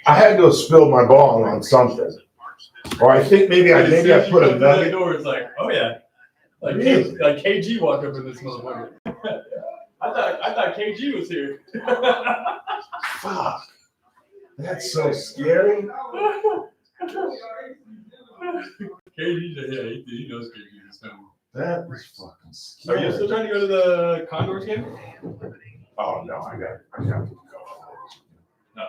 I had to spill my ball on something, or I think maybe I put a nugget. Door, it's like, oh yeah, like KG walked up in this motherfucker. I thought KG was here. Fuck, that's so scary. KG, yeah, he knows KG is coming. That is fucking scary. Are you still trying to go to the Condors game? Oh no, I got to go. No. I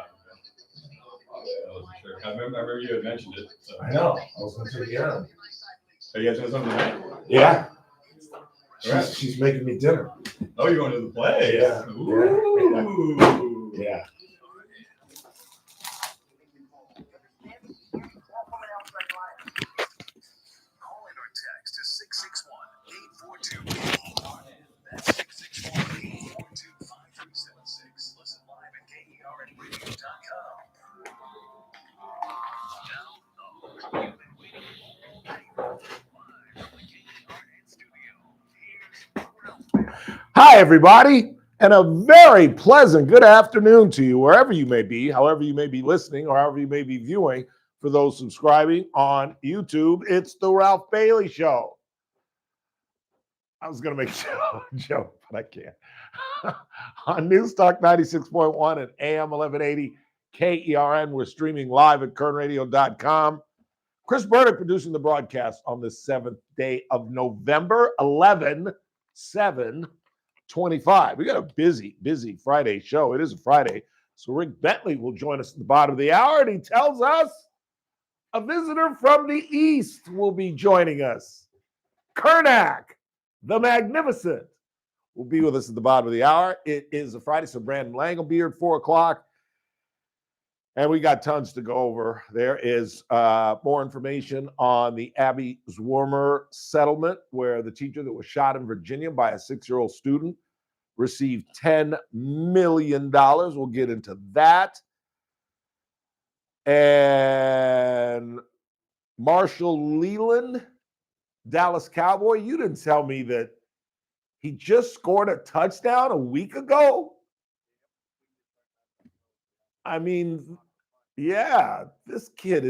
wasn't sure. I remember you had mentioned it. So. I know. I was going to say yeah. Are you guys doing something tonight? Yeah. Right. She's making me dinner. Oh, you're going to the play? Yeah. Ooh. Yeah. Call in or text to 661-842. That's 661-842-5376. Listen live at KERNradio.com. Now, you've been waiting all night. Live from the KERN studio. Here's Ralph. Hi, everybody, and a very pleasant good afternoon to you, wherever you may be, however you may be listening, or however you may be viewing. For those subscribing on YouTube, it's the Ralph Bailey Show. I was going to make a joke, but I can't. On News Talk 96.1 and AM 1180 KERN, we're streaming live at kernradio.com. Chris Burdick producing the broadcast on the 7th day of November, 11/7/25. We got a busy Friday show. It is a Friday. So Rick Bentley will join us at the bottom of the hour, and he tells us a visitor from the East will be joining us. Kernak, the Magnificent, will be with us at the bottom of the hour. It is a Friday, so Brandon Lang will be here at 4 o'clock. And we got tons to go over. There is more information on the Abby Zwermer settlement, where the teacher that was shot in Virginia by a 6-year-old student received $10 million. We'll get into that. And Marshall Leland, Dallas Cowboy, you didn't tell me that he just scored a touchdown a week ago. I mean, yeah, this kid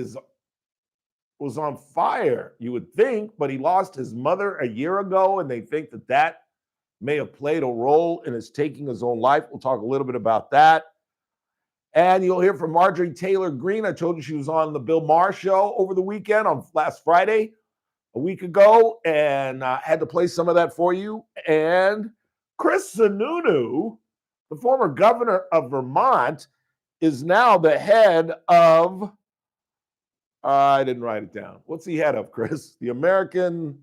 was on fire, you would think, but he lost his mother a year ago, and they think that may have played a role in his taking his own life. We'll talk a little bit about that. And you'll hear from Marjorie Taylor Greene. I told you she was on the Bill Maher show over the weekend on last Friday, a week ago, and had to play some of that for you. And Chris Sununu, the former governor of Vermont, is now the head of, I didn't write it down. What's he head of, Chris? The American,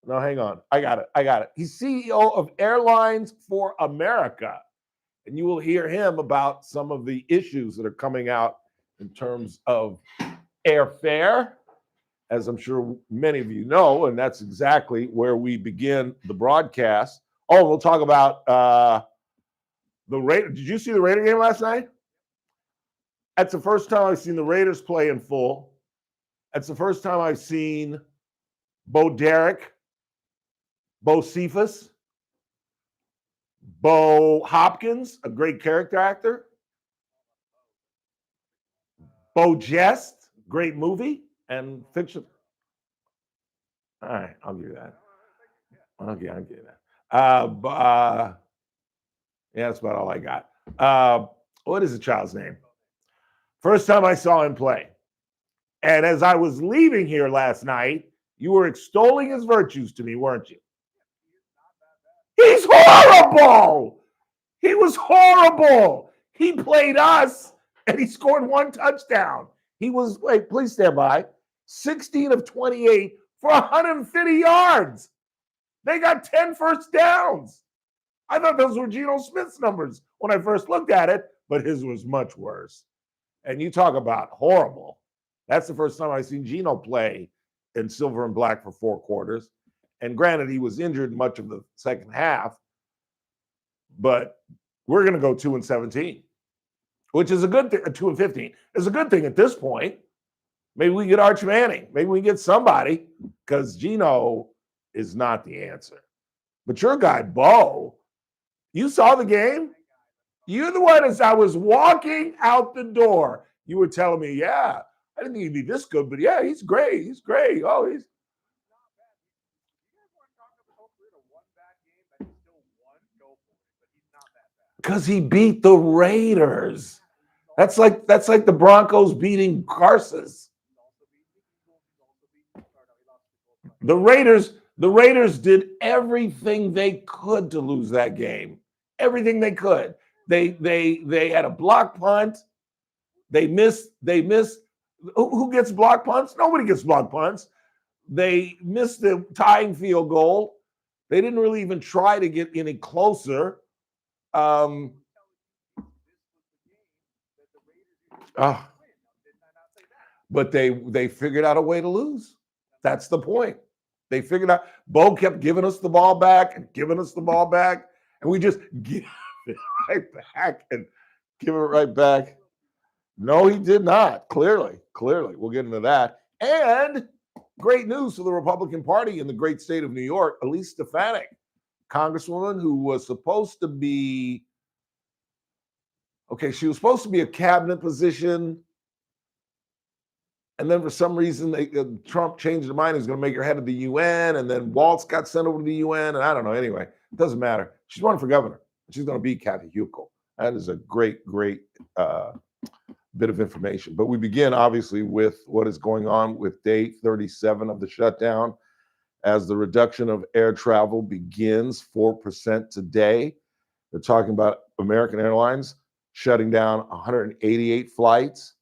no, hang on. I got it. He's CEO of Airlines for America. And you will hear him about some of the issues that are coming out in terms of airfare, as I'm sure many of you know, and that's exactly where we begin the broadcast. Oh, we'll talk about the Raiders. Did you see the Raider game last night? That's the first time I've seen the Raiders play in full. That's the first time I've seen Bo Derek, Bo Cephas, Bo Hopkins, a great character actor. Bo Jest, great movie and fiction. All right, I'll give you that. Okay, I'll give you that. Yeah, that's about all I got. What is the child's name? First time I saw him play. And as I was leaving here last night, you were extolling his virtues to me, weren't you? He's horrible. He was horrible. He played us, and he scored 1 touchdown. He was, wait, please stand by, 16 of 28 for 150 yards. They got 10 first downs. I thought those were Geno Smith's numbers when I first looked at it, but his was much worse. And you talk about horrible. That's the first time I've seen Geno play in silver and black for 4 quarters. And granted, he was injured much of the second half, but we're going to go 2-17, which is a good thing. 2-15 is a good thing at this point. Maybe we get Arch Manning. Maybe we get somebody, because Geno is not the answer. But your guy, Bo, you saw the game? You're the one as I was walking out the door. You were telling me, yeah, I didn't think he'd be this good, but yeah, he's great. He's great. Oh, he's because he beat the Raiders. That's like the Broncos beating Garces. The Raiders did everything they could to lose that game. Everything they could. They had a block punt. They missed. Who gets block punts? Nobody gets block punts. They missed the tying field goal. They didn't really even try to get any closer. Um, uh, but they figured out a way to lose. That's the point. They figured out. Bo kept giving us the ball back and giving us the ball back, and we just give it right back and give it right back. No, he did not. Clearly, we'll get into that. And great news for the Republican Party in the great state of New York. Elise Stefanik, Congresswoman, who was supposed to be she was supposed to be a cabinet position. And then for some reason, Trump changed his mind. He's going to make her head of the UN. And then Waltz got sent over to the UN. And I don't know. Anyway, it doesn't matter. She's running for governor. She's going to beat Kathy Hochul. That is a great bit of information. But we begin, obviously, with what is going on with day 37 of the shutdown as the reduction of air travel begins 4% today. They're talking about American Airlines shutting down 188 flights.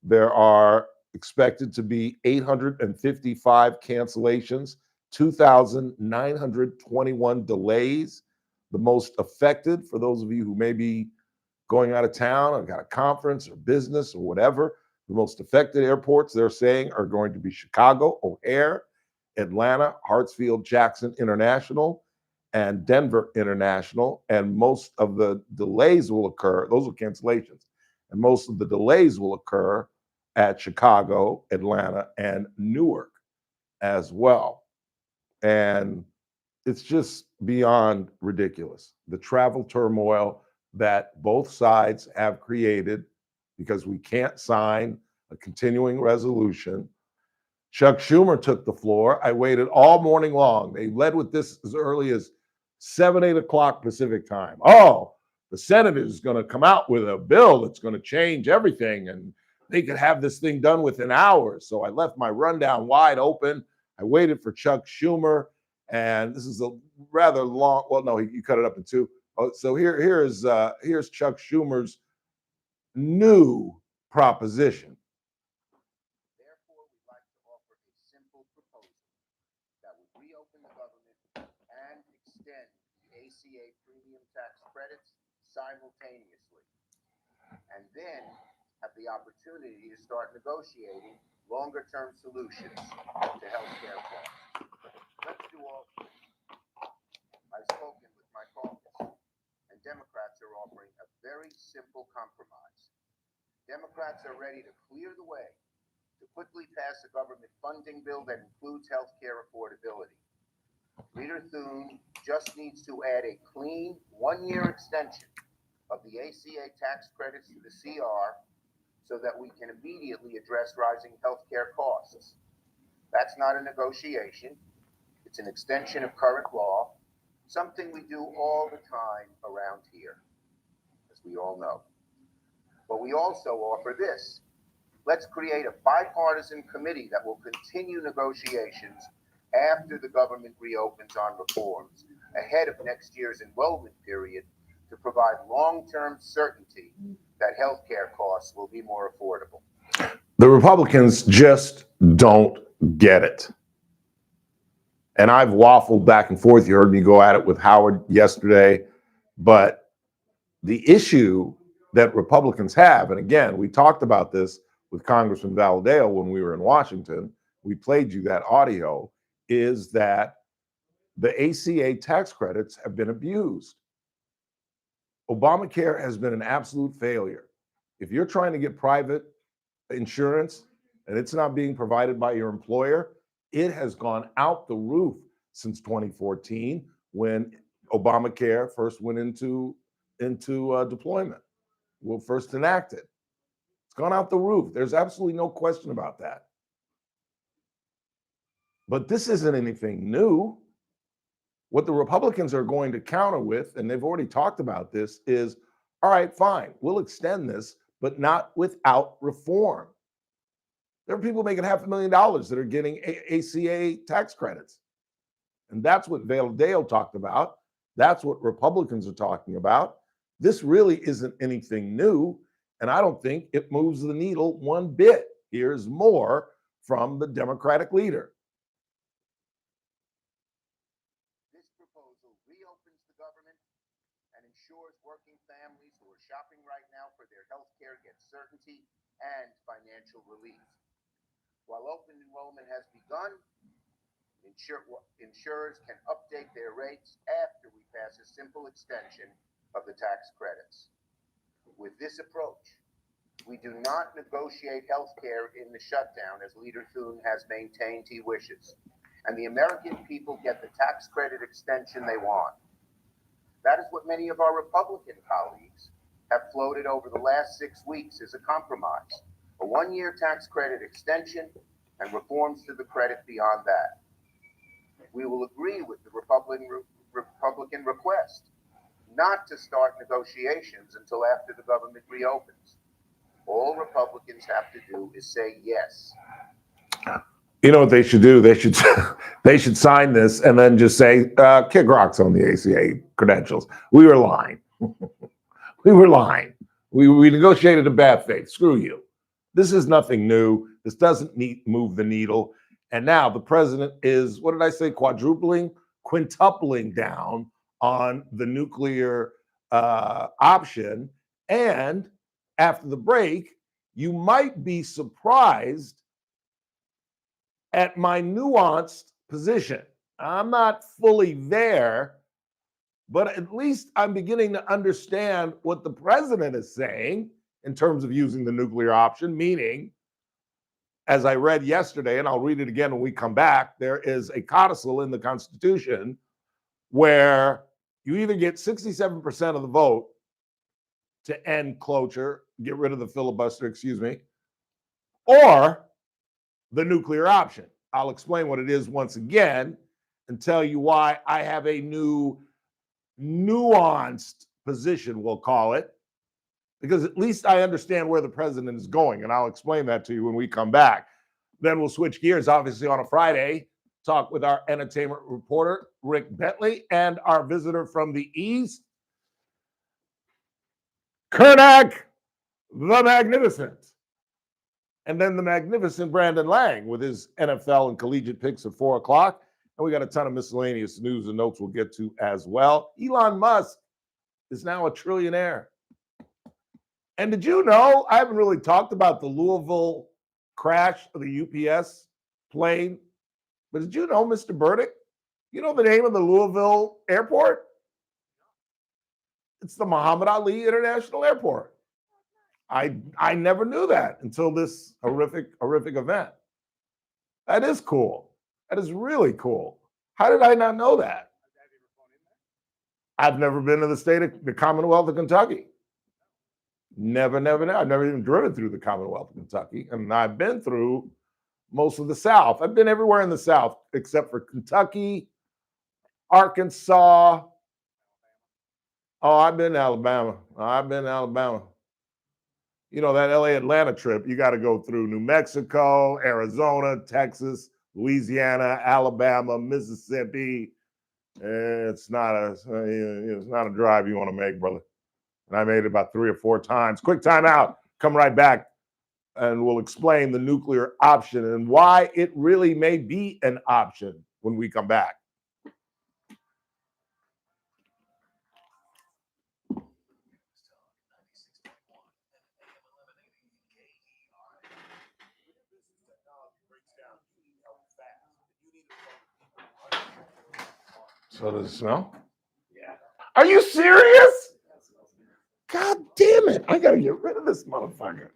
There are expected to be 855 cancellations, 2,921 delays. The most affected, for those of you who may be going out of town or got a conference or business or whatever, the most affected airports they're saying are going to be Chicago, O'Hare, Atlanta, Hartsfield, Jackson International, and Denver International. And most of the delays will occur, those are cancellations, and most of the delays will occur at Chicago, Atlanta, and Newark as well. And it's just beyond ridiculous. The travel turmoil that both sides have created because we can't sign a continuing resolution. Chuck Schumer took the floor. I waited all morning long. They led with this as early as 8 o'clock Pacific time. Oh, the Senate is going to come out with a bill that's going to change everything, and they could have this thing done within hours. So I left my rundown wide open. I waited for Chuck Schumer, and this is a rather long. Well, no, you cut it up in two. Oh, so here's Chuck Schumer's new proposition. Therefore, we'd like to offer a simple proposal that would reopen the government and extend the ACA premium tax credits simultaneously, and then have the opportunity to start negotiating longer-term solutions to healthcare costs. Let's do all three. I've spoken with my caucus, and Democrats are offering a very simple compromise. Democrats are ready to clear the way to quickly pass a government funding bill that includes healthcare affordability. Leader Thune just needs to add a clean one-year extension of the ACA tax credits to the CR so that we can immediately address rising healthcare costs. That's not a negotiation. It's an extension of current law, something we do all the time around here, as we all know. But we also offer this. Let's create a bipartisan committee that will continue negotiations after the government reopens on reforms, ahead of next year's enrollment period, to provide long-term certainty that healthcare costs will be more affordable. The Republicans just don't get it. And I've waffled back and forth. You heard me go at it with Howard yesterday. But the issue that Republicans have, and again, we talked about this with Congressman Valadao when we were in Washington, we played you that audio, is that the ACA tax credits have been abused. Obamacare has been an absolute failure. If you're trying to get private insurance, and it's not being provided by your employer, it has gone out the roof since 2014 when Obamacare first went into deployment. Well, first enacted. It's gone out the roof. There's absolutely no question about that. But this isn't anything new. What the Republicans are going to counter with, and they've already talked about this, is all right, fine, we'll extend this, but not without reform. There are people making $500,000 that are getting ACA tax credits. And that's what Valadao talked about. That's what Republicans are talking about. This really isn't anything new. And I don't think it moves the needle one bit. Here's more from the Democratic leader. This proposal reopens the government and ensures working families who are shopping right now for their health care get certainty and financial relief. While open enrollment has begun, insurers can update their rates after we pass a simple extension of the tax credits. With this approach, we do not negotiate health care in the shutdown, as Leader Thune has maintained he wishes, and the American people get the tax credit extension they want. That is what many of our Republican colleagues have floated over the last 6 weeks as a compromise: a one-year tax credit extension and reforms to the credit beyond that. We will agree with the Republican request not to start negotiations until after the government reopens. All Republicans have to do is say yes. You know what they should do? They should sign this and then just say, kick rocks on the ACA credentials. We were lying. We were lying. We negotiated in bad faith. Screw you. This is nothing new. This doesn't move the needle. And now the president is, what did I say, quintupling down on the nuclear option. And after the break, you might be surprised at my nuanced position. I'm not fully there, but at least I'm beginning to understand what the president is saying in terms of using the nuclear option, meaning, as I read yesterday, and I'll read it again when we come back, there is a codicil in the Constitution where you either get 67% of the vote to end cloture, get rid of the filibuster, or the nuclear option. I'll explain what it is once again and tell you why I have a new nuanced position, we'll call it, because at least I understand where the president is going, and I'll explain that to you when we come back. Then we'll switch gears, obviously, on a Friday, talk with our entertainment reporter, Rick Bentley, and our visitor from the East, Kernak the Magnificent. And then the magnificent Brandon Lang with his NFL and collegiate picks at 4 o'clock. And we got a ton of miscellaneous news and notes we'll get to as well. Elon Musk is now a trillionaire. And did you know, I haven't really talked about the Louisville crash of the UPS plane, but did you know, Mr. Burdick, you know the name of the Louisville airport? It's the Muhammad Ali International Airport. I never knew that until this horrific event. That is cool. That is really cool. How did I not know that? I've never been to the Commonwealth of Kentucky. Never. I've never even driven through the Commonwealth of Kentucky. And I've been through most of the South. I've been everywhere in the South except for Kentucky, Arkansas. Oh, I've been to Alabama. You know, that LA Atlanta trip, you got to go through New Mexico, Arizona, Texas, Louisiana, Alabama, Mississippi. It's not a drive you want to make, brother. And I made it about 3 or 4 times. Quick time out. Come right back and we'll explain the nuclear option and why it really may be an option when we come back. So does it smell? Yeah. Are you serious? God damn it. I got to get rid of this motherfucker.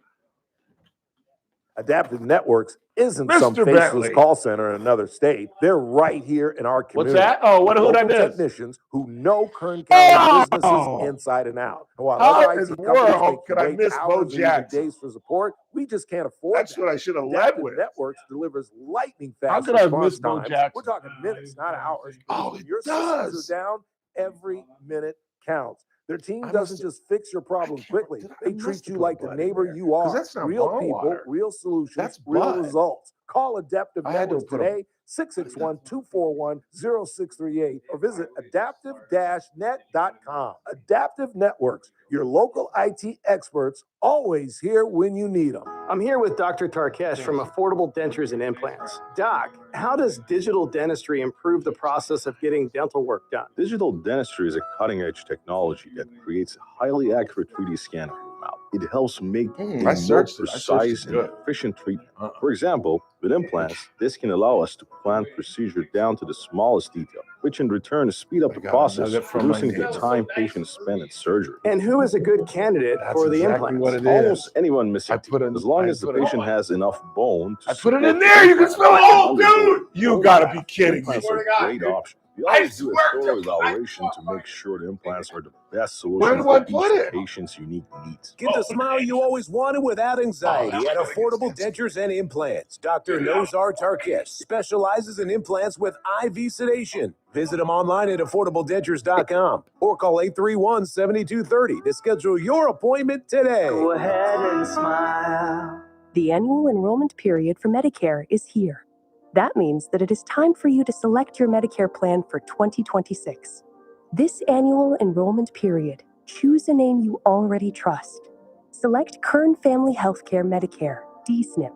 Adaptive Networks isn't some Mr. faceless Bentley. call center in another state. They're right here in our What's community. that? Oh, what? with Who'd I local miss? technicians who know Kern County businesses Oh! inside and out. And while How other in IT the companies world make could you I wait miss Bo hours or even Jackson? days for support, we just can't afford That's that. what I should have led Adaptive with. Networks delivers lightning How fast could I have response missed Bo times. Jackson? We're talking minutes, not hours. Oh, When it your does. systems are down, every minute counts. Their team I doesn't must- just fix your problem quickly. I They must treat have you put like the Bud in neighbor there, you 'cause are. that's not Real bond people, water. real solutions, That's real Bud. results. Call Adaptive I had to Networks put 'em- today, 661-241-0638, or visit adaptive-net.com. Adaptive Networks, your local IT experts, always here when you need them. I'm here with Dr. Tarkesh from Affordable Dentures and Implants. Doc, how does digital dentistry improve the process of getting dental work done? Digital dentistry is a cutting-edge technology that creates a highly accurate 3D scan of your mouth. It helps make a I more searched it. I searched precise it and good. efficient treatment. For example, with implants, this can allow us to plan procedure down to the smallest detail, which in return speed up I the got a process, nugget from my reducing the neighbor. time patients spend at surgery. And who is a good candidate That's for the exactly implants? what it Almost is. anyone I missing put teeth, in- as long I as the put in- patient has enough bone to I put it support in the there. You can implant, smell it. they can Oh, undergo dude! You bone gotta graft. be kidding me. Implants Swear are to God, a great dude. option. We I always do a swear thorough to- evaluation to make sure the implants are the best Where solution do for I each put it? patient's unique needs. Get the smile you always wanted without anxiety at Oh, Affordable Dentures and Implants. Dr. Nozar Tarkesh specializes in implants with IV sedation. Visit him online at affordabledentures.com or call 831-7230 to schedule your appointment today. Go ahead and smile. The annual enrollment period for Medicare is here. That means that it is time for you to select your Medicare plan for 2026. This annual enrollment period, choose a name you already trust. Select Kern Family Healthcare Medicare, DSNP,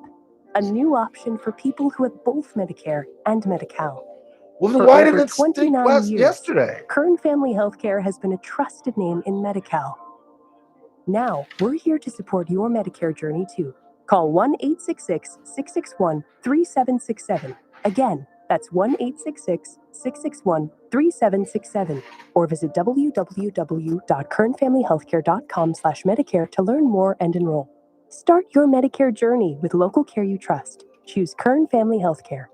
a new option for people who have both Medicare and Medi-Cal. Well, then For why over didn't it stink 29 years, yesterday? Kern Family Healthcare has been a trusted name in Medi-Cal. Now, we're here to support your Medicare journey too. Call 1-866-661-3767. Again, that's 1-866-661-3767. Or visit www.kernfamilyhealthcare.com/Medicare to learn more and enroll. Start your Medicare journey with local care you trust. Choose Kern Family Healthcare.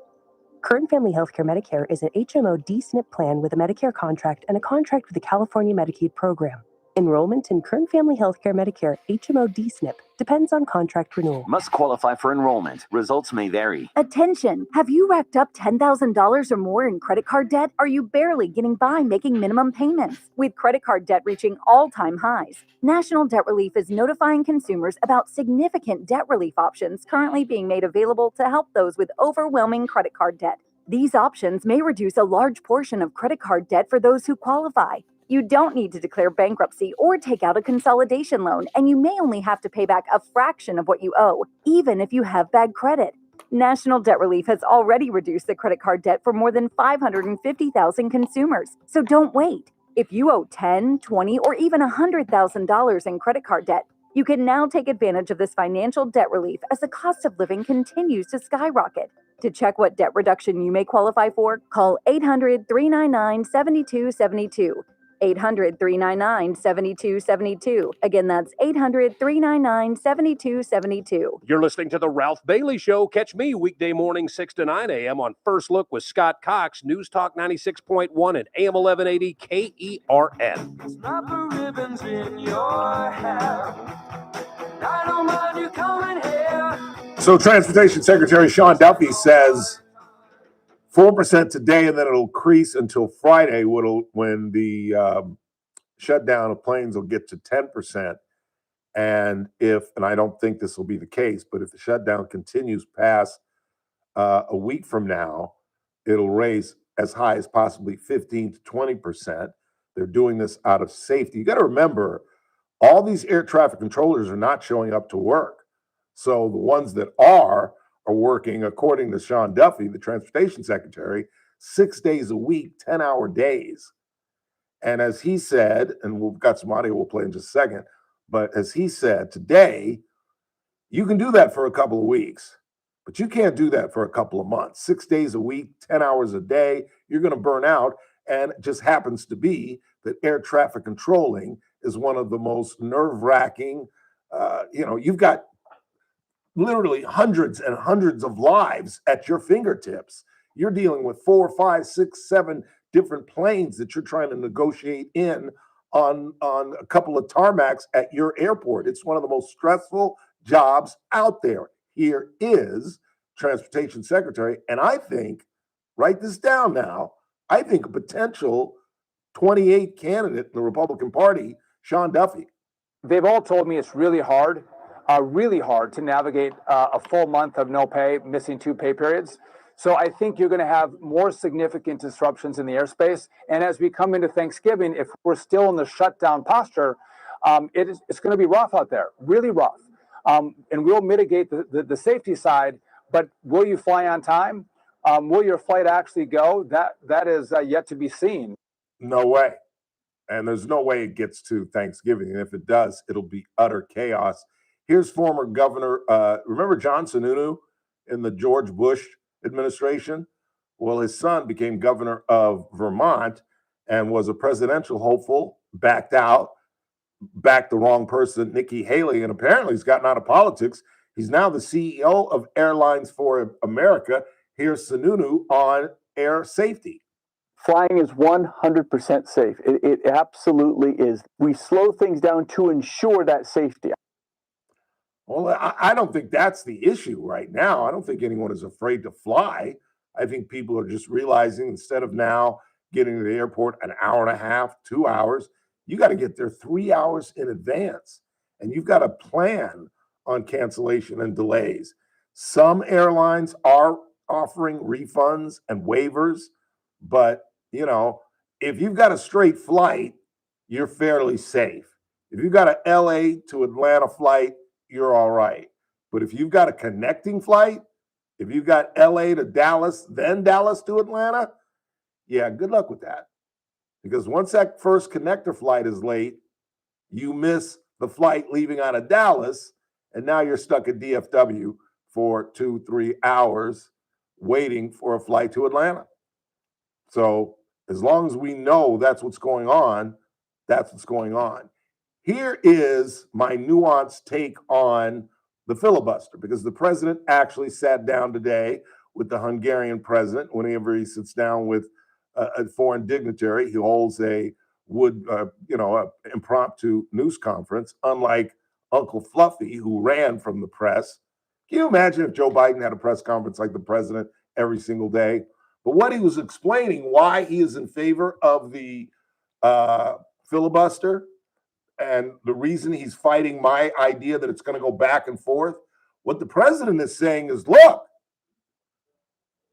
Kern Family Healthcare Medicare is an HMO DSNP plan with a Medicare contract and a contract with the California Medicaid program. Enrollment in Kern Family Healthcare Medicare HMO DSNP depends on contract renewal. Must qualify for enrollment. Results may vary. Attention! Have you racked up $10,000 or more in credit card debt? Are you barely getting by making minimum payments? With credit card debt reaching all-time highs, National Debt Relief is notifying consumers about significant debt relief options currently being made available to help those with overwhelming credit card debt. These options may reduce a large portion of credit card debt for those who qualify. You don't need to declare bankruptcy or take out a consolidation loan, and you may only have to pay back a fraction of what you owe, even if you have bad credit. National Debt Relief has already reduced the credit card debt for more than 550,000 consumers, so don't wait. If you owe $10,000, $20,000, or even $100,000 in credit card debt, you can now take advantage of this financial debt relief as the cost of living continues to skyrocket. To check what debt reduction you may qualify for, call 800-399-7272. 800-399-7272. Again, that's 800-399-7272. You're listening to The Ralph Bailey Show. Catch me weekday morning 6 to 9 a.m. on First Look with Scott Cox, News Talk 96.1 and AM 1180 KERN. Snap the ribbons in your hair. I don't mind you coming here. So Transportation Secretary Sean Duffy says 4% today, and then it'll increase until Friday when the shutdown of planes will get to 10%. And I don't think this will be the case, but if the shutdown continues past a week from now, it'll raise as high as possibly 15 to 20%. They're doing this out of safety. You got to remember, all these air traffic controllers are not showing up to work. So the ones that are working, according to Sean Duffy, the Transportation Secretary, 6 days a week, 10-hour days. And as he said, and we've got some audio we'll play in just a second, but as he said, today, you can do that for a couple of weeks, but you can't do that for a couple of months. 6 days a week, 10 hours a day, you're going to burn out. And it just happens to be that air traffic controlling is one of the most nerve-wracking. You've got literally hundreds and hundreds of lives at your fingertips. You're dealing with 4, 5, 6, 7 different planes that you're trying to negotiate in on a couple of tarmacs at your airport. It's one of the most stressful jobs out there. Here is Transportation Secretary, and I think, write this down now, I think a potential 28 candidate in the Republican Party, Sean Duffy. They've all told me it's really hard to navigate a full month of no pay, missing 2 pay periods. So I think you're going to have more significant disruptions in the airspace. And as we come into Thanksgiving, if we're still in the shutdown posture, it's going to be rough out there, really rough. And we'll mitigate the safety side, but will you fly on time? Will your flight actually go? That is yet to be seen. No way. And there's no way it gets to Thanksgiving. And if it does, it'll be utter chaos. Here's former governor, remember John Sununu in the George Bush administration? Well, his son became governor of Vermont and was a presidential hopeful, backed out, backed the wrong person, Nikki Haley, and apparently he's gotten out of politics. He's now the CEO of Airlines for America. Here's Sununu on air safety. Flying is 100% safe. It absolutely is. We slow things down to ensure that safety. Well, I don't think that's the issue right now. I don't think anyone is afraid to fly. I think people are just realizing instead of now getting to the airport an hour and a half, 2 hours, you got to get there 3 hours in advance. And you've got to plan on cancellation and delays. Some airlines are offering refunds and waivers, but you know, if you've got a straight flight, you're fairly safe. If you've got a LA to Atlanta flight, you're all right. But if you've got a connecting flight, if you've got LA to Dallas, then Dallas to Atlanta, yeah, good luck with that. Because once that first connector flight is late, you miss the flight leaving out of Dallas, and now you're stuck at DFW for 2-3 hours waiting for a flight to Atlanta. So as long as we know that's what's going on, that's what's going on. Here is my nuanced take on the filibuster, because the president actually sat down today with the Hungarian president. Whenever he sits down with a foreign dignitary, he holds a impromptu news conference, unlike Uncle Fluffy, who ran from the press. Can you imagine if Joe Biden had a press conference like the president every single day? But what he was explaining, why he is in favor of the filibuster, and the reason he's fighting my idea that it's going to go back and forth, what the president is saying is, look,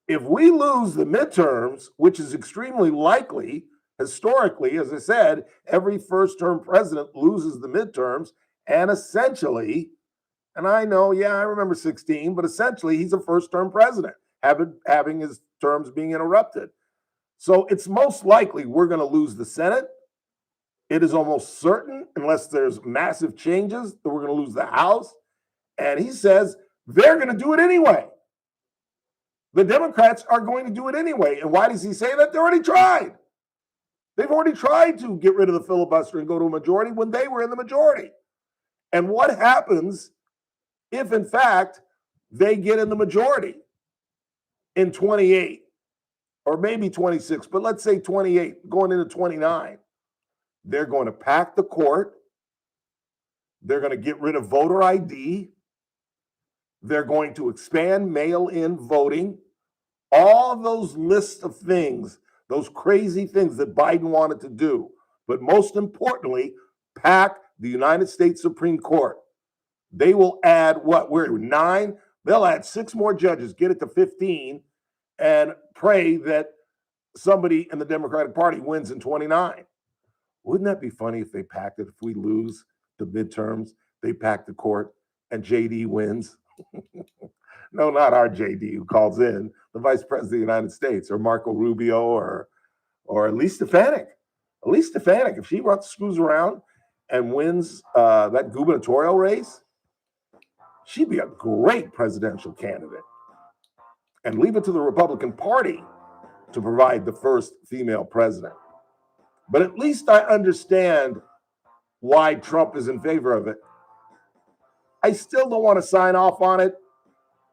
if we lose the midterms, which is extremely likely, historically, as I said, every first-term president loses the midterms, and essentially, and I know, yeah, I remember 16, but essentially he's a first-term president, having his terms being interrupted. So it's most likely we're going to lose the Senate. It is almost certain, unless there's massive changes, that we're going to lose the House. And he says they're going to do it anyway. The Democrats are going to do it anyway. And why does he say that? They already tried. They've already tried to get rid of the filibuster and go to a majority when they were in the majority. And what happens if, in fact, they get in the majority in 28 or maybe 26, but let's say 28, going into 29? They're going to pack the court. They're going to get rid of voter ID. They're going to expand mail-in voting. All of those lists of things, those crazy things that Biden wanted to do, but most importantly, pack the United States Supreme Court. They will add what? We're 9. They'll add 6 more judges, get it to 15, and pray that somebody in the Democratic Party wins in 29. Wouldn't that be funny if they packed it? If we lose the midterms, they pack the court and JD wins? No, not our JD who calls in, the Vice President of the United States, or Marco Rubio, or Elise Stefanik. Elise Stefanik, if she screws around and wins that gubernatorial race, she'd be a great presidential candidate. And leave it to the Republican Party to provide the first female president. But at least I understand why Trump is in favor of it. I still don't want to sign off on it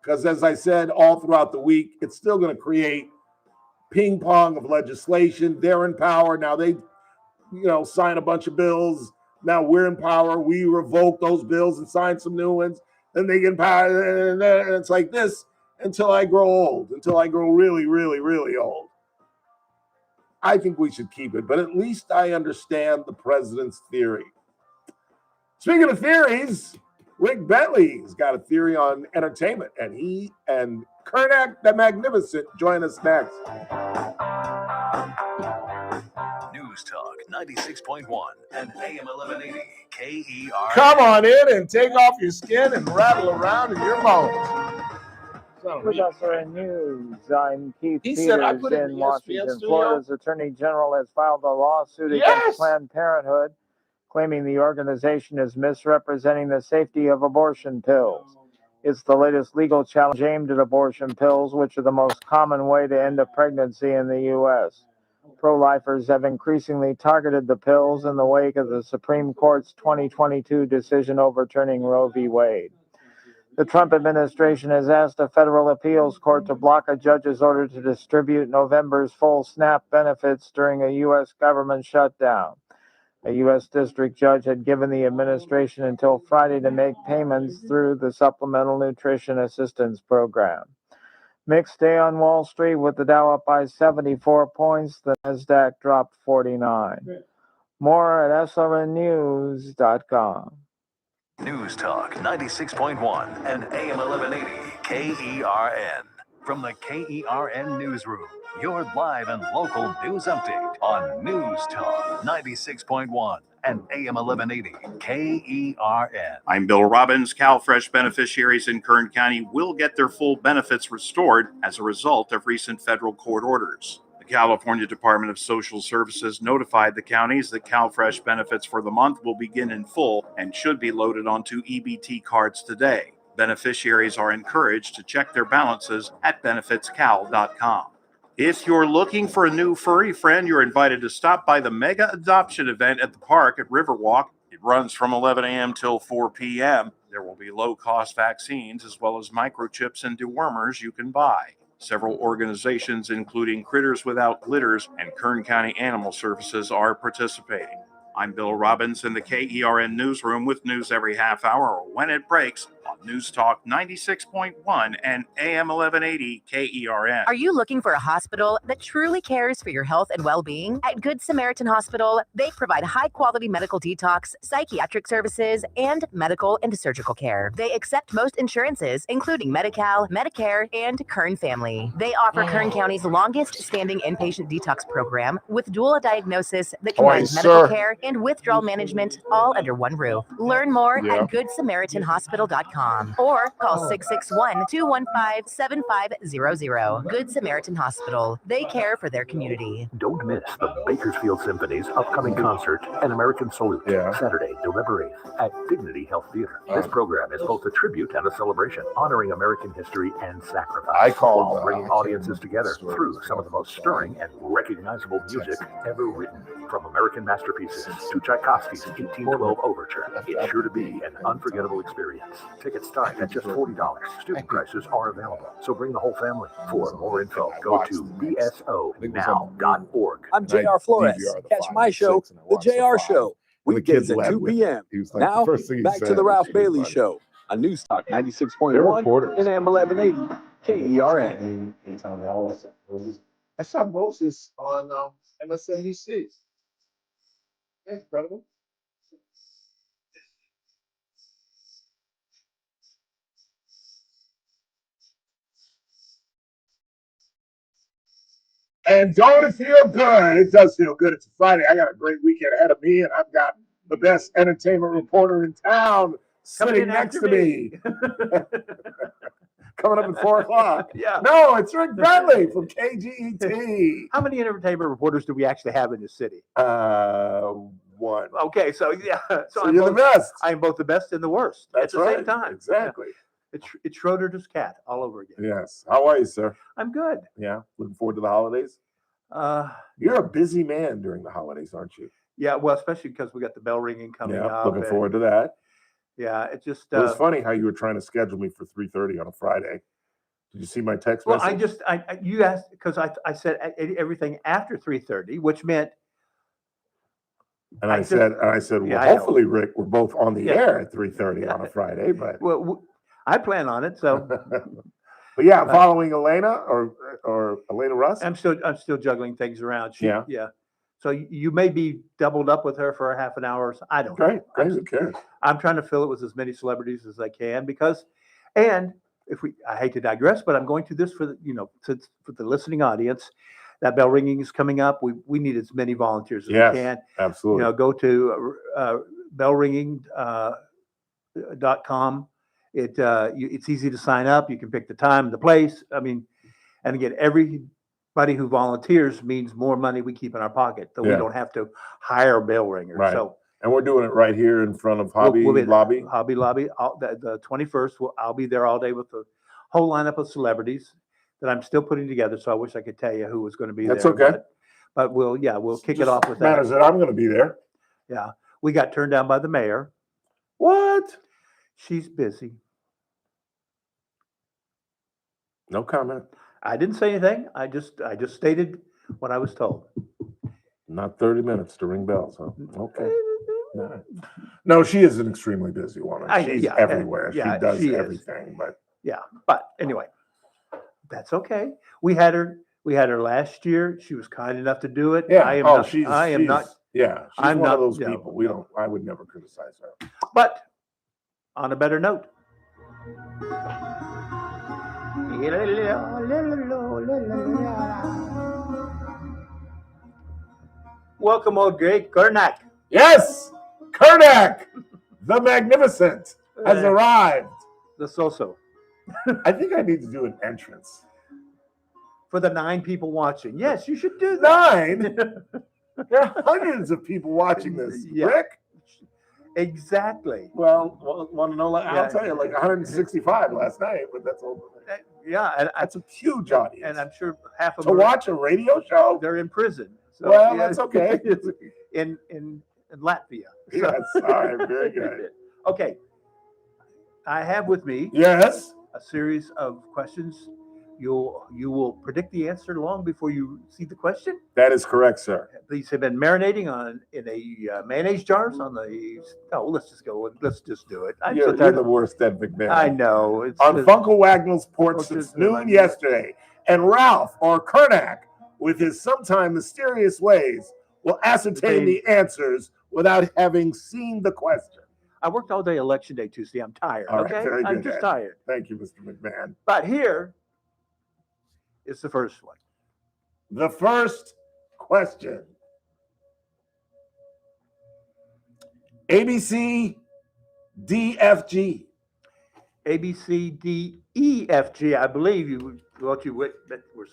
because, as I said, all throughout the week, it's still going to create ping pong of legislation. They're in power. Now they, sign a bunch of bills. Now we're in power. We revoke those bills and sign some new ones. Then they get in power. And it's like this until I grow old, until I grow really, really, really old. I think we should keep it, but at least I understand the president's theory. Speaking of theories, Rick Bentley's got a theory on entertainment, and he and Kernak the Magnificent join us next. News Talk 96.1 and AM 1180 KER. Come on in and take off your skin and rattle around in your bones. With us in news, I'm Keith He Peters said, I put it in in the Washington. ESPN studio. Florida's Attorney General has filed a lawsuit Yes! against Planned Parenthood, claiming the organization is misrepresenting the safety of abortion pills. It's the latest legal challenge aimed at abortion pills, which are the most common way to end a pregnancy in the U.S. Pro-lifers have increasingly targeted the pills in the wake of the Supreme Court's 2022 decision overturning Roe v. Wade. The Trump administration has asked a federal appeals court to block a judge's order to distribute November's full SNAP benefits during a U.S. government shutdown. A U.S. district judge had given the administration until Friday to make payments through the Supplemental Nutrition Assistance Program. Mixed day on Wall Street with the Dow up by 74 points. The Nasdaq dropped 49. More at SRNnews.com. News Talk 96.1 and AM 1180 KERN. From the KERN Newsroom, your live and local news update on News Talk 96.1 and AM 1180 KERN. I'm Bill Robbins. CalFresh beneficiaries in Kern County will get their full benefits restored as a result of recent federal court orders. The California Department of Social Services notified the counties that CalFresh benefits for the month will begin in full and should be loaded onto EBT cards today. Beneficiaries are encouraged to check their balances at benefitscal.com. If you're looking for a new furry friend, you're invited to stop by the mega adoption event at the park at Riverwalk. It runs from 11 a.m. till 4 p.m. There will be low-cost vaccines as well as microchips and dewormers you can buy. Several organizations, including Critters Without Glitters and Kern County Animal Services, are participating. I'm Bill Robbins in the KERN Newsroom with news every half hour or when it breaks on News Talk 96.1 and AM 1180 KERN. Are you looking for a hospital that truly cares for your health and well-being? At Good Samaritan Hospital, they provide high-quality medical detox, psychiatric services, and medical and surgical care. They accept most insurances, including Medi-Cal, Medicare, and Kern Family. They offer Kern County's longest-standing inpatient detox program with dual diagnosis that combines medical care and withdrawal management all under one roof. Learn more at GoodSamaritanHospital.com or call 661-215-7500. Good Samaritan Hospital. They care for their community. Don't miss the Bakersfield Symphony's upcoming concert, An American Salute, Saturday, November 8th at Dignity Health Theater. This program is both a tribute and a celebration, honoring American history and sacrifice, while bringing audiences together through some of the most stirring and recognizable music ever written. From American masterpieces to Tchaikovsky's 1812 Overture, it's sure to be an unforgettable experience. Tickets start at just $40. Student prices are available, so bring the whole family. For more info, go to bsonow.org. I'm JR Flores. Catch my show, The JR Show, weekdays at 2 p.m. Now, back to the Ralph Bailey Show on News Talk 96.1 and AM 1180 KERN. I saw Moses on MSNBC. Incredible. And don't it feel good? It does feel good. It's a Friday. I got a great weekend ahead of me, and I've got the best entertainment reporter in town sitting next to me. Coming up at 4 o'clock. Yeah. No, it's Rick Bentley from KGET. How many entertainment reporters do we actually have in this city? One. Okay, so yeah. So you're the best. I'm both the best and the worst at the same time. Exactly. Yeah. It's Schroeder's cat all over again. Yes. How are you, sir? I'm good. Yeah. Looking forward to the holidays? You're a busy man during the holidays, aren't you? Yeah, well, especially because we got the bell ringing coming up. Looking forward to that. Yeah, it just. It was funny how you were trying to schedule me for 3:30 on a Friday. Did you see my text message? You asked because I said everything after 3:30, which meant. And I said, well, hopefully, Rick, we're both on the air at 3:30 on a Friday, but. Well, I plan on it, so. But yeah, I'm following Elena or Elena Russ. I'm still juggling things around. Yeah. So you may be doubled up with her for a half an hour. I don't know. Great. Who cares? I'm trying to fill it with as many celebrities as I can because, and I hate to digress, but I'm going to this for for the listening audience. That bell ringing is coming up. We need as many volunteers as we can. Absolutely. Go to bellringing.com. It's easy to sign up. You can pick the time, the place. I mean, and again, everybody who volunteers means more money we keep in our pocket, so we don't have to hire bell ringers. Right. So, and we're doing it right here in front of Hobby Lobby. Hobby Lobby. The 21st, I'll be there all day with the whole lineup of celebrities that I'm still putting together. So I wish I could tell you who was going to be there. That's okay. But we'll kick it off with that. Matters that I'm going to be there. Yeah, we got turned down by the mayor. What? She's busy. No comment. I didn't say anything. I just stated what I was told. Not 30 minutes to ring bells, huh? Okay. No, she is an extremely busy woman. She's everywhere. She does everything. But anyway, that's okay. We had her last year. She was kind enough to do it. Yeah. She's one of those people. I would never criticize her. But on a better note. Welcome, old great Karnak. Yes, Karnak, the Magnificent, has arrived. The so-so. I think I need to do an entrance for the 9 people watching. Yes, you should do that. 9. There are hundreds of people watching this. Rick. Exactly. Well, want to know? I'll tell you, like 165 last night, but that's all. Yeah, and that's a huge audience, and I'm sure half of to them watch a radio show. They're in prison. So, well, that's okay. in Latvia. Yes. All right. Very good. Okay. I have with me a series of questions. You will predict the answer long before you see the question. That is correct, sir. These have been marinating in a mayonnaise jars on the. Oh, let's just go. Let's just do it. You're the worst, Ed McMahon. I know. On Funkel Wagnall's porch since noon yesterday, and Ralph or Karnak, with his sometime mysterious ways, will ascertain the answers without having seen the question. I worked all day Election Day Tuesday. I'm tired. All right, okay, very good, I'm just tired. Thank you, Mr. McMahon. But here is the first one. The first question. ABC DFG. ABC D E F G. I believe what you were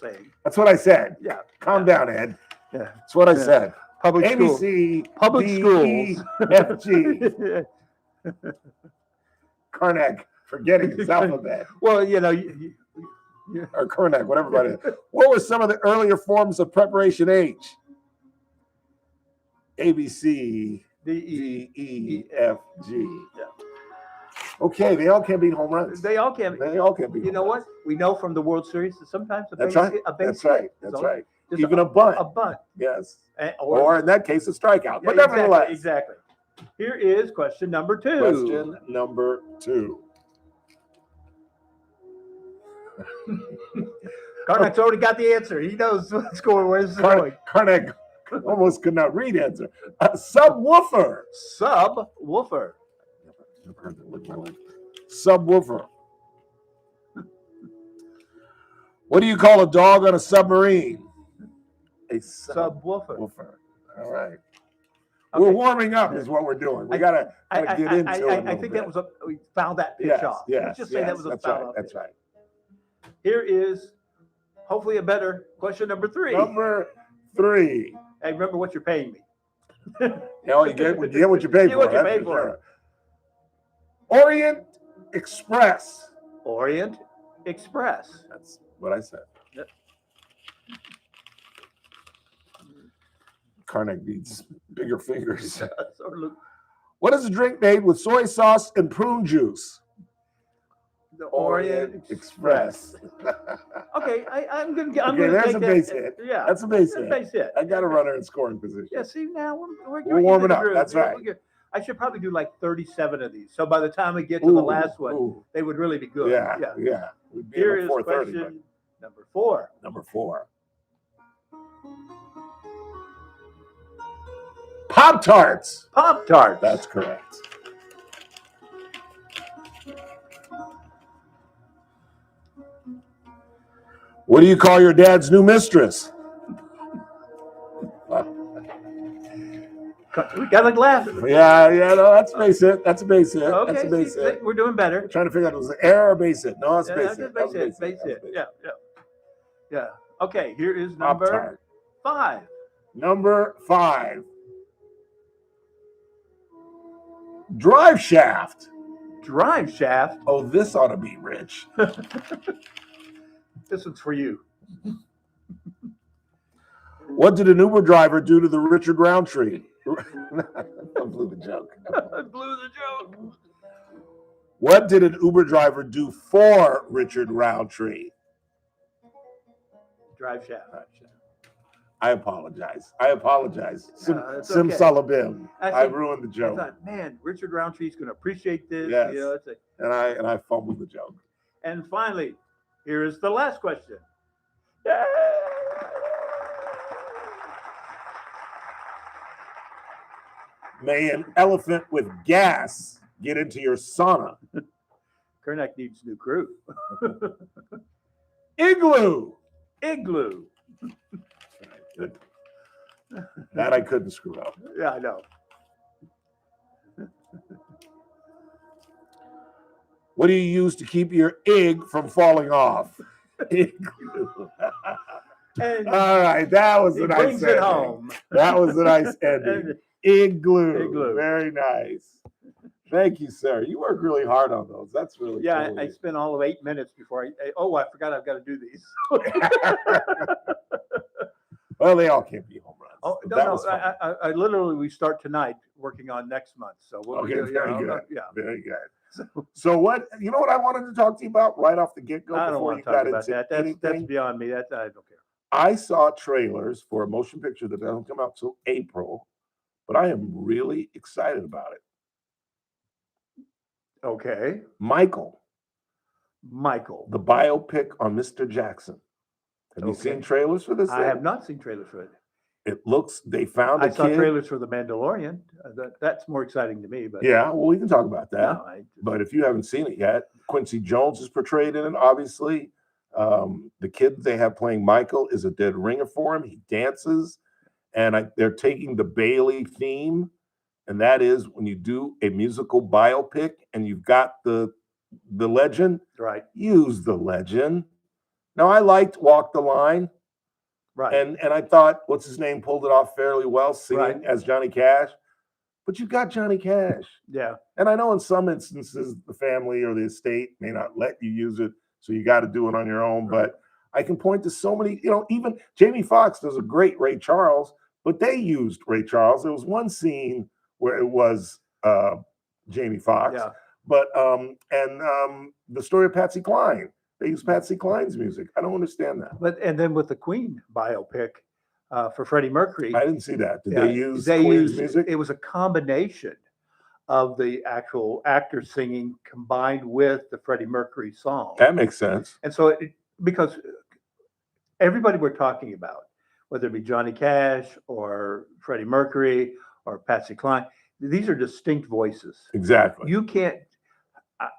saying. That's what I said. Yeah. Calm down, Ed. Yeah. That's what I said. Public ABC schools. Public schools. DEFG. Karnak forgetting his alphabet. Well, or Karnak, whatever it is. What were some of the earlier forms of preparation H? ABC D-E-F-G. Yeah. Okay, they all can beat home runs. They all can. They all can beat. You know what? We know from the World Series that sometimes a base That's right. That's right. Even a bunt. A bunt. Yes. Or in that case, a strikeout. But nevertheless. Exactly. Here is question number 2. Question number 2. Karnak's already got the answer. He knows what's going. Where's it going? Karnak almost could not read answer. Subwoofer. Subwoofer. Never heard that word in my life. Subwoofer. What do you call a dog on a submarine? A subwoofer. All right. Okay. We're warming up is what we're doing. We gotta get into it. I think that was we found that pitch off. Yes, just say that was a foul off. That's right. Here is hopefully a better question number 3. Number 3. Hey, remember what you're paying me. You get what you pay for. Get what you pay for. Orient Express. Orient Express. That's what I said. Yep. Karnak needs bigger fingers. What is a drink made with soy sauce and prune juice? The Orient Express. Okay, I'm gonna There's take a that. base hit. Yeah, That's a base that's hit. base hit. I got a runner in scoring position. Yeah, see now we're warming up. That's right. I should probably do like 37 of these. So by the time we get to the last one, they would really be good. Yeah. We'd be Here at is 4:30, question number 4. Number 4. Pop-Tarts. Pop-Tarts. That's correct. What do you call your dad's new mistress? We got to laugh. Yeah, no, that's a base hit. That's a base hit. Okay, that's a base hit. We're doing better. I'm trying to figure out, was it air or base hit? No, it's base hit. Base hit. Yeah. Okay, here is number 5. Number 5. Drive shaft. Drive shaft? Oh, this ought to be rich. This one's for you. What did an Uber driver do to the Richard Roundtree? I blew the joke. What did an Uber driver do for Richard Roundtree? Drive shaft. I apologize. Sim okay. Salabim. I ruined the joke. I thought, man, Richard Roundtree's going to appreciate this. Yes. You know, and I fumbled the joke. And finally, here is the last question. May an elephant with gas get into your sauna? Kernack needs new crew. Igloo. That I couldn't screw up. Yeah, I know. What do you use to keep your egg from falling off? Igloo. All right, that was a nice ending. That was a nice ending. Igloo. Very nice. Thank you, sir. You work really hard on those. That's really cool. I spent all of 8 minutes before I forgot I've got to do these. Well, they all can't be home runs. Oh, no. I literally, we start tonight working on next month. So we'll very good. Yeah. Very good. So what, you know what I wanted to talk to you about right off the get-go? I don't want to talk about that. That's beyond me. I don't care. I saw trailers for a motion picture that doesn't come out till April, but I am really excited about it. Okay. Michael. The biopic on Mr. Jackson. Have you seen trailers for this? I have not seen trailers for it. It looks, they found a I saw kid. trailers for The Mandalorian. That's more exciting to me. But yeah, well, we can talk about that. No, but if you haven't seen it yet, Quincy Jones is portrayed in it, obviously. The kid they have playing Michael is a dead ringer for him. He dances. And they're taking the Bailey theme. And that is when you do a musical biopic and you've got the legend, right? Use the legend. Now, I liked Walk the Line. Right. And I thought, what's his name, pulled it off fairly well, singing as Johnny Cash. But you got Johnny Cash. Yeah. And I know in some instances, the family or the estate may not let you use it. So you got to do it on your own. Right. But I can point to so many, even Jamie Foxx does a great Ray Charles, but they used Ray Charles. There was one scene where it was Jamie Foxx. Yeah. But, the story of Patsy Cline. They use Patsy Cline's music. I don't understand that. And then with the Queen biopic for Freddie Mercury, I didn't see that. Did they use Queen's music? It was a combination of the actual actor singing combined with the Freddie Mercury song. That makes sense. And so, because everybody we're talking about, whether it be Johnny Cash or Freddie Mercury or Patsy Cline, these are distinct voices. Exactly. You can't.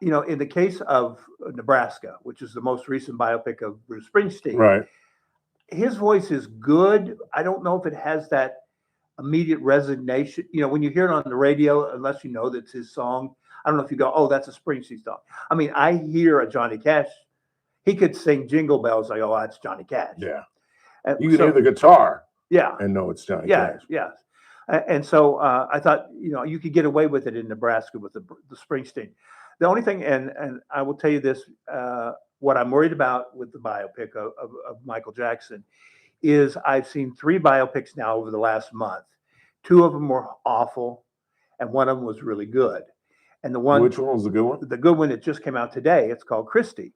In the case of Nebraska, which is the most recent biopic of Bruce Springsteen, right? His voice is good. I don't know if it has that immediate resignation. When you hear it on the radio, unless you know that's his song, I don't know if you go, "Oh, that's a Springsteen song." I mean, I hear a Johnny Cash. He could sing Jingle Bells. I go, "Oh, that's Johnny Cash." Yeah. You can hear the guitar. Yeah. And know it's Johnny Cash. Yeah. And so I thought, you could get away with it in Nebraska with the Springsteen. The only thing, and I will tell you this, what I'm worried about with the biopic of Michael Jackson is I've seen 3 biopics now over the last month. 2 of them were awful. and one of them was really good. And the one, which one was the good one? The good one that just came out today. It's called Christy.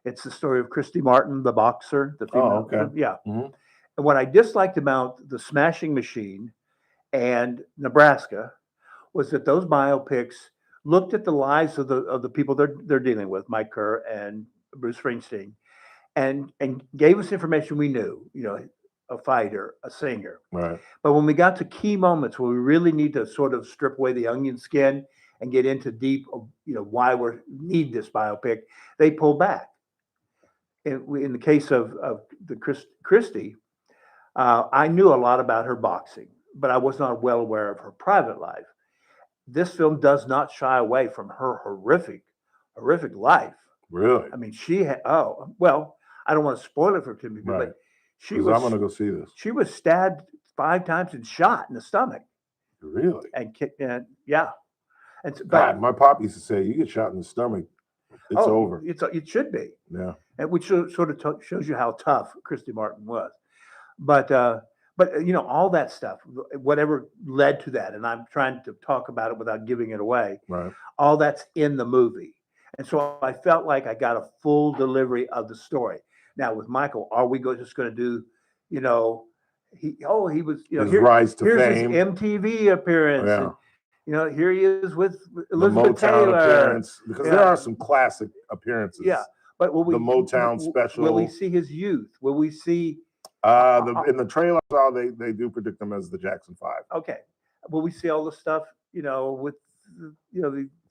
It's the story of Christy Martin, the boxer, the female. Oh, okay. Yeah. Mm-hmm. And what I disliked about The Smashing Machine and Nebraska was that those biopics looked at the lives of the people they're dealing with, Mike Kerr and Bruce Springsteen, and gave us information we knew, a fighter, a singer. Right. But when we got to key moments where we really need to sort of strip away the onion skin and get into deep, why we need this biopic, they pull back. In the case of the Christie, I knew a lot about her boxing, but I was not well aware of her private life. This film does not shy away from her horrific life. Really? I mean, she had. Oh well, I don't want to spoil it for Timmy, right. but she was. I'm going to go see this. She was stabbed 5 times and shot in the stomach. Really? And yeah. And God, my pop used to say, "You get shot in the stomach, it's over." It should be. Yeah. And which sort of shows you how tough Christy Martin was. But all that stuff, whatever led to that, and I'm trying to talk about it without giving it away. Right. All that's in the movie, and so I felt like I got a full delivery of the story. Now with Michael, are we just going to do, he was, his rise to here's fame, his MTV appearance. Yeah. And, here he is with the Elizabeth Motown Taylor appearance, because there are some classic appearances. Yeah, but will we, the Motown special? Will we see his youth? Will we see? In the trailer, they do predict them as the Jackson 5. Okay, will we see all the stuff? With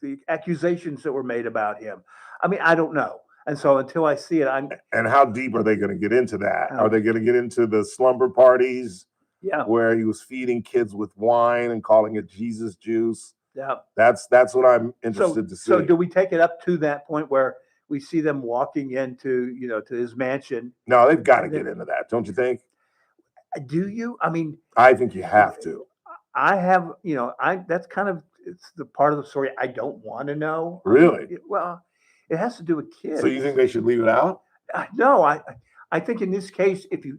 the accusations that were made about him. I mean, I don't know. And so until I see it, And how deep are they going to get into that? Are they going to get into the slumber parties? Yeah. Where he was feeding kids with wine and calling it Jesus juice. Yeah. That's what I'm interested to see. So do we take it up to that point where we see them walking into, to his mansion? No, they've got to get into that, don't you think? Do you? I mean, I think you have to. I have, that's kind of, it's the part of the story I don't want to know. Really? Well, it has to do with kids. So you think they should leave it out? No, I think in this case, if you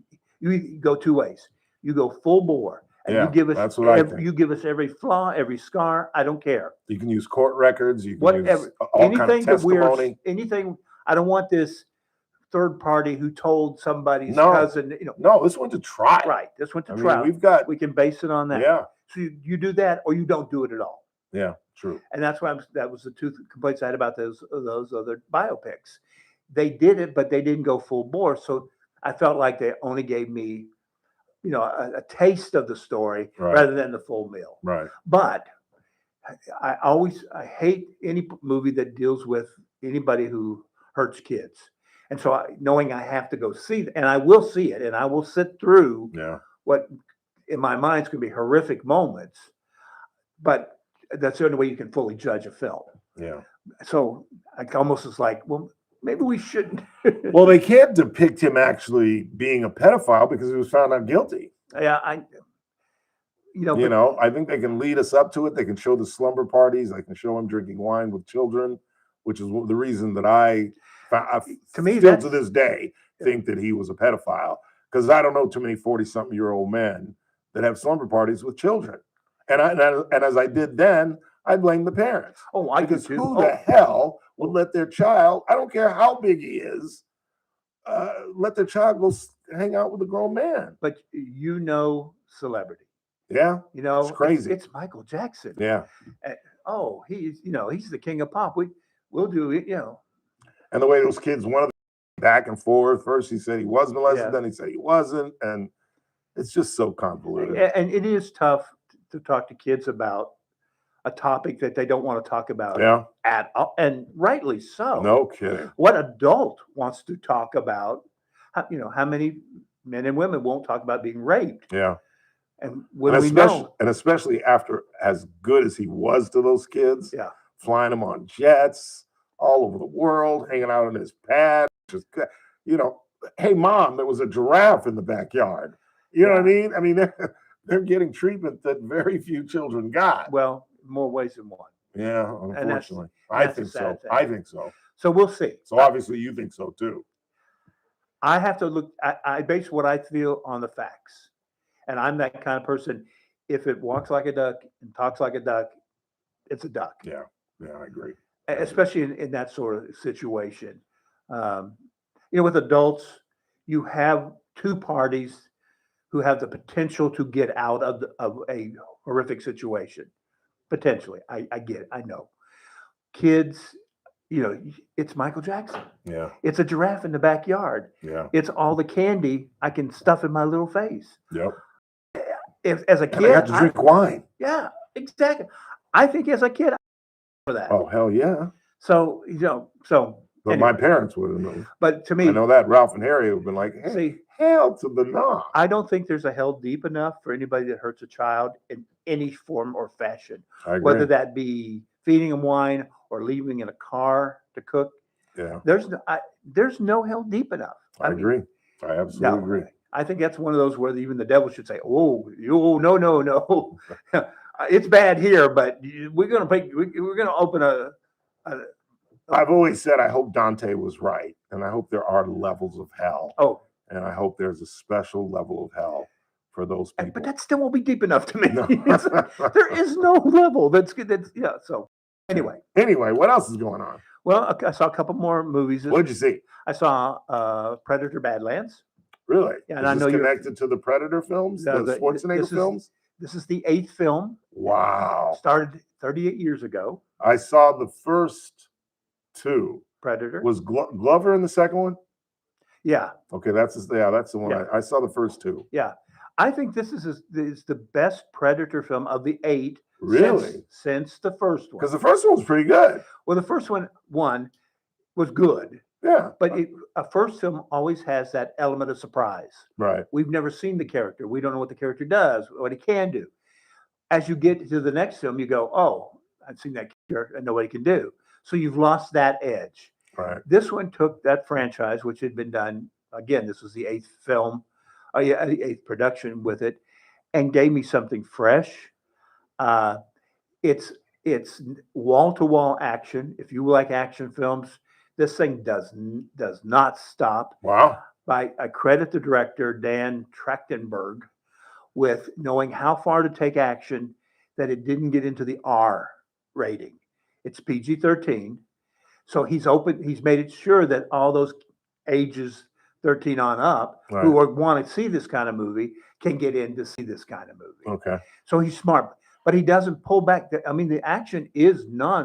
go 2 ways. You go full bore, and you give us that's what I think. You give us every flaw, every scar. I don't care. You can use court records. You can Whatever, use all kind of testimony. Anything. I don't want this third party who told somebody's cousin. No, this went to trial. Right, this went to trial. We can base it on that. Yeah. So you do that, or you don't do it at all. Yeah, true. And that's why that was the 2 complaints I had about those other biopics. They did it, but they didn't go full bore. So I felt like they only gave me, a taste of the story rather than the full meal. Right. But I hate any movie that deals with anybody who hurts kids. And so knowing I have to go see it, and I will see it, and I will sit through what in my mind is going to be horrific moments, but that's the only way you can fully judge a film. Yeah. So I almost was like, well, maybe we shouldn't. Well, they can't depict him actually being a pedophile because he was found not guilty. Yeah, I think they can lead us up to it. They can show the slumber parties. They can show him drinking wine with children, which is the reason that I still to this day think that he was a pedophile, because I don't know too many 40-something-year-old men that have slumber parties with children. And as I did then, I blame the parents. Oh, I because do too. Who the hell would let their child, I don't care how big he is, let their child go hang out with a grown man? But celebrity. Yeah. It's crazy. It's Michael Jackson. Yeah. He's the king of pop. We'll do it, And the way those kids went back and forth. First he said he was molested, then he said he wasn't. And it's just so convoluted. And it is tough to talk to kids about a topic that they don't want to talk about at all, and rightly so. No kidding. What adult wants to talk about? How many men and women won't talk about being raped? Yeah. And especially after as good as he was to those kids, flying them on jets all over the world, hanging out in his pad, just hey mom, there was a giraffe in the backyard. You know what I mean? I mean, they're getting treatment that very few children got. Well, more ways than one. Yeah, unfortunately. I think so. I think so. So we'll see. So obviously you think so too. I have to look, I base what I feel on the facts. And I'm that kind of person. If it walks like a duck and talks like a duck, it's a duck. Yeah, I agree. Especially in that sort of situation. With adults, you have two parties who have the potential to get out of a horrific situation. Potentially. I get it. I know. Kids, it's Michael Jackson. Yeah. It's a giraffe in the backyard. Yeah. It's all the candy I can stuff in my little face. Yep. If as a kid, I got to drink wine. Yeah, exactly. I think as a kid, for that. Oh, hell yeah. So, But anyway. my parents would have known. But to me, I know that Ralph and Harry would have been like, hey, see, hell to the no. I don't think there's a hell deep enough for anybody that hurts a child in any form or fashion. I agree. Whether that be feeding them wine or leaving in a car to cook. Yeah. There's no hell deep enough. I agree. I absolutely agree. I think that's one of those where even the devil should say, "Oh, no, it's bad here, but we're gonna open a." I've always said I hope Dante was right, and I hope there are levels of hell. Oh, and I hope there's a special level of hell for those people. But that still won't be deep enough to me. No. There is no level that's good. So anyway, what else is going on? Well, I saw a couple more movies. What'd you see? I saw Predator: Badlands. Really? Yeah, and is I know this you're connected to the Predator films, the Schwarzenegger films. This is the 8th film. Wow. Started 38 years ago. I saw the first 2. Predator. Was Glover in the second one? Yeah. Okay, that's the one. Yeah. I saw the first 2. Yeah, I think this is the best Predator film of the 8. Really? Since the first one. Because the first one was pretty good. Well, the first one was good. Yeah. But a first film always has that element of surprise. Right. We've never seen the character. We don't know what the character does, what he can do. As you get to the next film, you go, oh, I've seen that character. I know what he can do. So you've lost that edge. Right. This one took that franchise, which had been done, again, this was the 8th film, 8th production with it, and gave me something fresh. It's wall-to-wall action. If you like action films, this thing does not stop. Wow. I credit the director, Dan Trachtenberg, with knowing how far to take action that it didn't get into the R rating. It's PG-13. So he's made it sure that all those ages 13 on up who want to see this kind of movie can get in to see this kind of movie. Okay. So he's smart, but he doesn't pull back. The action is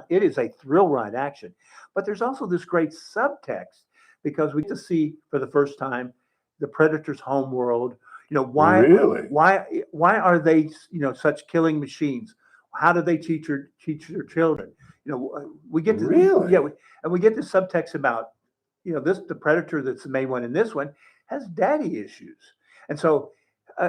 it is a thrill ride action, but there's also this great subtext because we get to see for the first time the Predator's home world. Why are they, such killing machines? How do they teach their children? We get to we get the subtext about, the Predator that's the main one in this one has daddy issues. And so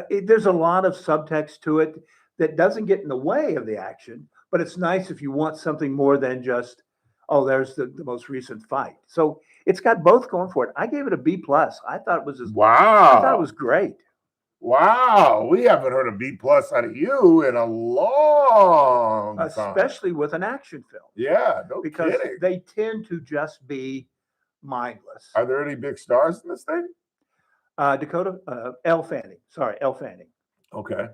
there's a lot of subtext to it that doesn't get in the way of the action, but it's nice if you want something more than just, oh, there's the most recent fight. So it's got both going for it. I gave it a B+. I thought it was wow. I thought it was great. Wow, we haven't heard a B+ out of you in a long time. Especially with an action film. Yeah, no because kidding. They tend to just be mindless. Are there any big stars in this thing? Elle Fanning. Sorry, Elle Fanning. Okay.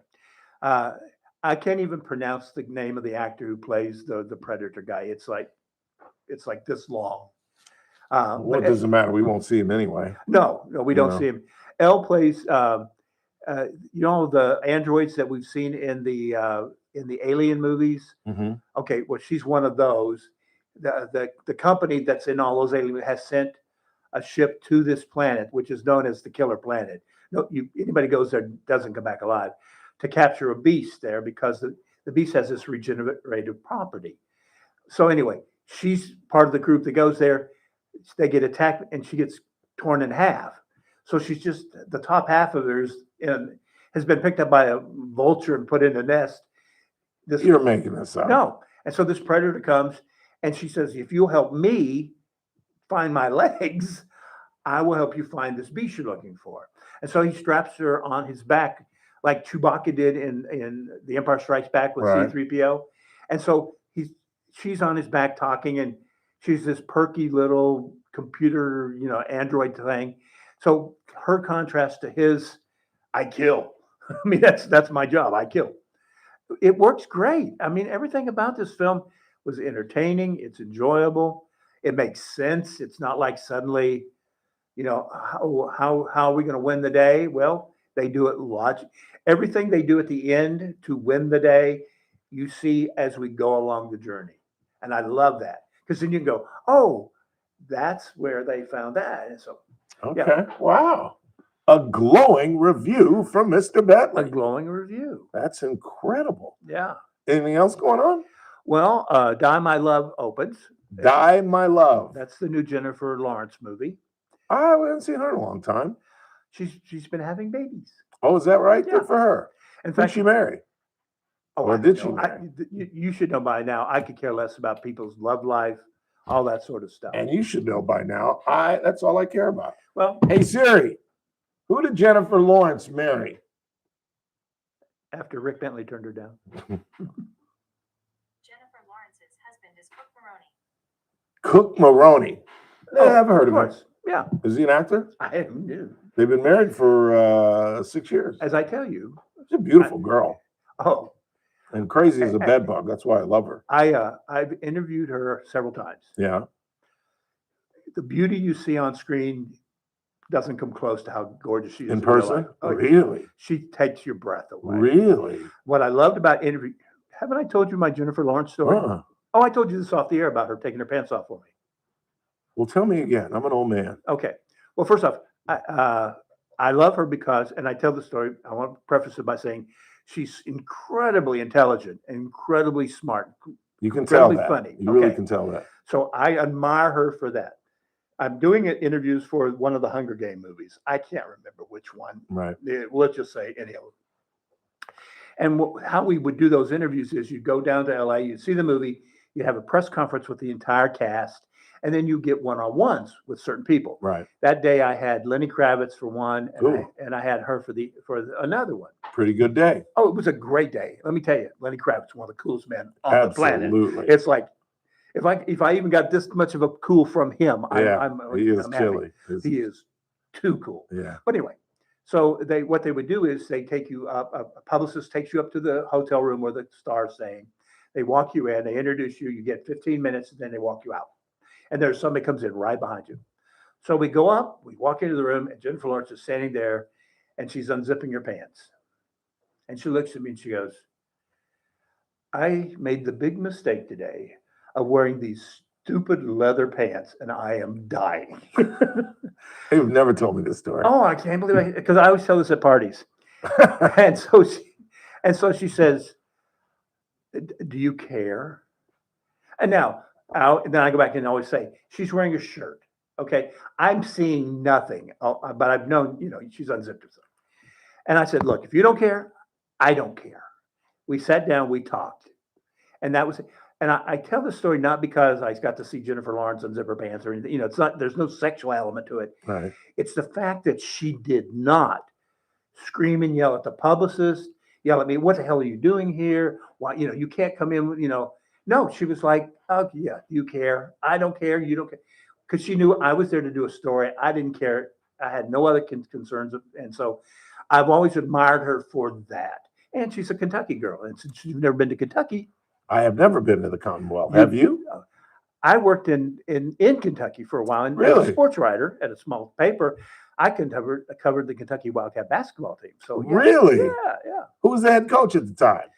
I can't even pronounce the name of the actor who plays the Predator guy. It's like this long. Well, it doesn't matter. We won't see him anyway. No, we don't see him. Elle plays, the androids that we've seen in the Alien movies. Mm-hmm. Okay, well, she's one of those. The company that's in all those Alien has sent a ship to this planet, which is known as the Killer Planet. Anybody goes there doesn't come back alive, to capture a beast there because the beast has this regenerative property. So anyway, she's part of the group that goes there. They get attacked and she gets torn in half. So she's just the top half of hers has been picked up by a vulture and put in a nest. You're making this up. No. And so this Predator comes and she says, if you'll help me find my legs, I will help you find this beast you're looking for. And so he straps her on his back like Chewbacca did in The Empire Strikes Back with C-3PO. And so she's on his back talking, and she's this perky little computer, android thing. So her contrast to his, I kill. I mean, that's my job. I kill. It works great. I mean, everything about this film was entertaining. It's enjoyable. It makes sense. It's not like suddenly, how are we going to win the day? Well, they do it logic. Everything they do at the end to win the day, you see as we go along the journey, and I love that because then you can go, oh, that's where they found that. And so, okay, wow. A glowing review from Mr. Bentley. A glowing review. That's incredible. Yeah. Anything else going on? Well, Die My Love opens. Die My Love. That's the new Jennifer Lawrence movie. I haven't seen her in a long time. She's been having babies. Oh, is that right? Yeah. Good for her. In Did fact, she marry? Oh, or did she marry? You should know by now. I could care less about people's love life, all that sort of stuff. And you should know by now. That's all I care about. Well, hey Siri, who did Jennifer Lawrence marry? After Rick Bentley turned her down. Jennifer Lawrence's husband is Cook Maroney. Cook Maroney. Yeah, I've heard of him. Yeah. Is he an actor? I knew. They've been married for 6 years. As I tell you. She's a beautiful girl. Oh. And crazy as a bedbug. That's why I love her. I've interviewed her several times. Yeah. The beauty you see on screen doesn't come close to how gorgeous she is in person. Oh, really? She takes your breath away. Really? What I loved about haven't I told you my Jennifer Lawrence story? Oh, I told you this off the air about her taking her pants off for me. Well, tell me again. I'm an old man. Okay. Well, first off, I love her because, and I tell the story, I want to preface it by saying she's incredibly intelligent and incredibly smart. You can tell that. Funny. You really can tell that. So I admire her for that. I'm doing interviews for one of the Hunger Game movies. I can't remember which one. Right. Let's just say any of them. And how we would do those interviews is you'd go down to LA, you'd see the movie, you'd have a press conference with the entire cast, and then you get one-on-ones with certain people. Right. That day I had Lenny Kravitz for one, and I had her for another one. Pretty good day. Oh, it was a great day. Let me tell you, Lenny Kravitz, one of the coolest men on the planet. Absolutely. It's like, if I even got this much of a cool from him, I'm he is happy. chilly. He is too cool. Yeah. But anyway, so what they would do is they take you up. A publicist takes you up to the hotel room where the star's staying. They walk you in. They introduce you. You get 15 minutes, and then they walk you out. And there's somebody comes in right behind you. So we go up. We walk into the room, and Jennifer Lawrence is standing there, and she's unzipping her pants. And she looks at me and she goes, "I made the big mistake today of wearing these stupid leather pants, and I am dying." You've never told me this story. Oh, I can't believe it, because I always tell this at parties. and so she says, "Do you care?" And now, then I go back and always say, "She's wearing a shirt." Okay, I'm seeing nothing, but I've known, she's unzipped herself. And I said, "Look, if you don't care, I don't care." We sat down, we talked, and that was it. And I tell the story not because I got to see Jennifer Lawrence unzip her pants or anything. It's not. There's no sexual element to it. Right. It's the fact that she did not scream and yell at the publicist, yell at me. "What the hell are you doing here? Why? You can't come in." No, she was like, "Oh yeah, you care. I don't care. You don't care," because she knew I was there to do a story. I didn't care. I had no other concerns, and so I've always admired her for that. And she's a Kentucky girl, and since you've never been to Kentucky. I have never been to the Commonwealth. Have you? I worked in Kentucky for a while, and as a sports writer at a small paper, I covered the Kentucky Wildcat basketball team. So yeah, really, yeah. Who was the head coach at the time?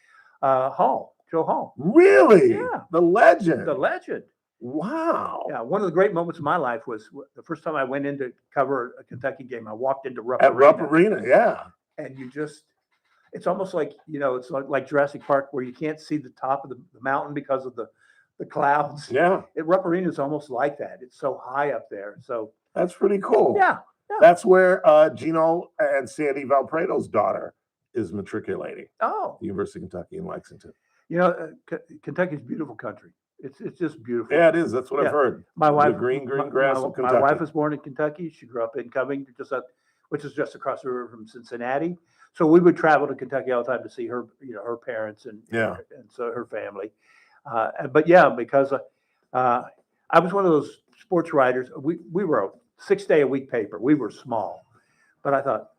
Joe Hall. Really? Yeah, the legend. The legend. Wow. Yeah, one of the great moments of my life was the first time I went in to cover a Kentucky game. I walked into Rupp Arena. Yeah, and it's almost like, it's like Jurassic Park where you can't see the top of the mountain because of the clouds. Yeah. Rupp Arena is almost like that. It's so high up there. So that's pretty cool. Yeah. That's where Gino and Sandy Valpredo's daughter is matriculating. Oh. The University of Kentucky in Lexington. Kentucky's a beautiful country. It's just beautiful. Yeah, it is. That's what I've heard. My wife, the green grass of Kentucky. My wife was born in Kentucky. She grew up in Covington, which is just across the river from Cincinnati. So we would travel to Kentucky all the time to see her, her parents and so her family. Because I was one of those sports writers. We were a 6-day-a-week paper. We were small, but I thought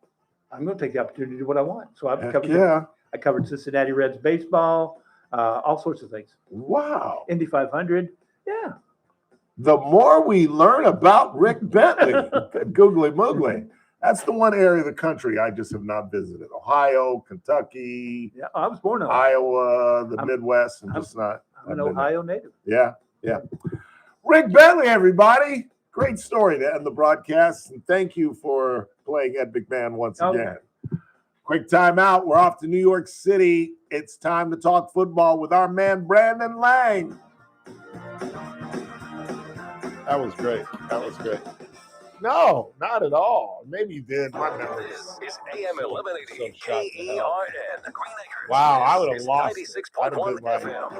I'm going to take the opportunity to do what I want. So I've covered. I covered Cincinnati Reds baseball, all sorts of things. Wow. Indy 500. Yeah. The more we learn about Rick Bentley, googly moogly. That's the one area of the country I just have not visited. Ohio, Kentucky. Yeah, I was born in Ohio. Iowa, the Midwest, and just not. I'm an Ohio native. Yeah, yeah. Rick Bentley, everybody. Great story to end the broadcast. And thank you for playing Ed McMahon once again. Quick time out. We're off to New York City. It's time to talk football with our man, Brandon Lang. That was great. That was great. No, not at all. Maybe you did. My memory is AM 1180 KERN. Wow, I would have lost. 96.1 FM.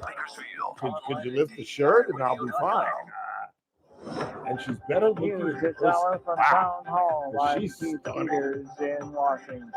Bakersfield. Could you lift the shirt and I'll be fine. And she's better looking. News this hour from Town Hall by She's Keith stunning. Peters in Washington.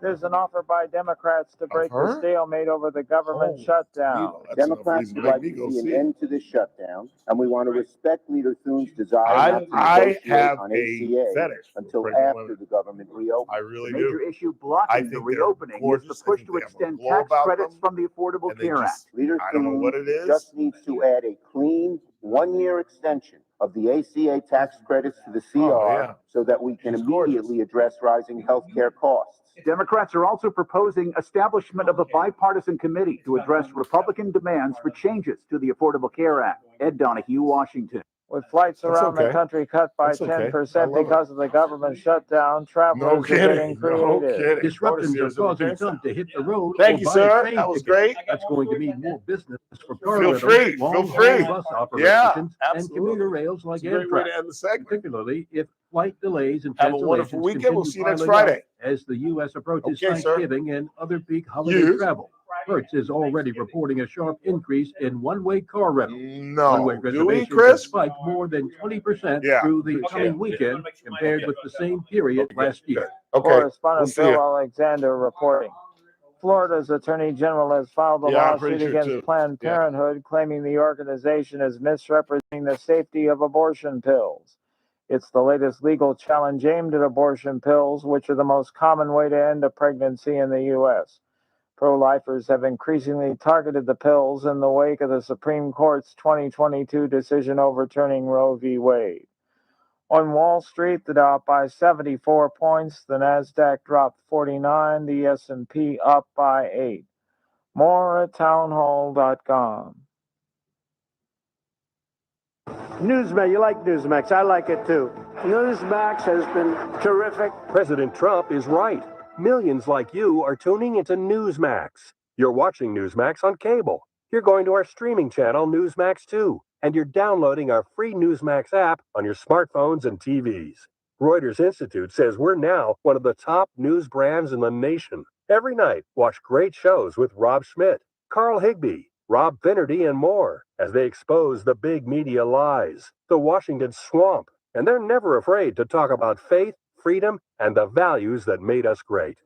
There's an offer by Democrats to break the her? stalemate over the government shutdown. Democrats would like to see an end to this shutdown, and we want to respect Leader Thun's desire not to I negotiate have on a ACA fetish for until pregnant after women. the government reopens. I really The major do. issue I blocking the think they're reopening is gorgeous. the push I think to they have a extend glow tax about credits them, from the Affordable and they Care Act. just, Leader I don't know what it is. just needs to add a clean one-year extension of the ACA tax credits to the CR yeah. so that we can immediately address rising health care costs. Democrats are also proposing establishment of a bipartisan committee to address Republican demands for changes to the Affordable Care Act. Ed Donahue, Washington. With flights around the country cut by 10% because of the government shutdown, travelers are getting creative. Disruptions are causing some to hit the road. Thank or you, buy sir. train That was tickets. great. That's going to mean more business for car Feel rentals, free. long Feel haul free. bus Yeah, operations, and absolutely. commuter rails like It's a great way to Amtrak. end the segment. Particularly if flight delays and Have a wonderful cancellations weekend. We'll see you continue next piling up Friday. as the U.S. approaches Okay, sir. Thanksgiving and other peak holiday Yes. travel. Hertz is already reporting a sharp increase in one-way car rentals. No. One-way Do we, reservations have Chris? spiked more than 20% Yeah. through the coming weekend compared with the same period last year. Okay. Correspondent We'll see Bill you. Alexander reporting. Florida's Attorney General has filed a Yeah, I'm lawsuit pretty sure against too. Planned Yeah. Parenthood, claiming the organization is misrepresenting the safety of abortion pills. It's the latest legal challenge aimed at abortion pills, which are the most common way to end a pregnancy in the U.S. Pro-lifers have increasingly targeted the pills in the wake of the Supreme Court's 2022 decision overturning Roe v. Wade. On Wall Street, the Dow up by 74 points, the Nasdaq dropped 49, the S&P up by 8. More at townhall.com. Newsmax, you like Newsmax. I like it too. Newsmax has been terrific. President Trump is right. Millions like you are tuning into Newsmax. You're watching Newsmax on cable. You're going to our streaming channel, Newsmax 2, and you're downloading our free Newsmax app on your smartphones and TVs. Reuters Institute says we're now one of the top news brands in the nation. Every night, watch great shows with Rob Schmidt, Carl Higbie, Rob Finnerty, and more as they expose the big media lies, the Washington swamp, and they're never afraid to talk about faith, freedom, and the values that made us great.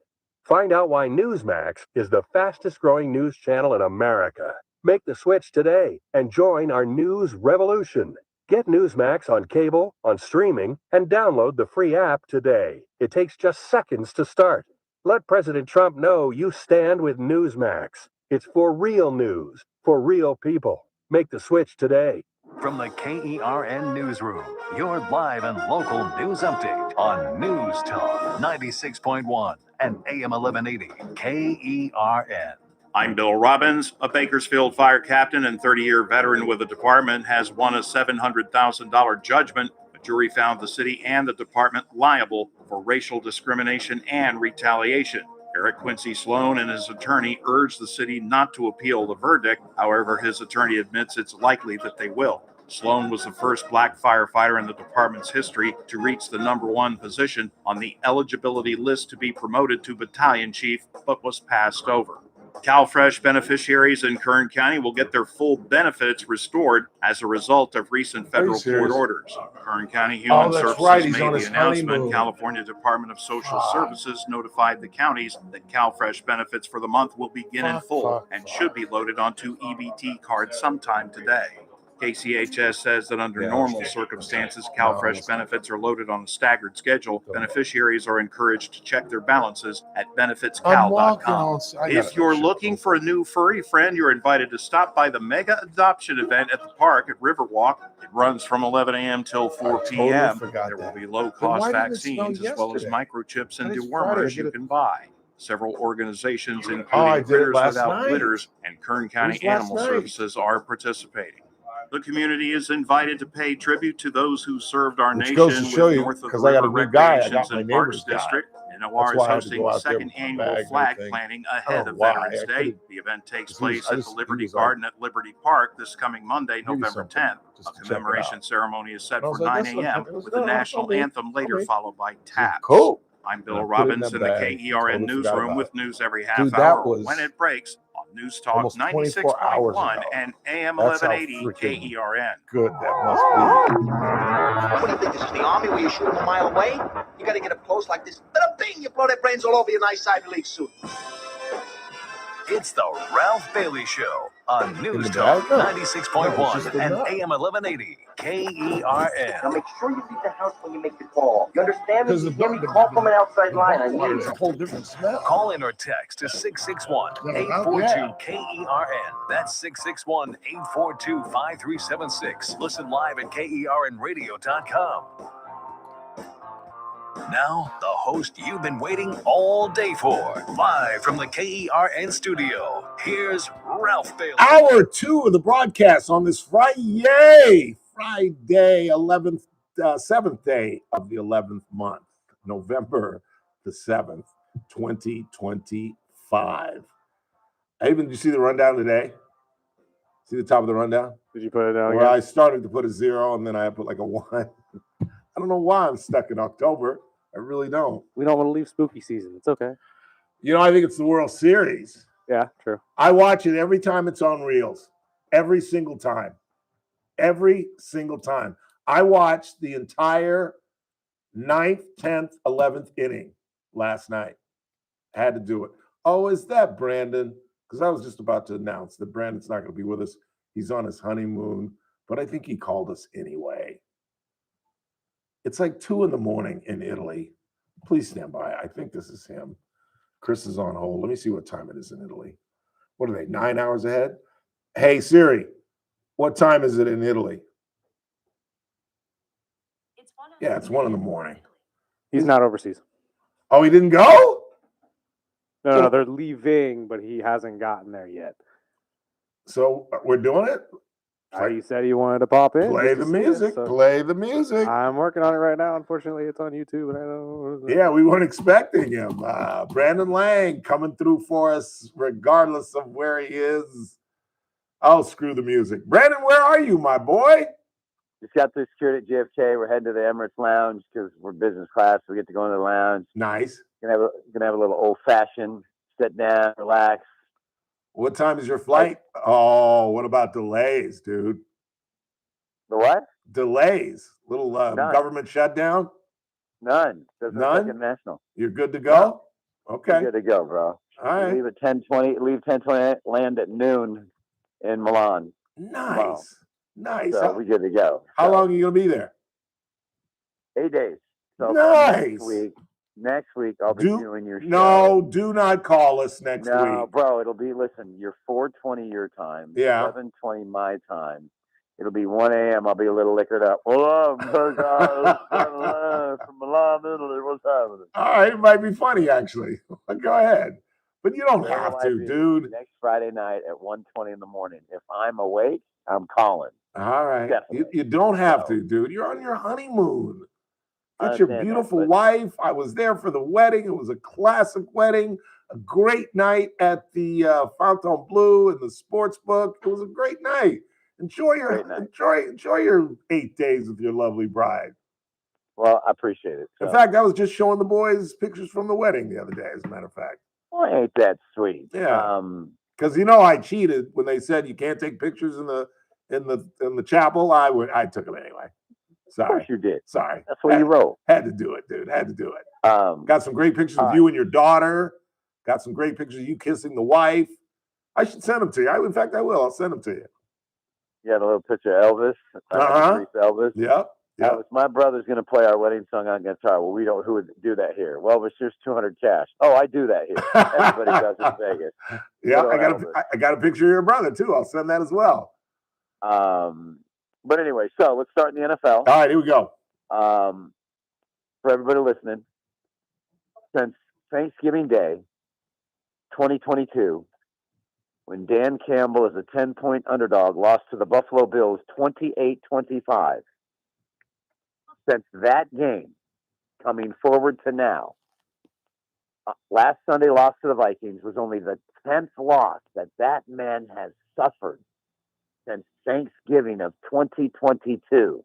Find out why Newsmax is the fastest growing news channel in America. Make the switch today and join our news revolution. Get Newsmax on cable, on streaming, and download the free app today. It takes just seconds to start. Let President Trump know you stand with Newsmax. It's for real news, for real people. Make the switch today. From the KERN Newsroom, your live and local news update on News Talk 96.1 and AM 1180 KERN. I'm Bill Robbins, a Bakersfield fire captain and 30-year veteran with the department, has won a $700,000 judgment. A jury found the city and the department liable for racial discrimination and retaliation. Eric Quincy Sloan and his attorney urged the city not to appeal the verdict. However, his attorney admits it's likely that they will. Sloan was the first black firefighter in the department's history to reach the #1 position on the eligibility list to be promoted to battalion chief, but was passed over. CalFresh beneficiaries in Kern County will get their full benefits restored as a result of recent federal court orders. Kern County Human Services made the announcement. California Department of Social Services notified the counties that CalFresh benefits for the month will begin in full and should be loaded onto EBT cards sometime today. KCHS says that under normal circumstances, CalFresh benefits are loaded on a staggered schedule. Beneficiaries are encouraged to check their balances at benefitscal.com. If you're looking for a new furry friend, you're invited to stop by the mega adoption event at the park at Riverwalk. It runs from 11 a.m. till 4 p.m. There will be low-cost vaccines as well as microchips and dewormers you can buy. Several organizations, including Critters Without Litters and Kern County Animal Services, are participating. The community is invited to pay tribute to those who served our nation with North of the River Recreations and Parks District. NOR is hosting the second annual flag planting ahead of Veterans Day. The event takes place at the Liberty Garden at Liberty Park this coming Monday, November 10th. A commemoration ceremony is set for 9 a.m. with the national anthem later followed by taps. I'm Bill Robbins in the KERN newsroom with news every half hour when it breaks on News Talk 96.1 and AM 1180 KERN. Good that must be. What do you think, this is the Army where you shoot them a mile away? You got to get up close like this. Bada bing, you blow their brains all over your nice Ivy League suit. It's the Ralph Bailey Show on News Talk 96.1 and AM 1180 KERN. Now make sure you leave the house when you make the call. You understand me? You hear me call from an outside line. I need a whole different smell. Call in or text to 661-842-KERN. That's 661-842-5376. Listen live at KERNradio.com. Now, the host you've been waiting all day for. Live from the KERN studio, here's Ralph Bailey. Hour 2 of the broadcast on this Friday, 7th day of the 11th month, November the 7th, 2025. Did you see the rundown today? See the top of the rundown? Did you put it down? Where I started to put a 0 and then I put like a 1. I don't know why I'm stuck in October. I really don't. We don't want to leave spooky season. It's okay. I think it's the World Series. Yeah, true. I watch it every time it's on Reels. Every single time. Every single time. I watched the entire 9th, 10th, 11th inning last night. I had to do it. Oh, is that Brandon? Because I was just about to announce that Brandon's not going to be with us. He's on his honeymoon, but I think he called us anyway. It's like 2 a.m. in Italy. Please stand by. I think this is him. Chris is on hold. Let me see what time it is in Italy. What are they, 9 hours ahead? Hey, Siri, what time is it in Italy? It's 1 a.m. He's not overseas. Oh, he didn't go? No, they're leaving, but he hasn't gotten there yet. So we're doing it? He said he wanted to pop in. Play the music. Play the music. I'm working on it right now. Unfortunately, it's on YouTube, but I don't. Yeah, we weren't expecting him. Brandon Lang coming through for us, regardless of where he is. Oh, screw the music. Brandon, where are you, my boy? Just got through security at JFK. We're heading to the Emirates Lounge because we're business class. We get to go into the lounge. Nice. Gonna have a little old fashioned, sit down, relax. What time is your flight? Oh, what about delays, dude? The what? Delays. Little government shutdown? None. None? International. You're good to go? No. Okay. You're good to go, bro. All right. Leave at 10:20. Leave 10:20. Land at noon in Milan. Nice. Nice. So we're good to go. How long are you going to be there? 8 days. So nice. Next week, I'll be doing your show. No, do not call us next week. No, bro, it'll be, your 4:20 your time. Yeah. 7:20 my time. It'll be 1 a.m. I'll be a little liquored up. Hello, from Milan, Italy. What's happening? All right, it might be funny, actually. Go ahead. But you don't have to, dude. Next Friday night at 1:20 in the morning. If I'm awake, I'm calling. All right. You don't have to, dude. You're on your honeymoon. That's your beautiful wife. I was there for the wedding. It was a classic wedding. A great night at the Fontainebleau and the sports book. It was a great night. Enjoy your 8 days with your lovely bride. Well, I appreciate it. In fact, I was just showing the boys pictures from the wedding the other day, as a matter of fact. Well, ain't that sweet? Yeah. Because I cheated when they said you can't take pictures in the chapel. I took them anyway. Sorry. Of course you did. Sorry. That's what you wrote. Had to do it, dude. Had to do it. Got some great pictures of you and your daughter. Got some great pictures of you kissing the wife. I should send them to you. In fact, I will. I'll send them to you. You had a little picture of Elvis. Elvis. Yep. Elvis, my brother's going to play our wedding song on guitar. Well, we don't. Who would do that here? Well, it's just 200 cash. Oh, I do that here. Everybody does in Vegas. Yeah, I got a picture of your brother too. I'll send that as well. But anyway, so let's start in the NFL. All right, here we go. For everybody listening, since Thanksgiving Day, 2022, when Dan Campbell, as a 10-point underdog, lost to the Buffalo Bills 28-25. Since that game, coming forward to now, last Sunday loss to the Vikings was only the 10th loss that man has suffered since Thanksgiving of 2022.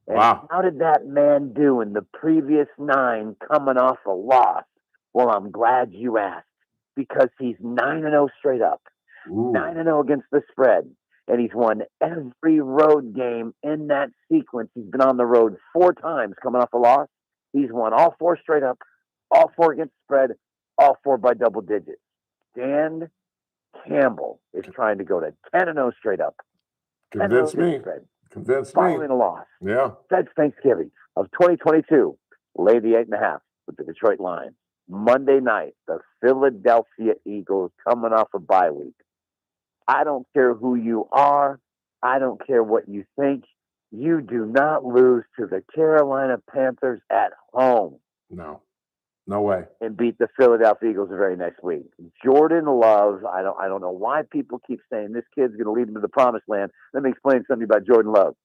And how did that man do in the previous 9 coming off a loss? Well, I'm glad you asked, because he's 9-0 straight up. 9-0 against the spread. And he's won every road game in that sequence. He's been on the road 4 times coming off a loss. He's won all 4 straight up, all 4 against the spread, all 4 by double digits. Dan Campbell is trying to go to 10-0 straight up. Convince me. Following a loss. Yeah. That's Thanksgiving of 2022. Lay the 8.5 with the Detroit Lions. Monday night, the Philadelphia Eagles coming off a bye week. I don't care who you are. I don't care what you think. You do not lose to the Carolina Panthers at home. No way. And beat the Philadelphia Eagles the very next week. Jordan Love, I don't know why people keep saying this kid's going to lead them to the promised land. Let me explain something about Jordan Love.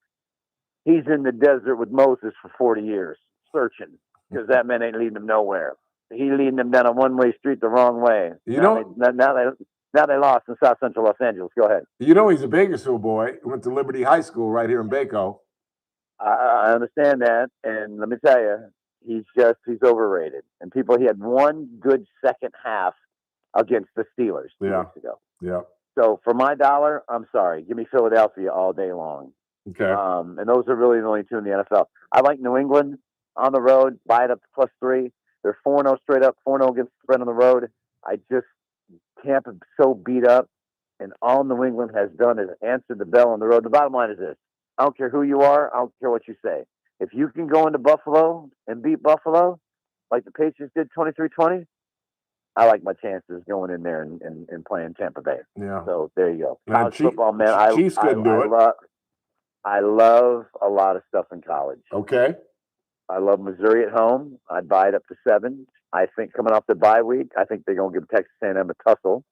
He's in the desert with Moses for 40 years, searching, because that man ain't leading them nowhere. He's leading them down a one-way street the wrong way. Now they lost in South Central Los Angeles. Go ahead. You know he's a Bakersfield boy. He went to Liberty High School right here in Baco. I understand that, and let me tell you, he's overrated. And he had one good second half against the Steelers 2 weeks ago. Yeah. So for my dollar, I'm sorry, give me Philadelphia all day long. Okay. And those are really the only 2 in the NFL. I like New England on the road, buy it up to +3. They're 4-0 straight up, 4-0 against the spread on the road. Tampa's so beat up, and all New England has done is answered the bell on the road. The bottom line is this. I don't care who you are. I don't care what you say. If you can go into Buffalo and beat Buffalo, like the Patriots did 23-20, I like my chances going in there and playing Tampa Bay. Yeah. So there you go. Man, College football, man. Chiefs couldn't do it. I love a lot of stuff in college. Okay. I love Missouri at home. I'd buy it up to 7. I think coming off the bye week, I think they're going to give Texas A&M a tussle.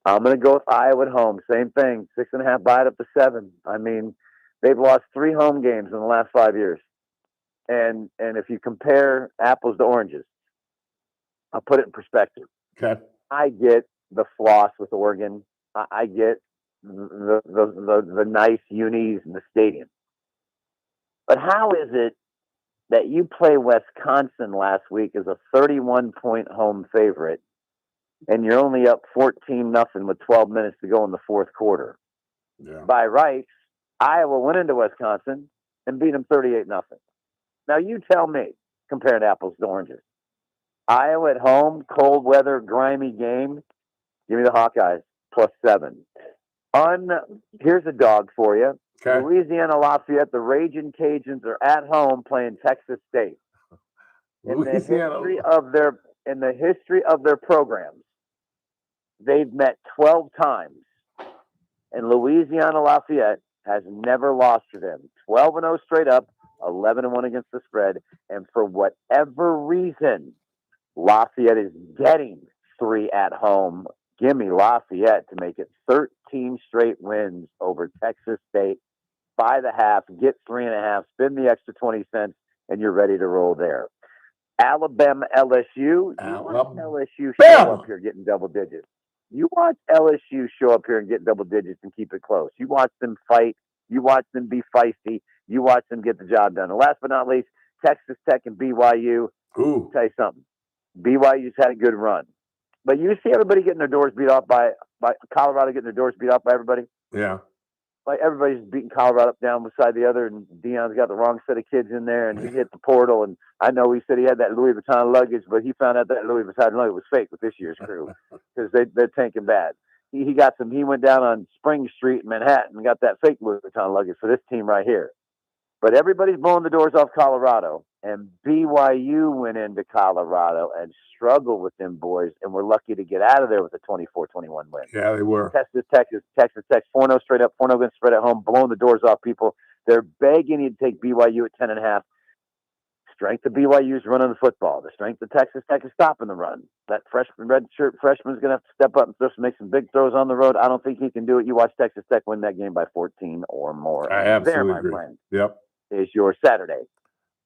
I'm going to go with Iowa at home. Same thing. 6.5, buy it up to 7. I mean, they've lost 3 home games in the last 5 years. And if you compare apples to oranges, I'll put it in perspective. Okay. I get the floss with Oregon. I get the nice unis in the stadium. But how is it that you play Wisconsin last week as a 31-point home favorite, and you're only up 14-0 with 12 minutes to go in the fourth quarter? Yeah. By rights, Iowa went into Wisconsin and beat them 38-0. Now you tell me, comparing apples to oranges. Iowa at home, cold weather, grimy game. Give me the Hawkeyes, +7. Here's a dog for you. Okay. Louisiana Lafayette, the Raging Cajuns are at home playing Texas State. In the history of their programs, they've met 12 times, and Louisiana Lafayette has never lost to them. 12-0 straight up, 11-1 against the spread, and for whatever reason, Lafayette is getting 3 at home. Give me Lafayette to make it 13 straight wins over Texas State. Buy the half, get 3.5, spend the extra 20 cents, and you're ready to roll there. Alabama, LSU. You watch LSU show up here getting double digits. You watch LSU show up here and get double digits and keep it close. You watch them fight. You watch them be feisty. You watch them get the job done. And last but not least, Texas Tech and BYU. Ooh. Tell you something. BYU's had a good run. But you see everybody getting their doors beat off by Colorado, getting their doors beat off by everybody. Yeah. Like everybody's beating Colorado up down beside the other, and Deion's got the wrong set of kids in there, and he hit the portal. And I know he said he had that Louis Vuitton luggage, but he found out that Louis Vuitton luggage was fake with this year's crew because they're tanking bad. he went down on Spring Street in Manhattan and got that fake Louis Vuitton luggage for this team right here. But everybody's blowing the doors off Colorado, and BYU went into Colorado and struggled with them boys, and we're lucky to get out of there with a 24-21 win. Yeah, they were. Texas Tech 4-0 straight up, 4-0 against spread at home, blowing the doors off people. They're begging you to take BYU at 10.5. Strength of BYU is running the football. The strength of Texas Tech is stopping the run. That red shirt freshman's going to have to step up and make some big throws on the road. I don't think he can do it. You watch Texas Tech win that game by 14 or more. I absolutely my agree. friend, Yep. is your Saturday.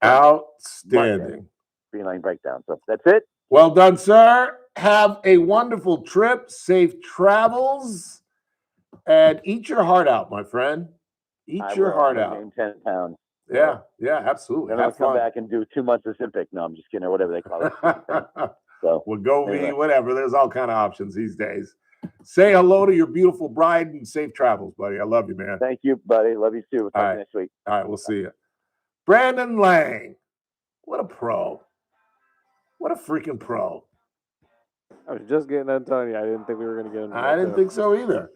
Outstanding. Feline breakdown. So that's it. Well done, sir. Have a wonderful trip. Safe travels. And eat your heart out, my friend. Eat your heart out. Gain 10 pounds. Yeah, absolutely. Then I'll come back and do 2 months of Ozempic. No, I'm just kidding, or whatever they call it. So Wegovy, anyway. whatever. There's all kind of options these days. Say hello to your beautiful bride and safe travels, buddy. I love you, man. Thank you, buddy. Love you too. We'll talk next week. All right, we'll see you. Brandon Lang. What a pro. What a freaking pro. I was just getting done telling you, I didn't think we were going to get him. I didn't think so either.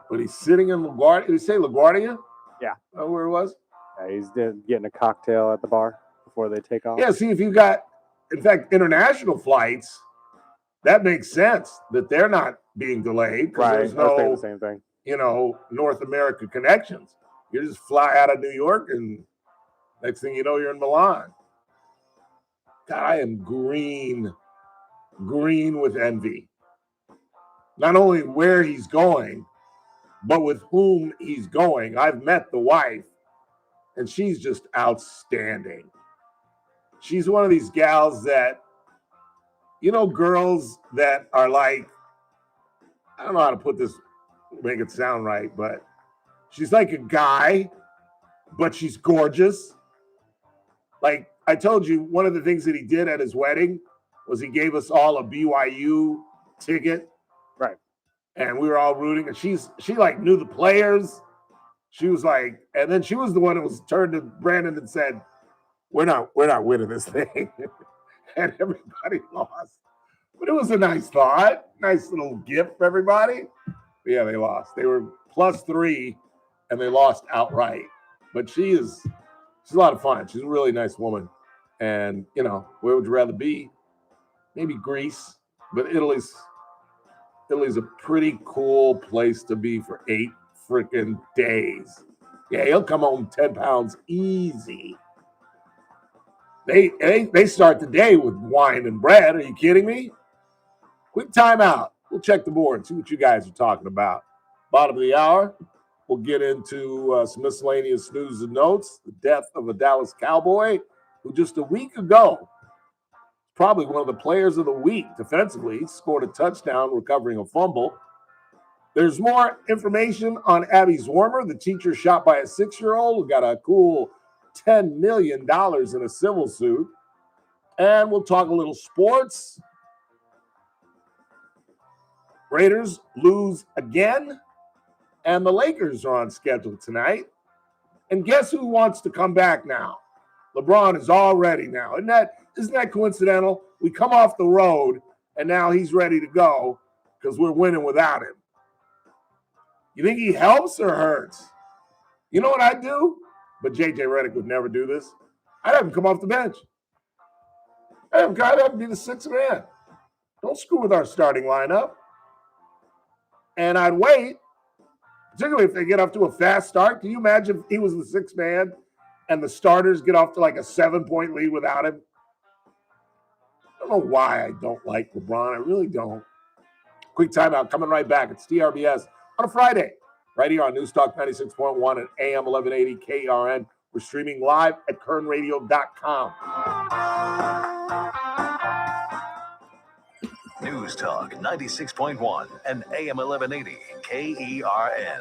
But he's sitting in LaGuardia. Did he say LaGuardia? Yeah. Oh, where it was? Yeah, he's getting a cocktail at the bar before they take off. Yeah, see, if you got, in fact, international flights, that makes sense that they're not being delayed because Right. there's I was thinking no, the same thing. North America connections. You just fly out of New York and next thing you know, you're in Milan. God, I am green with envy. Not only where he's going, but with whom he's going. I've met the wife, and she's just outstanding. She's one of these gals that, girls that are like, I don't know how to put this, make it sound right, but she's like a guy, but she's gorgeous. Like I told you, one of the things that he did at his wedding was he gave us all a BYU ticket. Right. And we were all rooting, and she like knew the players. She was like, and then she was the one that was turned to Brandon and said, we're not winning this thing. And everybody lost. But it was a nice thought, nice little gift for everybody. But yeah, they lost. They were +3 and they lost outright. But she's a lot of fun. She's a really nice woman. And where would you rather be? Maybe Greece, but Italy's a pretty cool place to be for 8 freaking days. Yeah, he'll come home 10 pounds easy. They start the day with wine and bread. Are you kidding me? Quick timeout. We'll check the board and see what you guys are talking about. Bottom of the hour, we'll get into some miscellaneous news and notes. The death of a Dallas Cowboy who just a week ago, probably one of the players of the week defensively. He scored a touchdown recovering a fumble. There's more information on Abby Zwarmer, the teacher shot by a 6-year-old who got a cool $10 million in a civil suit. And we'll talk a little sports. Raiders lose again, and the Lakers are on schedule tonight. And guess who wants to come back now? LeBron is all ready now. Isn't that coincidental? We come off the road, and now he's ready to go because we're winning without him. You think he helps or hurts? You know what I'd do? But J.J. Redick would never do this. I'd have him come off the bench. I'd have him be the 6th man. Don't screw with our starting lineup. And I'd wait, particularly if they get off to a fast start. Can you imagine if he was the 6th man and the starters get off to like a 7-point lead without him? I don't know why I don't like LeBron. I really don't. Quick timeout. Coming right back. It's TRBS on a Friday, right here on News Talk 96.1 and AM 1180 KRN. We're streaming live at kernradio.com. News Talk 96.1 and AM 1180 KERN.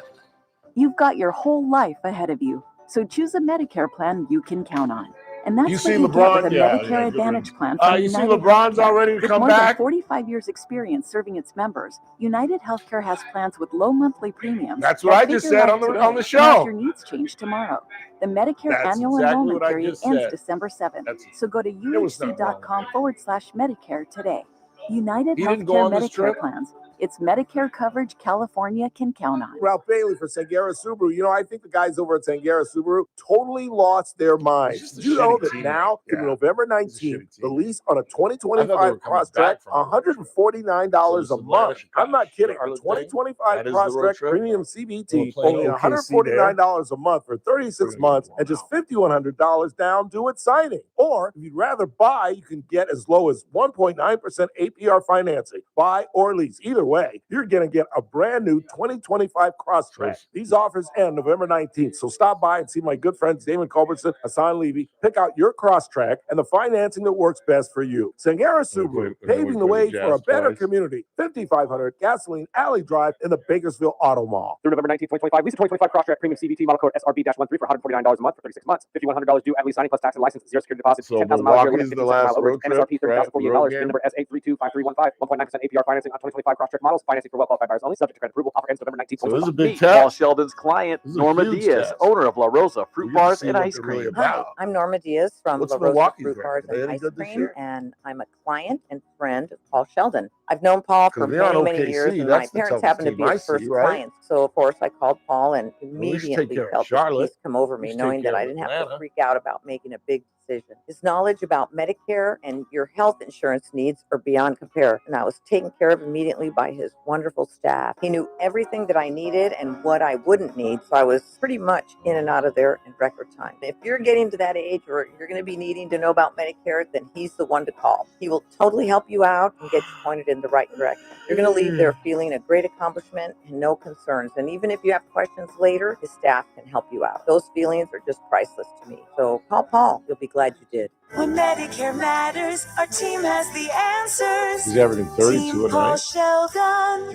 You've got your whole life ahead of you, so choose a Medicare plan you can count on. And that's You what see you LeBron? get with a Yeah, Medicare yeah, Advantage good. plan from You see United LeBron's Healthcare. already to With come more back? than 45 years experience serving its members, United Healthcare has plans with low monthly premiums. That's what that I just figure said like on the today on the and show. have your needs change tomorrow. The Medicare That's annual exactly enrollment what I period just ends said. December 7th. That's- So go to was nothing wrong with uhc.com/Medicare today. United He didn't go Healthcare on this Medicare trip? plans. It's Medicare coverage California can count on. Ralph Bailey for Sangera Subaru. You know, I think the guys over at Sangera Subaru totally lost their minds. Did you know that now, through November 19th, the lease on a 2025 Crosstrek, $149 a month. I'm not kidding. A 2025 Crosstrek Premium CVT, only $149 a month for 36 months and just $5,100 down due at signing. Or if you'd rather buy, you can get as low as 1.9% APR financing. Buy or lease. Either way, you're going to get a brand new 2025 Crosstrek. These offers end November 19th, so stop by and see my good friends Damon Culbertson, Hassan Levy. Pick out your Crosstrek and the financing that works best for you. Sangera Subaru, paving the way for a better community. 5500 Gasoline Alley Drive in the Bakersfield Auto Mall. Through November 19th, 2025, lease a 2025 Crosstrek Premium CVT model code SRB-13 for $149 a month for 36 months. $5,100 due at lease signing plus tax and license, 0 security deposit, So 10,000 miles a year, Milwaukee's limit, the 56 last mile road overage, MSRP trip, right? $30,048, VIN number SA325315, 1.9% APR financing on 2025 Crosstrek models, financing for well-qualified buyers only, subject to credit approval, offer ends November 19th, So this is a 2025. big Meet test. Paul Sheldon's client, This is a Norma huge Diaz, test. owner of La Rosa Fruit We get to Bars see and what Ice they're Cream. really Hi, about. I'm Norma Diaz from What's La Rosa Milwaukee's Fruit Bars record? Are they and any Ice good this Cream, year? and I'm a client and friend of Paul Sheldon. I've known Paul for Because they're on many years, OKC. and my That's the parents toughest happen to team be I his see, first right? clients. So, of course, I called Paul and Well, we should take immediately care of felt this Charlotte. peace come over We me, should knowing take that care I of didn't have to Atlanta. freak out about making a big decision. His knowledge about Medicare and your health insurance needs are beyond compare, and I was taken care of immediately by his wonderful staff. He knew everything that I needed and what I wouldn't need, so I was pretty much in and out of there in record time. If you're getting to that age or you're going to be needing to know about Medicare, then he's the one to call. He will totally help you out and get you pointed in the right direction. You're going to leave there feeling a great accomplishment and no concerns. And even if you have questions later, his staff can help you out. Those feelings are just priceless to me. So call Paul. You'll be glad you did. When Medicare matters, our team has the answers. He's averaging 32 Team a Paul night. Sheldon.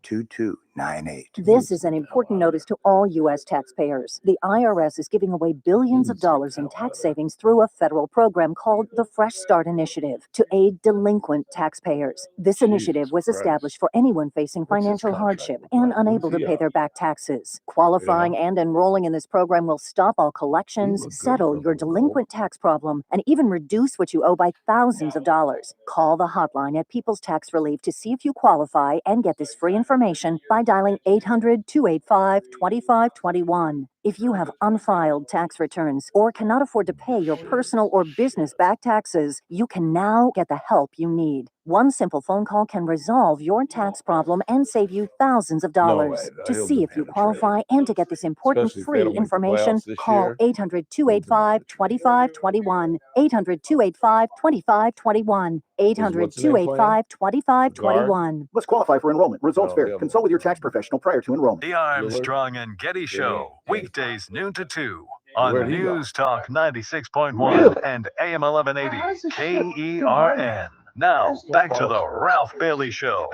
398-2298. This is an important notice to all U.S. taxpayers. The IRS is giving away billions of dollars in tax savings through a federal program called the Fresh Start Initiative to aid delinquent taxpayers. This initiative was established for anyone facing financial hardship and unable to pay their back taxes. Qualifying and enrolling in this program will stop all collections, settle your delinquent tax problem, and even reduce what you owe by thousands of dollars. Call the hotline at People's Tax Relief to see if you qualify and get this free information by dialing 800-285-2521. If you have unfiled tax returns or cannot afford to pay your personal or business back taxes, you can now get the help you need. One simple phone call can resolve your tax problem and save you thousands of dollars. To see if you qualify and to get this important free information, call 800-285-2521. 800-285-2521. 800-285-2521. Must qualify for enrollment. Results vary. Consult with your tax professional prior to enrollment. The Armstrong and Getty Show, weekdays noon to 2 on Where'd he go? News Talk 96.1 and AM 1180 KERN. Now, back to the Ralph Bailey Show.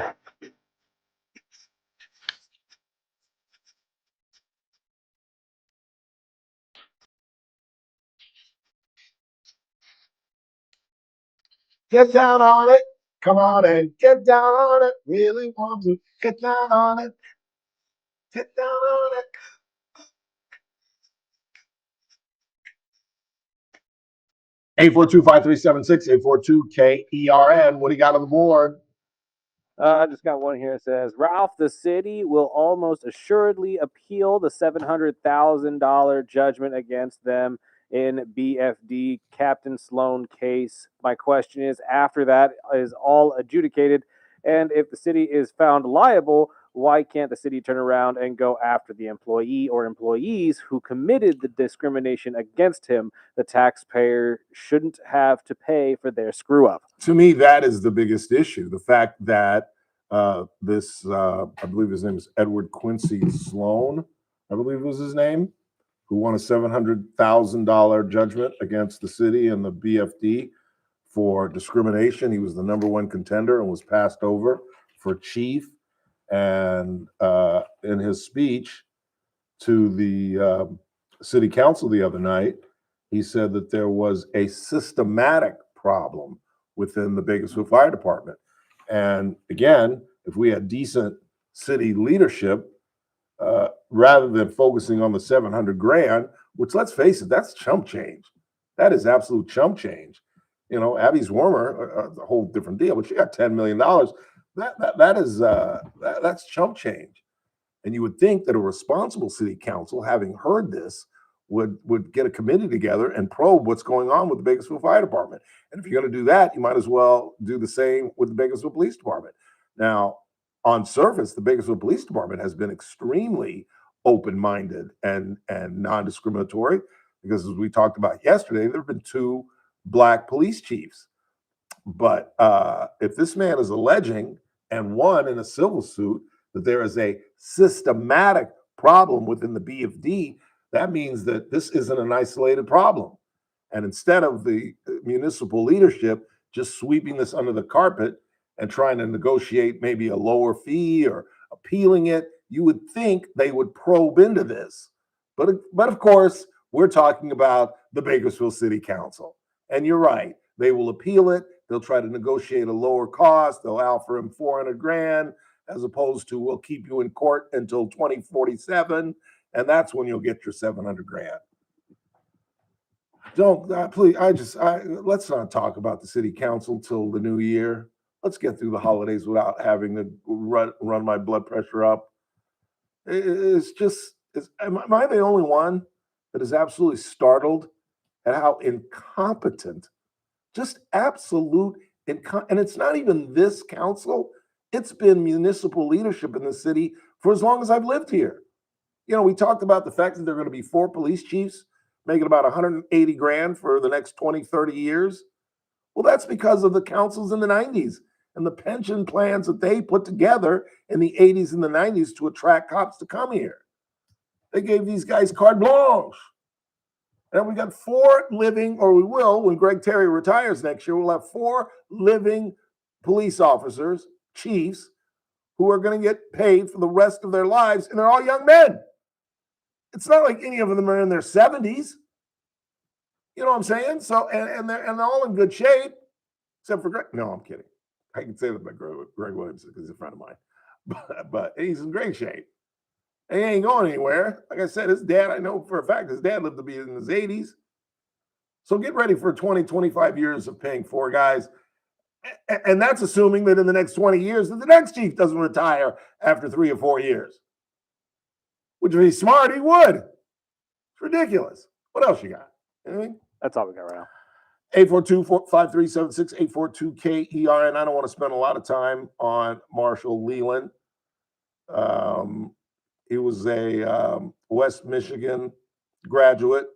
Get down on it. Come on and get down on it. Really want to get down on it. Get down on it. Eight 842-5376-842-KERN. What do you got on the board? I just got one here that says, Ralph, the city will almost assuredly appeal the $700,000 judgment against them in BFD Captain Sloan case. My question is, after that is all adjudicated, and if the city is found liable, why can't the city turn around and go after the employee or employees who committed the discrimination against him? The taxpayer shouldn't have to pay for their screw up. To me, that is the biggest issue. The fact that I believe his name is Edward Quincy Sloan, I believe was his name, who won a $700,000 judgment against the city and the BFD for discrimination. He was the #1 contender and was passed over for chief. And in his speech to the city council the other night, he said that there was a systematic problem within the Bakersfield Fire Department. And again, if we had decent city leadership, rather than focusing on the $700,000, which, let's face it, that's chump change. That is absolute chump change. You know, Abby's Warmer, a whole different deal, but she got $10 million. That's chump change. And you would think that a responsible city council, having heard this, would get a committee together and probe what's going on with the Bakersfield Fire Department. And if you're going to do that, you might as well do the same with the Bakersfield Police Department. Now, on surface, the Bakersfield Police Department has been extremely open-minded and non-discriminatory, because as we talked about yesterday, there have been 2 Black police chiefs. But if this man is alleging, and one in a civil suit, that there is a systematic problem within the BFD, that means that this isn't an isolated problem. And instead of the municipal leadership just sweeping this under the carpet and trying to negotiate maybe a lower fee or appealing it, you would think they would probe into this. But of course, we're talking about the Bakersfield City Council. And you're right, they will appeal it. They'll try to negotiate a lower cost. They'll offer him $400,000 as opposed to, we'll keep you in court until 2047, and that's when you'll get your $700,000. Don't please. Let's not talk about the city council till the new year. Let's get through the holidays without having to run my blood pressure up. It's just, am I the only one that is absolutely startled at how incompetent, just absolute, and it's not even this council, it's been municipal leadership in the city for as long as I've lived here. You know, we talked about the fact that there are going to be 4 police chiefs making about $180,000 for the next 20, 30 years. Well, that's because of the councils in the 90s and the pension plans that they put together in the 80s and the 90s to attract cops to come here. They gave these guys carte blanche. And we got 4 living, or we will, when Greg Terry retires next year, we'll have 4 living police officers, chiefs, who are going to get paid for the rest of their lives, and they're all young men. It's not like any of them are in their 70s. You know what I'm saying? So, and they're all in good shape, except for Greg. No, I'm kidding. I can say that about Greg Williams because he's a friend of mine. But he's in great shape. And he ain't going anywhere. Like I said, his dad, I know for a fact, his dad lived to be in his 80s. So get ready for 20, 25 years of paying 4 guys. And that's assuming that in the next 20 years, that the next chief doesn't retire after 3 or 4 years. Which if he's smart, he would. It's ridiculous. What else you got? Anything? That's all we got right now. 842-5376, 842-KERN. I don't want to spend a lot of time on Marshall Leland. He was a West Michigan graduate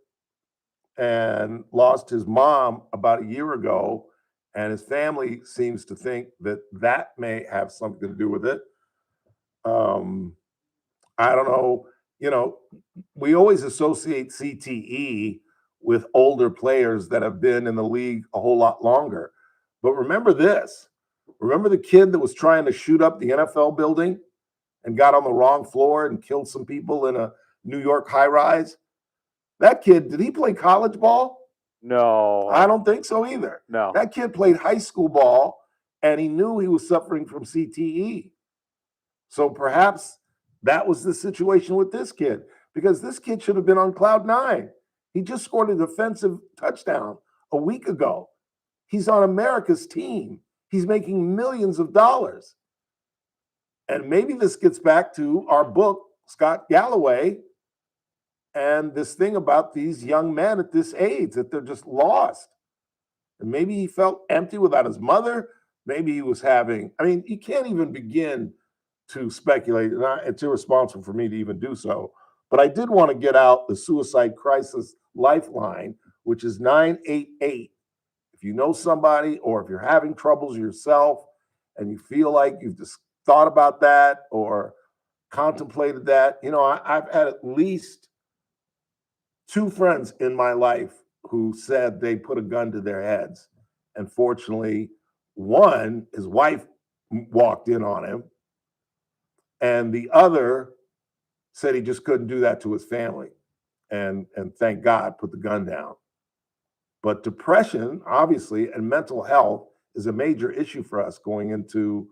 and lost his mom about a year ago, and his family seems to think that that may have something to do with it. I don't know. You know, we always associate CTE with older players that have been in the league a whole lot longer. But remember this. Remember the kid that was trying to shoot up the NFL building and got on the wrong floor and killed some people in a New York high-rise? That kid, did he play college ball? No. I don't think so either. No. That kid played high school ball, and he knew he was suffering from CTE. So perhaps that was the situation with this kid, because this kid should have been on cloud 9. He just scored a defensive touchdown a week ago. He's on America's team. He's making millions of dollars. And maybe this gets back to our book, Scott Galloway, and this thing about these young men at this age, that they're just lost. And maybe he felt empty without his mother. Maybe he was having, I mean, you can't even begin to speculate. It's irresponsible for me to even do so. But I did want to get out the Suicide Crisis Lifeline, which is 988. If you know somebody, or if you're having troubles yourself and you feel like you've just thought about that or contemplated that, you know, I've had at least 2 friends in my life who said they put a gun to their heads. And fortunately, one, his wife walked in on him, and the other said he just couldn't do that to his family. And thank God, put the gun down. But depression, obviously, and mental health is a major issue for us going into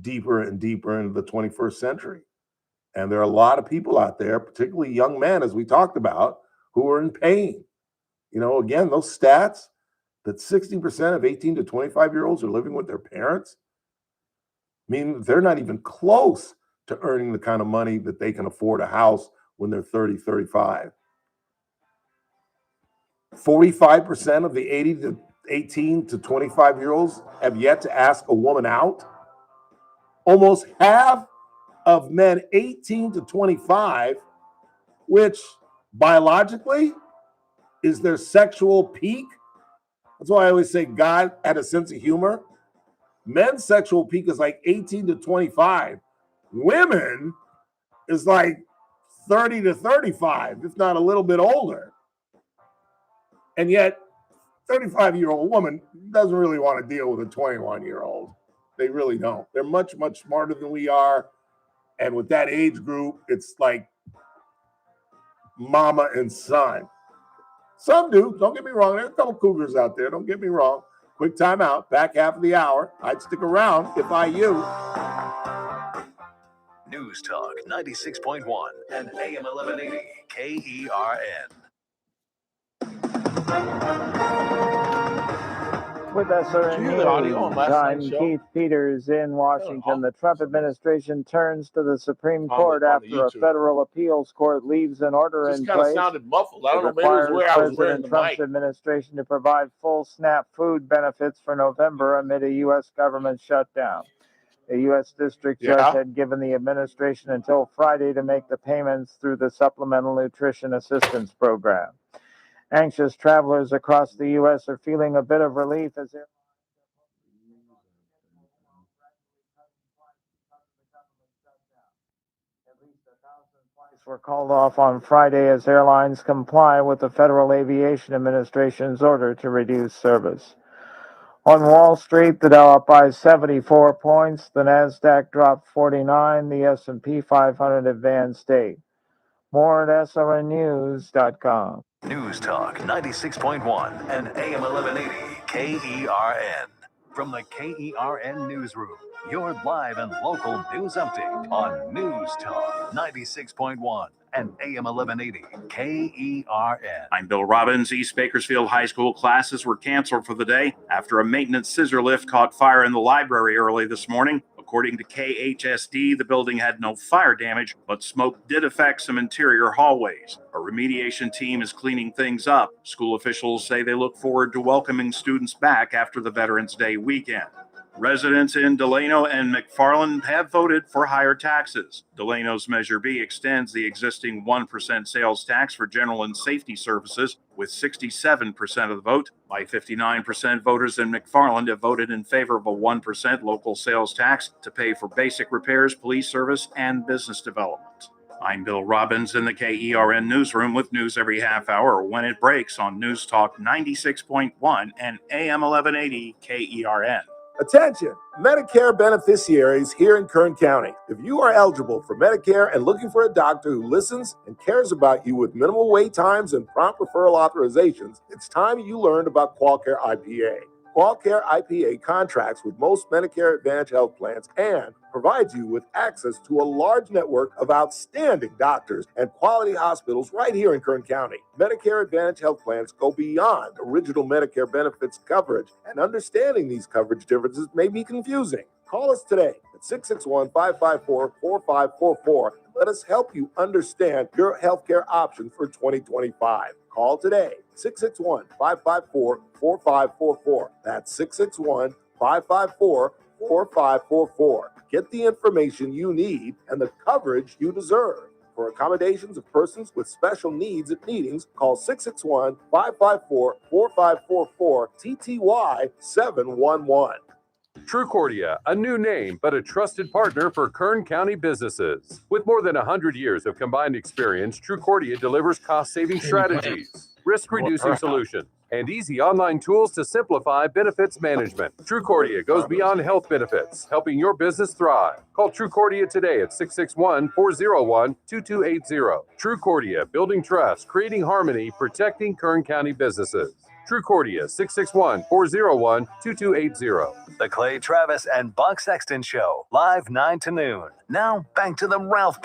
deeper and deeper into the 21st century. And there are a lot of people out there, particularly young men, as we talked about, who are in pain. You know, again, those stats that 60% of 18 to 25-year-olds are living with their parents. mean, they're not even close to earning the kind of money that they can afford a house when they're 30, 35. 45% of the 18 to 25-year-olds have yet to ask a woman out. Almost half of men 18 to 25, which biologically is their sexual peak. That's why I always say God had a sense of humor. Men's sexual peak is like 18 to 25. Women is like 30 to 35, if not a little bit older. And yet, 35-year-old woman doesn't really want to deal with a 21-year-old. They really don't. They're much, much smarter than we are. And with that age group, it's like mama and son. Some do. Don't get me wrong. There are a couple cougars out there. Don't get me wrong. Quick timeout. Back half of the hour. I'd stick around if I you. News Talk 96.1 and AM 1180 KERN. With SRN News, I'm Keith Peters in Washington. The Trump administration turns to the Supreme Court after a federal appeals court leaves an order in place Sounded muffled. I don't know, that maybe it was requires where I was wearing President the Trump's mic. administration to provide full SNAP food benefits for November amid a U.S. government shutdown. A U.S. district judge had given the administration until Friday to make the payments through the Supplemental Nutrition Assistance Program. Anxious travelers across the U.S. are feeling a bit of relief as they're at least 1,000 flights were called off on Friday as airlines comply with the Federal Aviation Administration's order to reduce service. On Wall Street, the Dow up by 74 points, the Nasdaq dropped 49, the S&P 500 advanced 8. More at srnnews.com. News Talk 96.1 and AM 1180 KERN. From the KERN Newsroom, your live and local news update on News Talk 96.1 and AM 1180 KERN. I'm Bill Robbins. East Bakersfield High School classes were canceled for the day after a maintenance scissor lift caught fire in the library early this morning. According to KHSD, the building had no fire damage, but smoke did affect some interior hallways. A remediation team is cleaning things up. School officials say they look forward to welcoming students back after the Veterans Day weekend. Residents in Delano and McFarland have voted for higher taxes. Delano's Measure B extends the existing 1% sales tax for general and safety services with 67% of the vote. By 59%, voters in McFarland have voted in favor of a 1% local sales tax to pay for basic repairs, police service, and business development. I'm Bill Robbins in the KERN newsroom with news every half hour when it breaks on News Talk 96.1 and AM 1180 KERN. Attention, Medicare beneficiaries here in Kern County. If you are eligible for Medicare and looking for a doctor who listens and cares about you with minimal wait times and prompt referral authorizations, it's time you learned about QualCare IPA. QualCare IPA contracts with most Medicare Advantage health plans and provides you with access to a large network of outstanding doctors and quality hospitals right here in Kern County. Medicare Advantage health plans go beyond original Medicare benefits coverage, and understanding these coverage differences may be confusing. Call us today at 661-554-4544. Let us help you understand your healthcare options for 2025. Call today, 661-554-4544. That's 661-554-4544. Get the information you need and the coverage you deserve. For accommodations of persons with special needs at meetings, call 661-554-4544, TTY 711. Trucordia, a new name, but a trusted partner for Kern County businesses. With more than 100 years of combined experience, Trucordia delivers cost-saving strategies, risk-reducing solutions, and easy online tools to simplify benefits management. Trucordia goes beyond health benefits, helping your business thrive. Call Trucordia today at 661-401-2280. Trucordia, building trust, creating harmony, protecting Kern County businesses. Trucordia, 661-401-2280. The Clay Travis and Buck Sexton Show, live 9 to noon. Now, back to the Ralph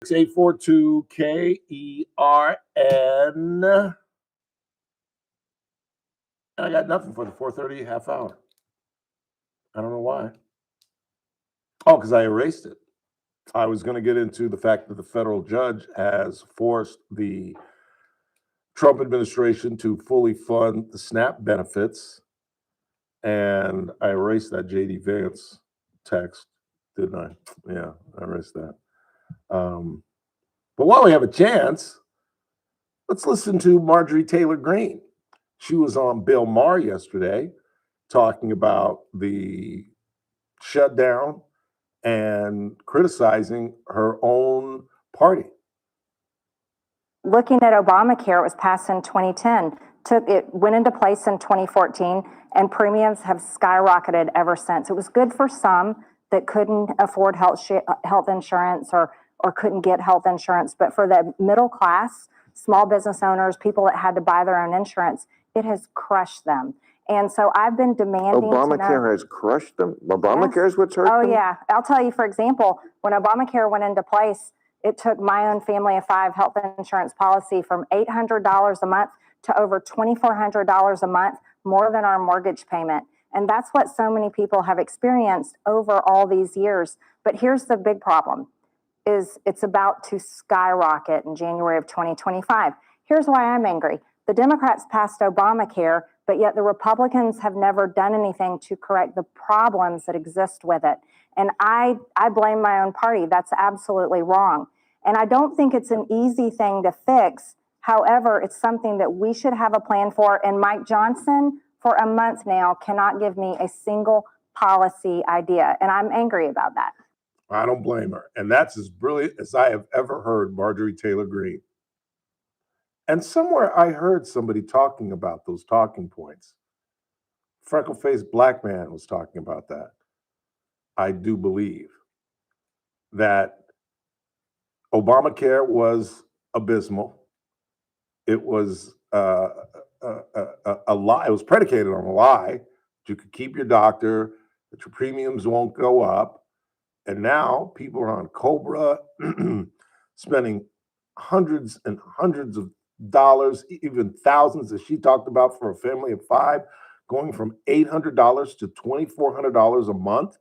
842 KERN. I got nothing for the 4:30 half hour. I don't know why. Oh, because I erased it. I was going to get into the fact that the federal judge has forced the Trump administration to fully fund the SNAP benefits. And I erased that J.D. Vance text, didn't I? Yeah, I erased that. But while we have a chance, let's listen to Marjorie Taylor Greene. She was on Bill Maher yesterday talking about the shutdown and criticizing her own party. Looking at Obamacare, it was passed in 2010. It went into place in 2014, and premiums have skyrocketed ever since. It was good for some that couldn't afford health insurance or couldn't get health insurance, but for the middle class, small business owners, people that had to buy their own insurance, it has crushed them. And so I've been demanding. Obamacare has crushed them. Obamacare is what's hurt them. Oh yeah, I'll tell you. For example, when Obamacare went into place, it took my own family of 5 health insurance policy from $800 a month to over $2,400 a month, more than our mortgage payment. And that's what so many people have experienced over all these years. But here's the big problem, is it's about to skyrocket in January of 2025. Here's why I'm angry. The Democrats passed Obamacare, but yet the Republicans have never done anything to correct the problems that exist with it. And I blame my own party. That's absolutely wrong. And I don't think it's an easy thing to fix. However, it's something that we should have a plan for. And Mike Johnson, for a month now, cannot give me a single policy idea. And I'm angry about that. I don't blame her. And that's as brilliant as I have ever heard Marjorie Taylor Greene. And somewhere I heard somebody talking about those talking points. Freckle-faced black man was talking about that. I do believe that Obamacare was abysmal. It was a lie. It was predicated on a lie that you could keep your doctor, that your premiums won't go up. And now people are on COBRA, spending hundreds and hundreds of dollars, even thousands, as she talked about, for a family of 5, going from $800 to $2,400 a month.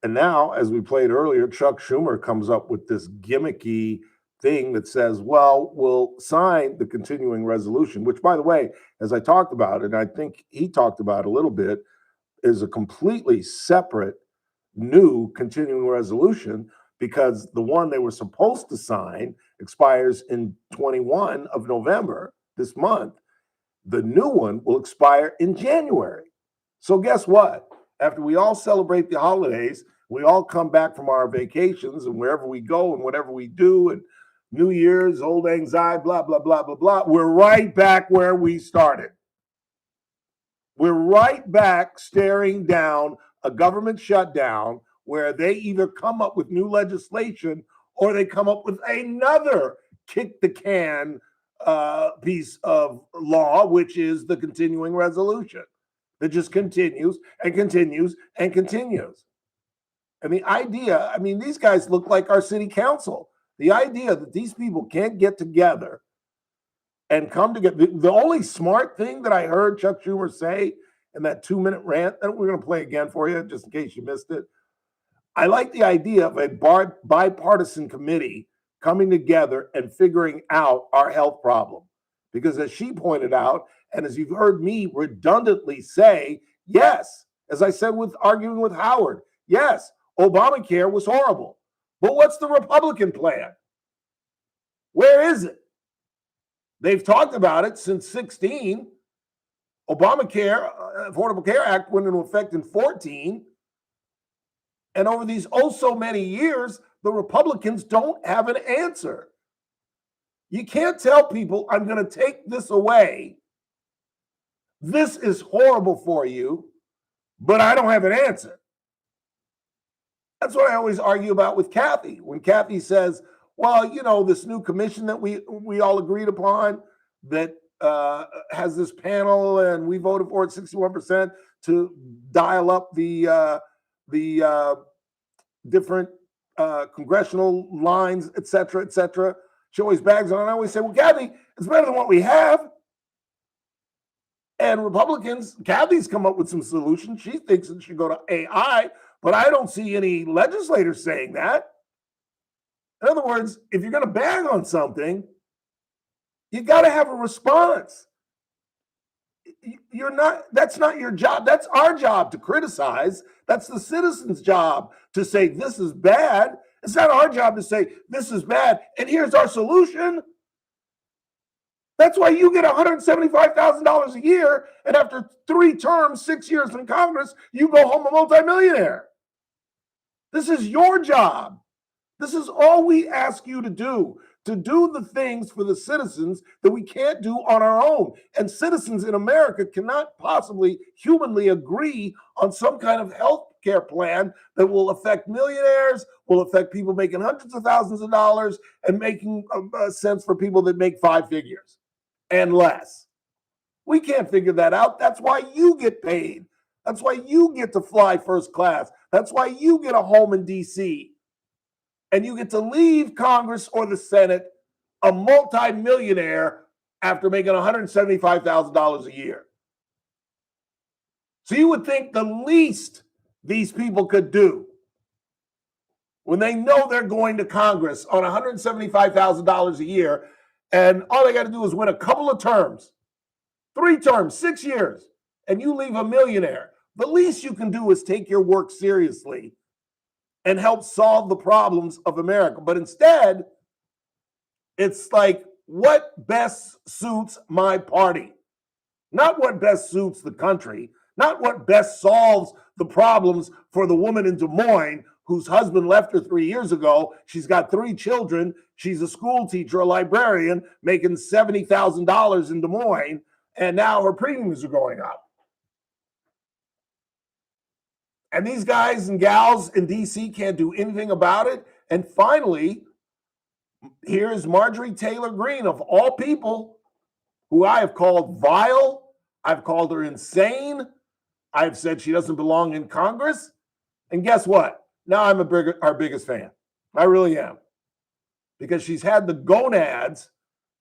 And now, as we played earlier, Chuck Schumer comes up with this gimmicky thing that says, well, we'll sign the continuing resolution, which, by the way, as I talked about, and I think he talked about a little bit, is a completely separate new continuing resolution, because the one they were supposed to sign expires in 21 of November, this month. The new one will expire in January. So guess what? After we all celebrate the holidays, we all come back from our vacations and wherever we go and whatever we do, and New Year's, old anxiety, blah, blah, blah, blah, blah, we're right back where we started. We're right back staring down a government shutdown where they either come up with new legislation or they come up with another kick the can piece of law, which is the continuing resolution that just continues and continues and continues. And the idea, I mean, these guys look like our city council. The idea that these people can't get together and come together. The only smart thing that I heard Chuck Schumer say in that 2-minute rant that we're going to play again for you, just in case you missed it. I like the idea of a bipartisan committee coming together and figuring out our health problem. Because as she pointed out, and as you've heard me redundantly say, yes, as I said with arguing with Howard, yes, Obamacare was horrible. But what's the Republican plan? Where is it? They've talked about it since 2016. Obamacare, Affordable Care Act went into effect in 2014. And over these so many years, the Republicans don't have an answer. You can't tell people, I'm going to take this away. This is horrible for you, but I don't have an answer. That's what I always argue about with Kathy. When Kathy says, well, you know, this new commission that we all agreed upon that has this panel and we voted for it 61% to dial up the different congressional lines, et cetera, et cetera. She always bags on. I always say, well, Kathy, it's better than what we have. And Republicans, Kathy's come up with some solutions. She thinks it should go to AI, but I don't see any legislators saying that. In other words, if you're going to bag on something, you got to have a response. That's not your job. That's our job to criticize. That's the citizens' job to say this is bad. It's not our job to say this is bad and here's our solution. That's why you get $175,000 a year, and after 3 terms, 6 years in Congress, you go home a multimillionaire. This is your job. This is all we ask you to do the things for the citizens that we can't do on our own. And citizens in America cannot possibly humanly agree on some kind of health care plan that will affect millionaires, will affect people making hundreds of thousands of dollars, and making sense for people that make 5 figures and less. We can't figure that out. That's why you get paid. That's why you get to fly first class. That's why you get a home in D.C. And you get to leave Congress or the Senate a multi-millionaire after making $175,000 a year. So you would think the least these people could do when they know they're going to Congress on $175,000 a year, and all they got to do is win a couple of terms, 3 terms, 6 years, and you leave a millionaire. The least you can do is take your work seriously and help solve the problems of America. But instead, it's like, what best suits my party? Not what best suits the country, not what best solves the problems for the woman in Des Moines whose husband left her 3 years ago. She's got 3 children. She's a school teacher, a librarian, making $70,000 in Des Moines, and now her premiums are going up. And these guys and gals in D.C. can't do anything about it. And finally, here's Marjorie Taylor Greene, of all people, who I have called vile. I've called her insane. I've said she doesn't belong in Congress. And guess what? Now I'm our biggest fan. I really am. Because she's had the gonads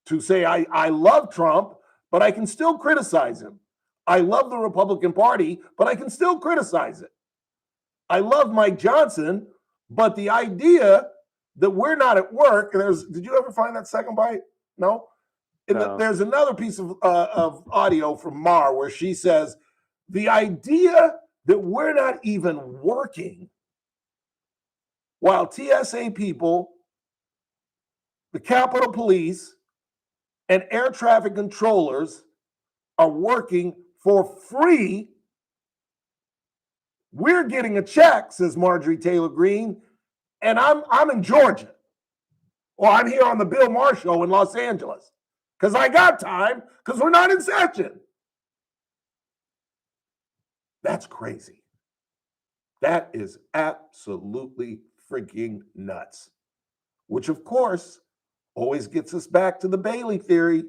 to say, I love Trump, but I can still criticize him. I love the Republican Party, but I can still criticize it. I love Mike Johnson, but the idea that we're not at work, and did you ever find that second bite? No? No. There's another piece of audio from Mar where she says, the idea that we're not even working while TSA people, the Capitol Police, and air traffic controllers are working for free. We're getting a check, says Marjorie Taylor Greene, and I'm in Georgia. Or I'm here on the Bill Maher Show in Los Angeles because I got time because we're not in session. That's crazy. That is absolutely freaking nuts. Which, of course, always gets us back to the Bailey theory.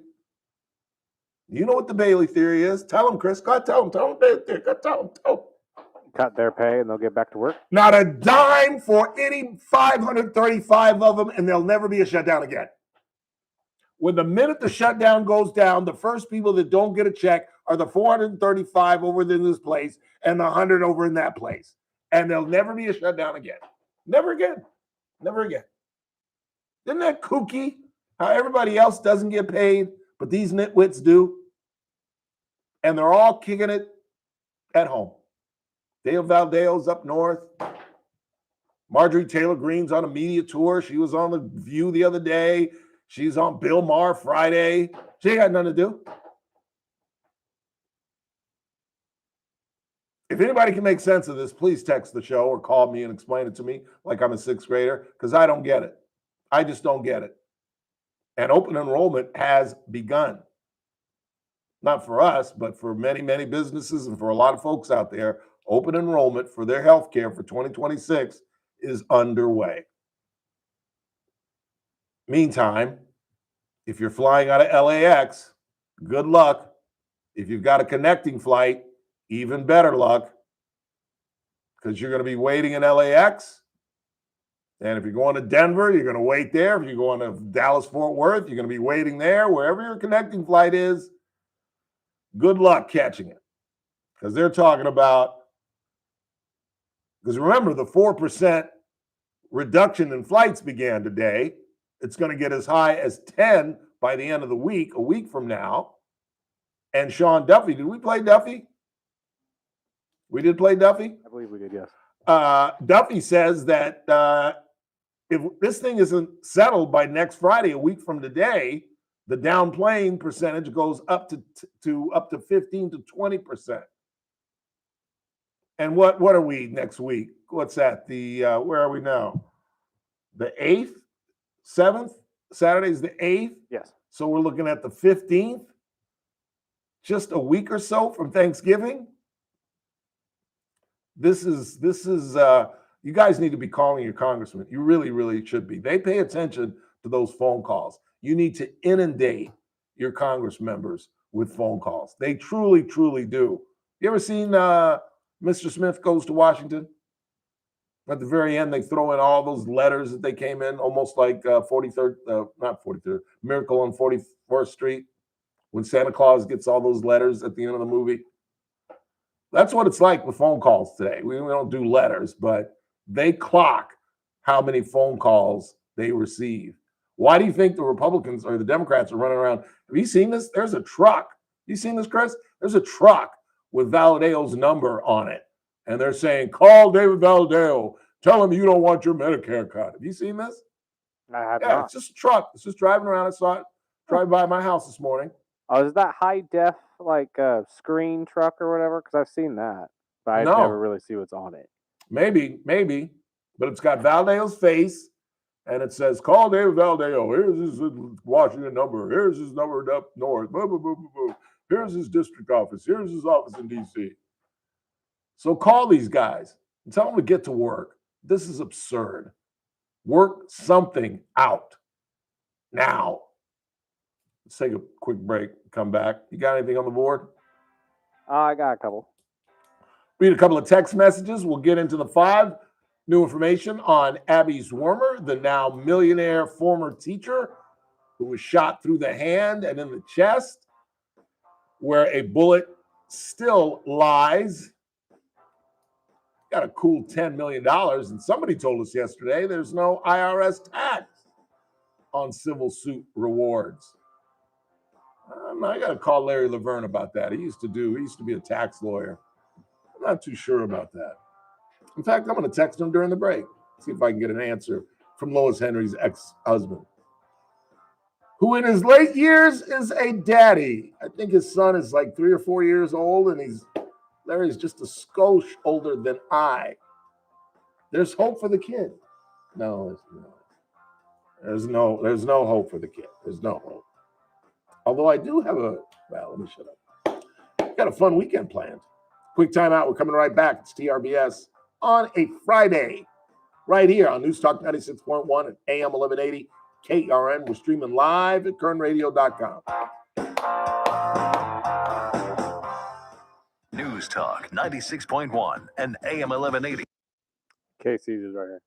You know what the Bailey theory is? Tell them, Chris. Go tell them. Tell them Bailey theory. Go tell them. Tell them. Cut their pay and they'll get back to work? Not a dime for any 535 of them, and there'll never be a shutdown again. When the minute the shutdown goes down, the first people that don't get a check are the 435 over in this place and the 100 over in that place. And there'll never be a shutdown again. Never again. Never again. Isn't that kooky? How everybody else doesn't get paid, but these nitwits do. And they're all kicking it at home. Dale Valdeo's up north. Marjorie Taylor Greene's on a media tour. She was on The View the other day. She's on Bill Maher Friday. She ain't got nothing to do. If anybody can make sense of this, please text the show or call me and explain it to me like I'm a 6th grader, because I don't get it. I just don't get it. And open enrollment has begun. Not for us, but for many, many businesses and for a lot of folks out there. Open enrollment for their health care for 2026 is underway. Meantime, if you're flying out of LAX, good luck. If you've got a connecting flight, even better luck, because you're going to be waiting in LAX And if you're going to Denver, you're going to wait there. If you're going to Dallas-Fort Worth, you're going to be waiting there. Wherever your connecting flight is, good luck catching it. Because they're talking about, because remember, the 4% reduction in flights began today. It's going to get as high as 10 by the end of the week, a week from now. And Sean Duffy, did we play Duffy? We did play Duffy? I believe we did, yes. Duffy says that if this thing isn't settled by next Friday, a week from today, the downplane percentage goes up to 15 to 20%. And what are we next week? What's that? The where are we now? The 8th, 7th? Saturday's the 8th? Yes. So we're looking at the 15th, just a week or so from Thanksgiving. This is you guys need to be calling your congressman. You really, really should be. They pay attention to those phone calls. You need to inundate your Congress members with phone calls. They truly, truly do. You ever seen Mr. Smith Goes to Washington? At the very end, they throw in all those letters that they came in, almost like 43rd, not 43rd, Miracle on 44th Street, when Santa Claus gets all those letters at the end of the movie. That's what it's like with phone calls today. We don't do letters, but they clock how many phone calls they receive. Why do you think the Republicans or the Democrats are running around? Have you seen this? There's a truck. You seen this, Chris? There's a truck with Valadeo's number on it. And they're saying, call David Valadeo. Tell him you don't want your Medicare cut. Have you seen this? I have Yeah, not. it's just a truck. It's just driving around. I saw it drive by my house this morning. Oh, is that high def screen truck or whatever? Because I've seen that, but I No. never really see what's on it. Maybe, but it's got Valdeo's face, and it says, call David Valadeo. Here's his Washington number. Here's his number up north. Boo, boo, boo, boo, boo. Here's his district office. Here's his office in D.C. So call these guys and tell them to get to work. This is absurd. Work something out now. Let's take a quick break. Come back. You got anything on the board? I got a couple. Read a couple of text messages. We'll get into the 5. New information on Abby Zwermer, the now millionaire former teacher who was shot through the hand and in the chest, where a bullet still lies. Got a cool $10 million. And somebody told us yesterday there's no IRS tax on civil suit rewards. I got to call Larry Laverne about that. He used to be a tax lawyer. I'm not too sure about that. In fact, I'm going to text him during the break, see if I can get an answer from Lois Henry's ex-husband, who in his late years is a daddy. I think his son is like 3 or 4 years old, and Larry's just a skosh older than I. There's hope for the kid. No, there's no hope for the kid. There's no hope. Although I do have let me shut up. Got a fun weekend planned. Quick timeout. We're coming right back. It's TRBS on a Friday, right here on News Talk 96.1 and AM 1180 KRN. We're streaming live at kernradio.com. News Talk 96.1 and AM 1180. Casey's is right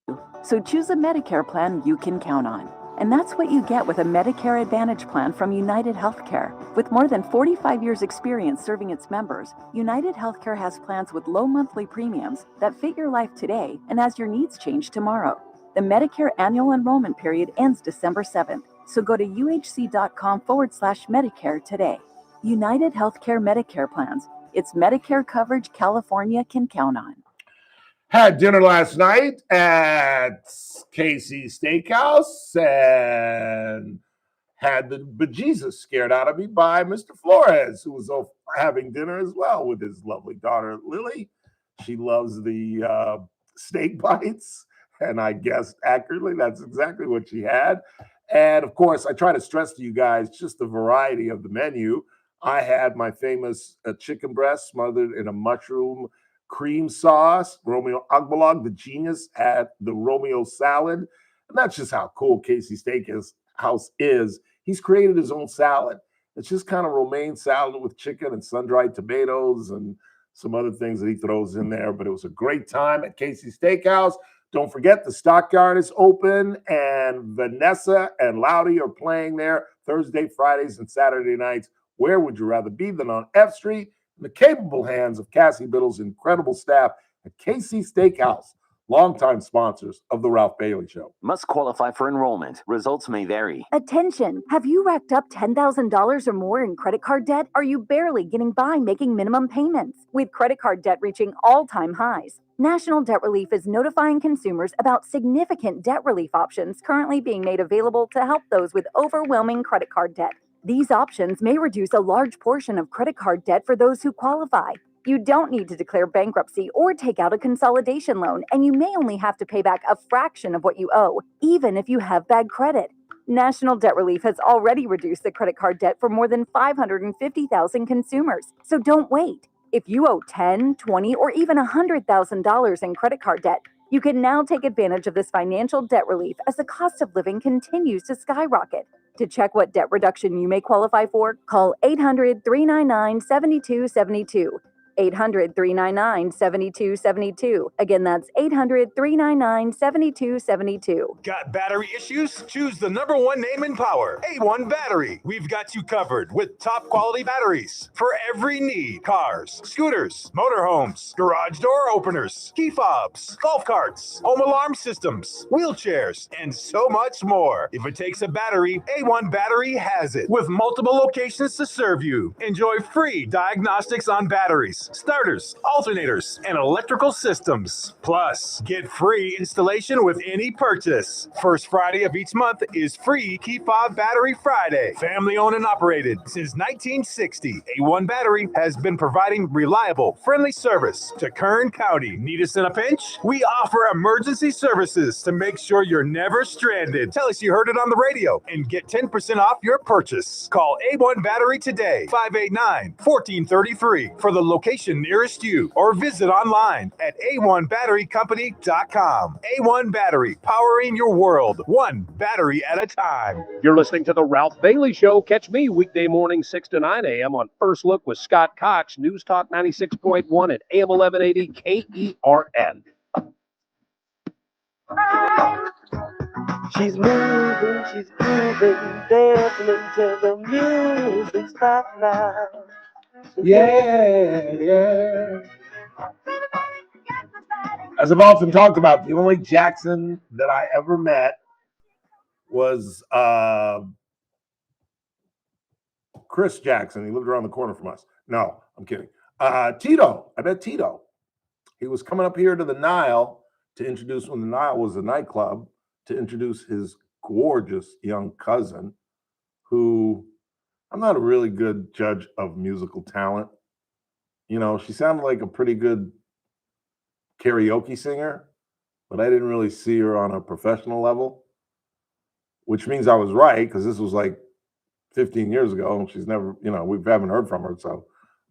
here. So choose a Medicare plan you can count on. And that's what you get with a Medicare Advantage plan from United Healthcare. With more than 45 years experience serving its members, United Healthcare has plans with low monthly premiums that fit your life today and as your needs change tomorrow. The Medicare annual enrollment period ends December 7th, so go to uhc.com/Medicare today. United Healthcare Medicare plans. It's Medicare coverage California can count on. Had dinner last night at Casey's Steakhouse and had the bejesus scared out of me by Mr. Flores, who was having dinner as well with his lovely daughter, Lily. She loves the steak bites, and I guessed accurately. That's exactly what she had. And, of course, I try to stress to you guys just the variety of the menu. I had my famous chicken breast smothered in a mushroom cream sauce. Romeo Agbalog, the genius, had the Romeo salad. And that's just how cool Casey's Steakhouse is. He's created his own salad. It's just kind of romaine salad with chicken and sun-dried tomatoes and some other things that he throws in there. But it was a great time at Casey's Steakhouse. Don't forget, the Stockyard is open, and Vanessa and Loudy are playing there Thursday, Fridays, and Saturday nights. Where would you rather be than on F Street? In the capable hands of Cassie Biddle's incredible staff at Casey's Steakhouse, longtime sponsors of The Ralph Bailey Show. Must qualify for enrollment. Results may vary. Attention! Have you racked up $10,000 or more in credit card debt? Are you barely getting by making minimum payments? With credit card debt reaching all-time highs, National Debt Relief is notifying consumers about significant debt relief options currently being made available to help those with overwhelming credit card debt. These options may reduce a large portion of credit card debt for those who qualify. You don't need to declare bankruptcy or take out a consolidation loan, and you may only have to pay back a fraction of what you owe, even if you have bad credit. National Debt Relief has already reduced the credit card debt for more than 550,000 consumers, so don't wait. If you owe $10,000, $20,000, or even $100,000 in credit card debt, you can now take advantage of this financial debt relief as the cost of living continues to skyrocket. To check what debt reduction you may qualify for, call 800-399-7272. 800-399-7272. Again, that's 800-399-7272. Got battery issues? Choose the #1 name in power, A1 Battery. We've got you covered with top quality batteries for every need. Cars, scooters, motorhomes, garage door openers, key fobs, golf carts, home alarm systems, wheelchairs, and so much more. If it takes a battery, A1 Battery has it. With multiple locations to serve you. Enjoy free diagnostics on batteries, starters, alternators, and electrical systems. Plus, get free installation with any purchase. First Friday of each month is free Key Fob Battery Friday. Family owned and operated since 1960. A1 Battery has been providing reliable, friendly service to Kern County. Need us in a pinch? We offer emergency services to make sure you're never stranded. Tell us you heard it on the radio and get 10% off your purchase. Call A1 Battery today, 589-1433 for the location nearest you, or visit online at a1batterycompany.com. A1 Battery, powering your world, one battery at a time. You're listening to The Ralph Bailey Show. Catch me weekday morning 6 to 9 a.m. on First Look with Scott Cox, News Talk 96.1 at AM 1180 KERN. She's moving, dancing into the music spotlight. Yeah. As I've often talked about, the only Jackson that I ever met was Chris Jackson. He lived around the corner from us. No, I'm kidding. Tito. I met Tito. He was coming up here to the Nile to introduce, when the Nile was a nightclub, to introduce his gorgeous young cousin, who I'm not a really good judge of musical talent. You know, she sounded like a pretty good karaoke singer, but I didn't really see her on a professional level, which means I was right, because this was like 15 years ago, and she's never, you know, we haven't heard from her, so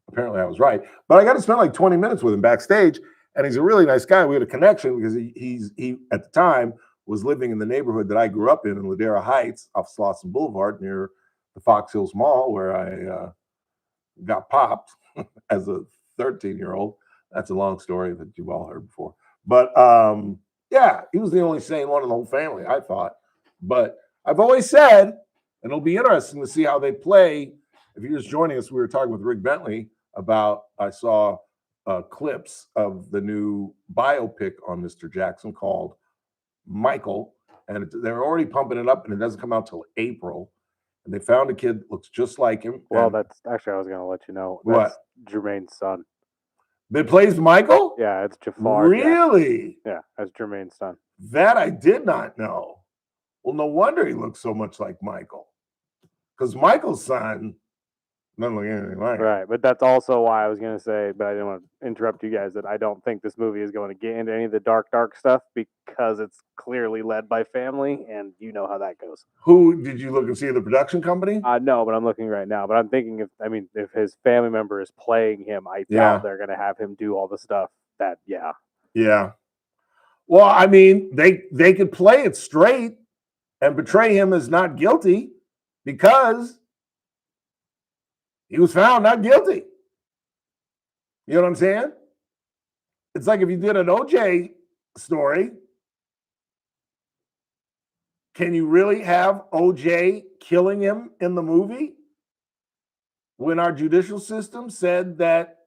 apparently I was right. But I got to spend like 20 minutes with him backstage, and he's a really nice guy. We had a connection because he at the time was living in the neighborhood that I grew up in Ladera Heights, off Slauson Boulevard, near the Fox Hills Mall, where I got popped as a 13-year-old. That's a long story that you've all heard before. But yeah, he was the only sane one in the whole family, I thought. But I've always said, and it'll be interesting to see how they play. If you're just joining us, we were talking with Rick Bentley about, I saw clips of the new biopic on Mr. Jackson called Michael, and they're already pumping it up, and it doesn't come out till April. And they found a kid that looks just like him. Well, that's actually, I was going to let you know. What? That's Jermaine's son. That plays Michael? Yeah, it's Jafar. Really? Yeah, that's Jermaine's son. That I did not know. Well, no wonder he looks so much like Michael. Because Michael's son doesn't look anything like him. Right, but that's also why I was going to say, but I didn't want to interrupt you guys, that I don't think this movie is going to get into any of the dark stuff, because it's clearly led by family, and you know how that goes. Who did you look and see, the production company? No, but I'm looking right now. But I'm thinking, if his family member is playing him, I doubt they're going to have him do all the stuff that, Yeah. Well, I mean, they could play it straight and portray him as not guilty, because he was found not guilty. You know what I'm saying? It's like if you did an OJ story, can you really have OJ killing him in the movie when our judicial system said that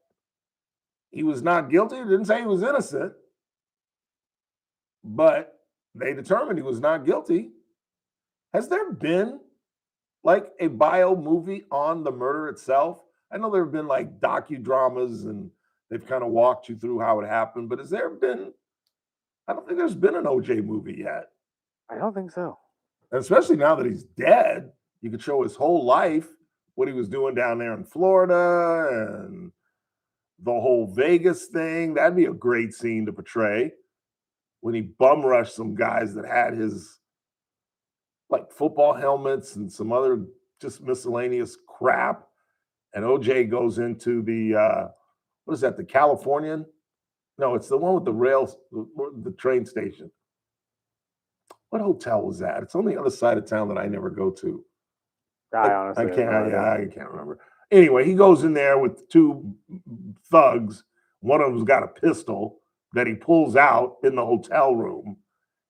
he was not guilty? It didn't say he was innocent, but they determined he was not guilty. Has there been like a bio movie on the murder itself? I know there have been like docudramas and they've kind of walked you through how it happened, but has there been, I don't think there's been an OJ movie yet. I don't think so. And especially now that he's dead, you could show his whole life, what he was doing down there in Florida and the whole Vegas thing. That'd be a great scene to portray when he bum rushed some guys that had his like football helmets and some other just miscellaneous crap. And OJ goes into the, what is that, the Californian? No, it's the one with the rails, the train station. What hotel was that? It's on the other side of town that I never go to. I can't remember. Anyway, he goes in there with two thugs. One of them's got a pistol that he pulls out in the hotel room,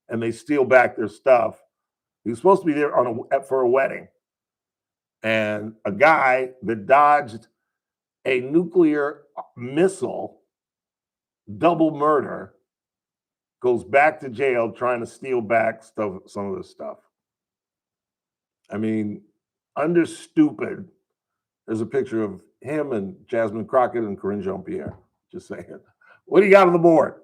and they steal back their stuff. He was supposed to be there for a wedding, and a guy that dodged a nuclear missile, double murder, goes back to jail trying to steal back some of the stuff. I mean, under stupid, there's a picture of him and Jasmine Crockett and Corinne Jean-Pierre. Just saying. What do you got on the board?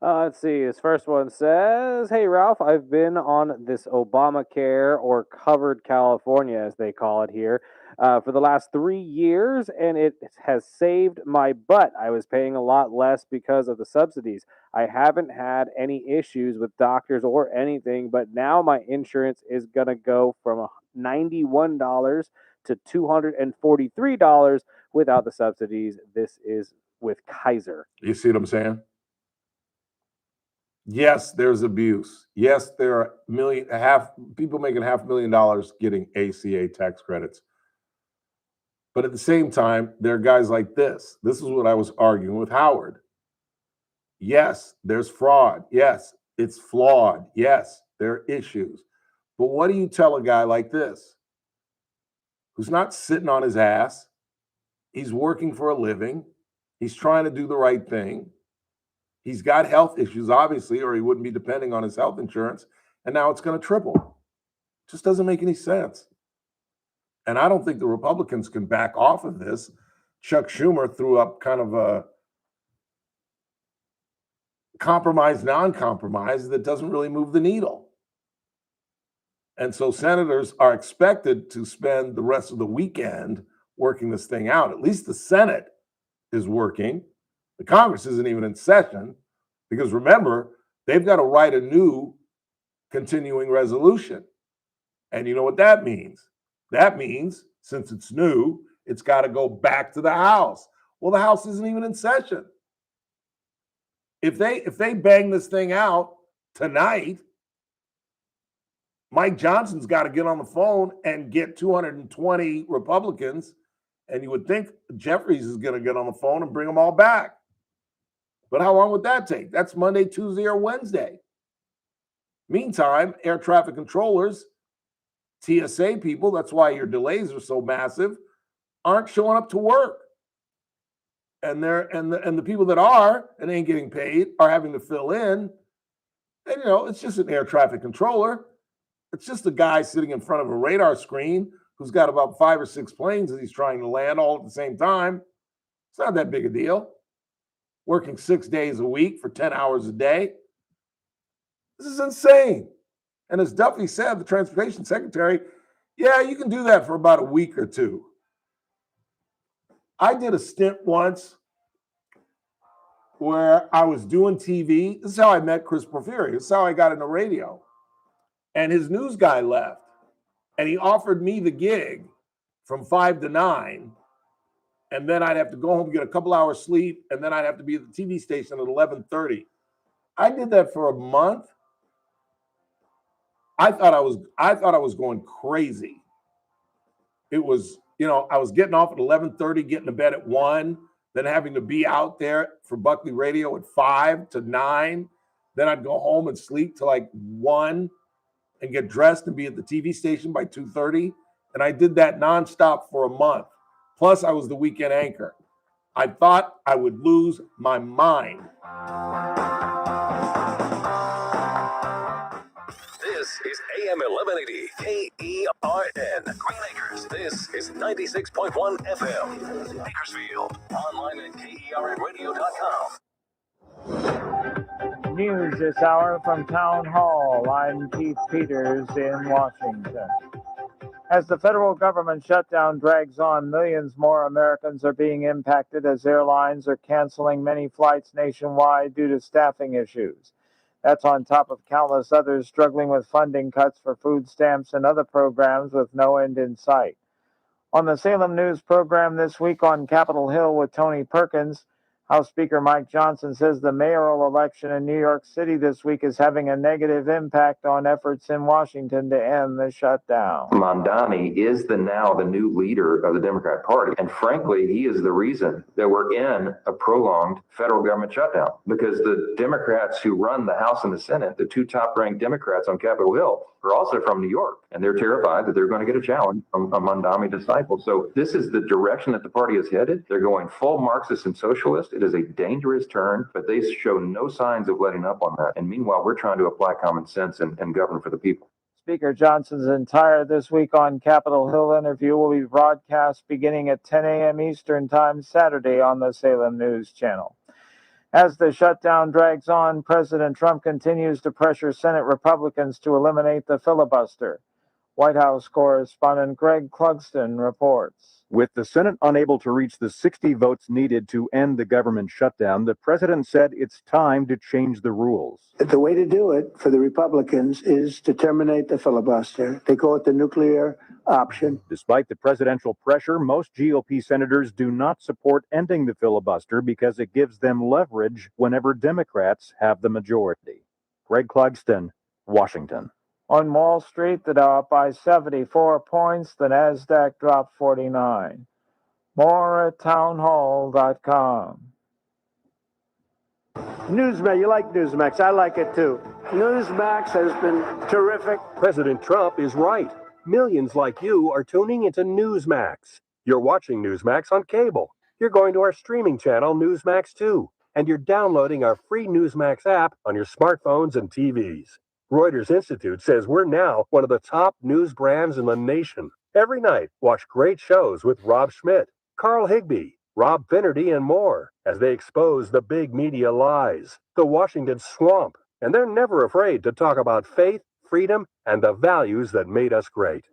Let's see. This first one says, "Hey Ralph, I've been on this Obamacare or covered California, as they call it here, for the last 3 years, and it has saved my butt. I was paying a lot less because of the subsidies. I haven't had any issues with doctors or anything, but now my insurance is gonna go from $91 to $243 without the subsidies. This is with Kaiser." You see what I'm saying? Yes, there's abuse. Yes, there are people making $500,000 getting ACA tax credits. But at the same time, there are guys like this. This is what I was arguing with Howard. Yes, there's fraud. Yes, it's flawed. Yes, there are issues. But what do you tell a guy like this who's not sitting on his ass? He's working for a living. He's trying to do the right thing. He's got health issues, obviously, or he wouldn't be depending on his health insurance. And now it's going to triple. Just doesn't make any sense. And I don't think the Republicans can back off of this. Chuck Schumer threw up kind of a compromise, non-compromise that doesn't really move the needle. And so senators are expected to spend the rest of the weekend working this thing out. At least the Senate is working. The Congress isn't even in session because remember, they've got to write a new continuing resolution. And you know what that means? That means since it's new, it's got to go back to the House. Well, the House isn't even in session. If they bang this thing out tonight, Mike Johnson's got to get on the phone and get 220 Republicans, and you would think Jeffries is going to get on the phone and bring them all back. But how long would that take? That's Monday, Tuesday, or Wednesday. Meantime, air traffic controllers, TSA people, that's why your delays are so massive, aren't showing up to work. And the people that are and ain't getting paid are having to fill in. And it's just an air traffic controller. It's just a guy sitting in front of a radar screen who's got about 5 or 6 planes that he's trying to land all at the same time. It's not that big a deal. Working 6 days a week for 10 hours a day. This is insane. And as Duffy said, the transportation secretary, yeah, you can do that for about a week or two. I did a stint once where I was doing TV. This is how I met Chris Porfirio. This is how I got into radio. And his news guy left. And he offered me the gig from 5 to 9. And then I'd have to go home, get a couple hours sleep, and then I'd have to be at the TV station at 11:30. I did that for a month. I thought I was going crazy. It was, I was getting off at 11:30, getting to bed at 1, then having to be out there for Buckley Radio at 5 to 9. Then I'd go home and sleep till like 1 and get dressed and be at the TV station by 2:30. And I did that nonstop for a month. Plus, I was the weekend anchor. I thought I would lose my mind. This is AM 1180 KERN. Green Acres. This is 96.1 FM. Bakersfield. Online at KERNradio.com. News this hour from Town Hall. I'm Keith Peters in Washington. As the federal government shutdown drags on, millions more Americans are being impacted as airlines are canceling many flights nationwide due to staffing issues. That's on top of countless others struggling with funding cuts for food stamps and other programs with no end in sight. On the Salem News program this week on Capitol Hill with Tony Perkins, House Speaker Mike Johnson says the mayoral election in New York City this week is having a negative impact on efforts in Washington to end the shutdown. Mamdani is now the new leader of the Democrat Party. And frankly, he is the reason that we're in a prolonged federal government shutdown, because the Democrats who run the House and the Senate, the two top-ranked Democrats on Capitol Hill, are also from New York. And they're terrified that they're going to get a challenge from a Mamdani disciple. So this is the direction that the party is headed. They're going full Marxist and socialist. It is a dangerous turn, but they show no signs of letting up on that. And meanwhile, we're trying to apply common sense and govern for the people. Speaker Johnson's entire This Week on Capitol Hill interview will be broadcast beginning at 10 a.m. Eastern Time Saturday on the Salem News Channel. As the shutdown drags on, President Trump continues to pressure Senate Republicans to eliminate the filibuster. White House correspondent Greg Clugston reports. With the Senate unable to reach the 60 votes needed to end the government shutdown, the president said it's time to change the rules. The way to do it for the Republicans is to terminate the filibuster. They call it the nuclear option. Despite the presidential pressure, most GOP senators do not support ending the filibuster because it gives them leverage whenever Democrats have the majority. Greg Clugston, Washington. On Wall Street, the Dow up by 74 points, the Nasdaq dropped 49. More at townhall.com. Newsmax, you like Newsmax. I like it too. Newsmax has been terrific. President Trump is right. Millions like you are tuning into Newsmax. You're watching Newsmax on cable. You're going to our streaming channel, Newsmax 2, and you're downloading our free Newsmax app on your smartphones and TVs. Reuters Institute says we're now one of the top news brands in the nation. Every night, watch great shows with Rob Schmidt, Carl Higbie, Rob Finnerty, and more as they expose the big media lies, the Washington swamp, and they're never afraid to talk about faith, freedom, and the values that made us great.